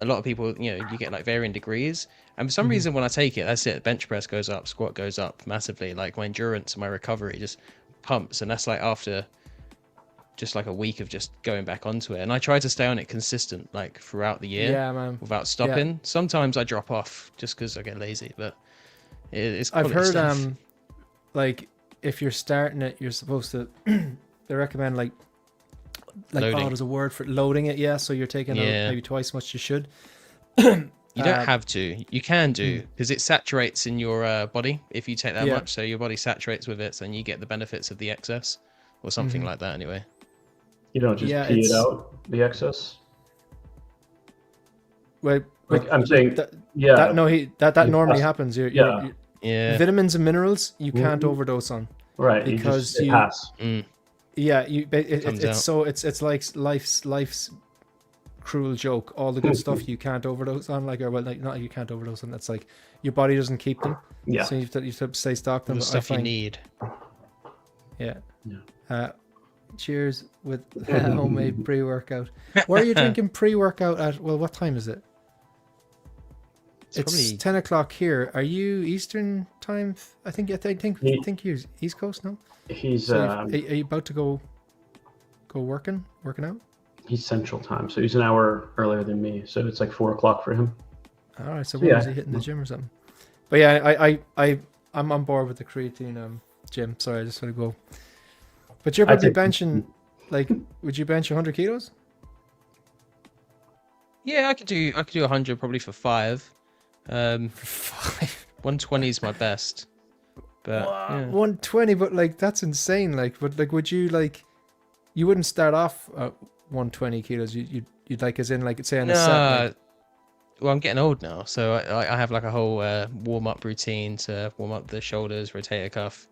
a lot of people, you get like varying degrees. And for some reason, when I take it, that's it. Bench press goes up, squat goes up massively. Like my endurance, my recovery just pumps, and that's like after just like a week of just going back onto it. And I try to stay on it consistent, like throughout the year, Yeah, man. without stopping. Sometimes I drop off just because I get lazy, but it's. I've quality heard stuff. like if you're starting it, you're supposed to. They recommend like Loading. there's a word for loading it. Yeah, so you're taking maybe twice as much as you should. You don't have to. You can do because it saturates in your body if you take that much. So your body saturates with it, so then you get the benefits of the excess, or something like that. Anyway, You don't just pee it out, the excess. Well, Like I'm saying, that You normally pass- happens. yeah. Vitamins and minerals you can't overdose on. right? Because you pass. Yeah, Comes it's so it's like life's cruel joke. All the good stuff you can't overdose on, like, or well, like not you can't overdose on. That's like your body doesn't keep them. Yeah. So you have to stay stocked The them. stuff you need. Yeah. Yeah. Cheers with homemade pre-workout. Where are you drinking pre-workout at? Well, what time is it? It's probably 10 o'clock here. Are you Eastern time? I think you're East Coast now. He's So are you about to go working out? he's Central Time, so he's an hour earlier than me. So it's like 4 o'clock for him. All right. So when was he hitting the gym or something? But yeah, I'm on board with the creatine gym. Sorry, I just want to go. But you're probably benching, like, would you bench 100 kilos? Yeah, I could do 100 probably for 5. 120 is my best. But yeah. 120, but like that's insane. Like, but like, would you like? You wouldn't start off at 120 kilos. You'd like, as in, like, say on a set. Like, well, I'm getting old now, so I have like a whole warm-up routine to warm up the shoulders, rotator cuff,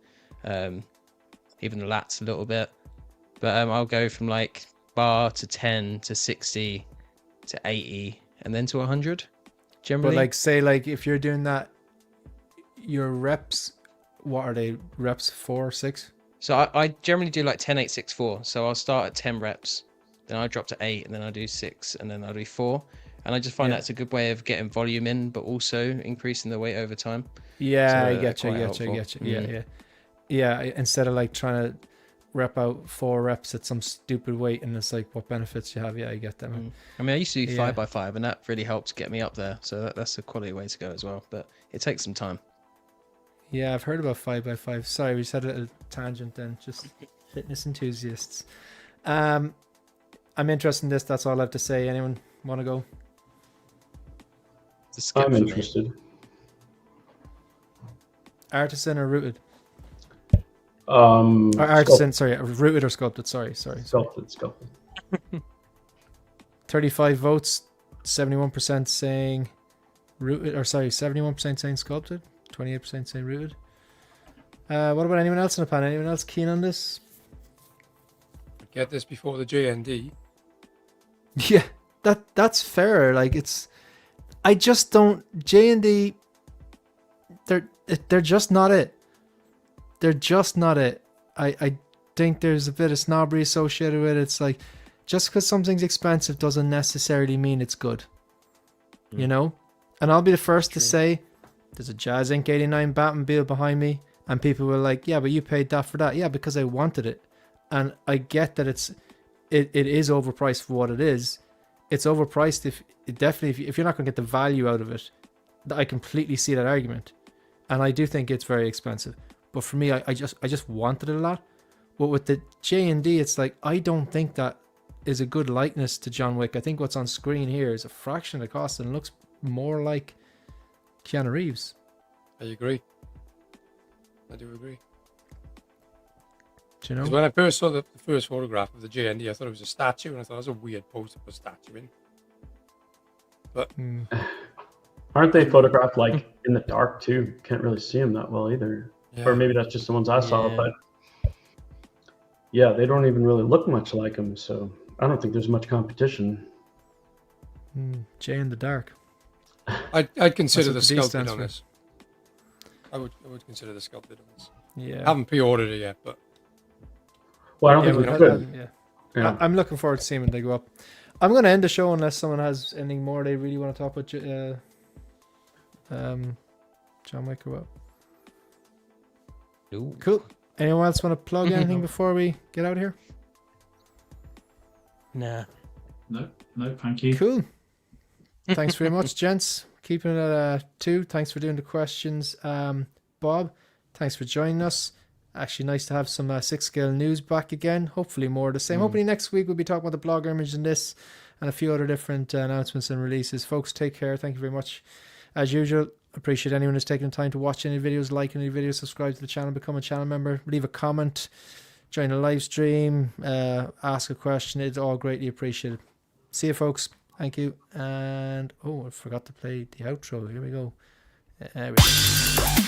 even the lats a little bit. But I'll go from like bar to 10 to 60 to 80 and then to 100 generally. but like, say, like, if you're doing that, your reps, what are they? Reps 4, 6? So I generally do like 10, 8, 6, 4. So I'll start at 10 reps, then I drop to 8, and then I do 6, and then I'll do 4. And I just find that's a good way of getting volume in, but also increasing the weight over time. Yeah, So I they're get you. quite Yeah. Instead of like trying to rep out 4 reps at some stupid weight, and it's like, what benefits you have? Yeah, I get that, man. I mean, I used to do Yeah. 5x5, and that really helped get me up there. So that's a quality way to go as well. But it takes some time. Yeah, I've heard about 5x5. Sorry, we just had a little tangent then. Just fitness enthusiasts. I'm interested in this. That's all I have to say. Anyone want to go? It's a skip I'm for me. interested. Artisan or rooted? Um, Or artisan, sorry, rooted or sculpted. Sorry. Sculpted. 35 votes, 71% saying rooted, or sorry, 71% saying sculpted, 28% saying rooted. What about anyone else in the panel? Anyone else keen on this? Get this before the JND. Yeah, that's fair. Like I just don't. J&D, they're just not it. They're just not it. I think there's a bit of snobbery associated with it. It's like, just because something's expensive doesn't necessarily mean it's good. You know? And I'll be the first to say, there's a Jazz Inc. 89 Batmobile behind me, and people were like, yeah, but you paid that for that. Yeah, because I wanted it. And I get that it is overpriced for what it is. It's overpriced if you're not going to get the value out of it. I completely see that argument. And I do think it's very expensive. But for me, I just wanted it a lot. But with the J&D, it's like, I don't think that is a good likeness to John Wick. I think what's on screen here is a fraction of the cost and looks more like Keanu Reeves. I agree. I do agree. Do you know? 'Cause when I first saw the first photograph of the JND, I thought it was a statue, and I thought it was a weird pose to put a statue in. But Aren't they photographed like in the dark too? Can't really see them that well either. yeah. Or maybe that's just the ones I saw. Yeah. But yeah, they don't even really look much like them. So I don't think there's much competition. Jay in the dark. I'd consider the That's what the D sculpted stands on for. this. I would consider the sculpted on this. Yeah. I haven't pre-ordered it yet, but Well, I don't Yeah, think we but could. yeah. Yeah. I'm looking forward to seeing when they go up. I'm going to end the show unless someone has anything more they really want to talk about. John Wick or what? Ooh. Cool. Anyone else want to plug anything before we get out of here? Nah. No, thank you. Cool. Thanks very much, gents. Keeping it at 2. Thanks for doing the questions. Bob, thanks for joining us. Actually, nice to have some 6-scale news back again. Hopefully more of the same. Hopefully next week we'll be talking about the blogger image and this and a few other different announcements and releases. Folks, take care. Thank you very much. As usual, appreciate anyone who's taking the time to watch any videos, like any videos, subscribe to the channel, become a channel member, leave a comment, join a live stream, ask a question. It's all greatly appreciated. See you, folks. Thank you. And, I forgot to play the outro. Here we go. There we go.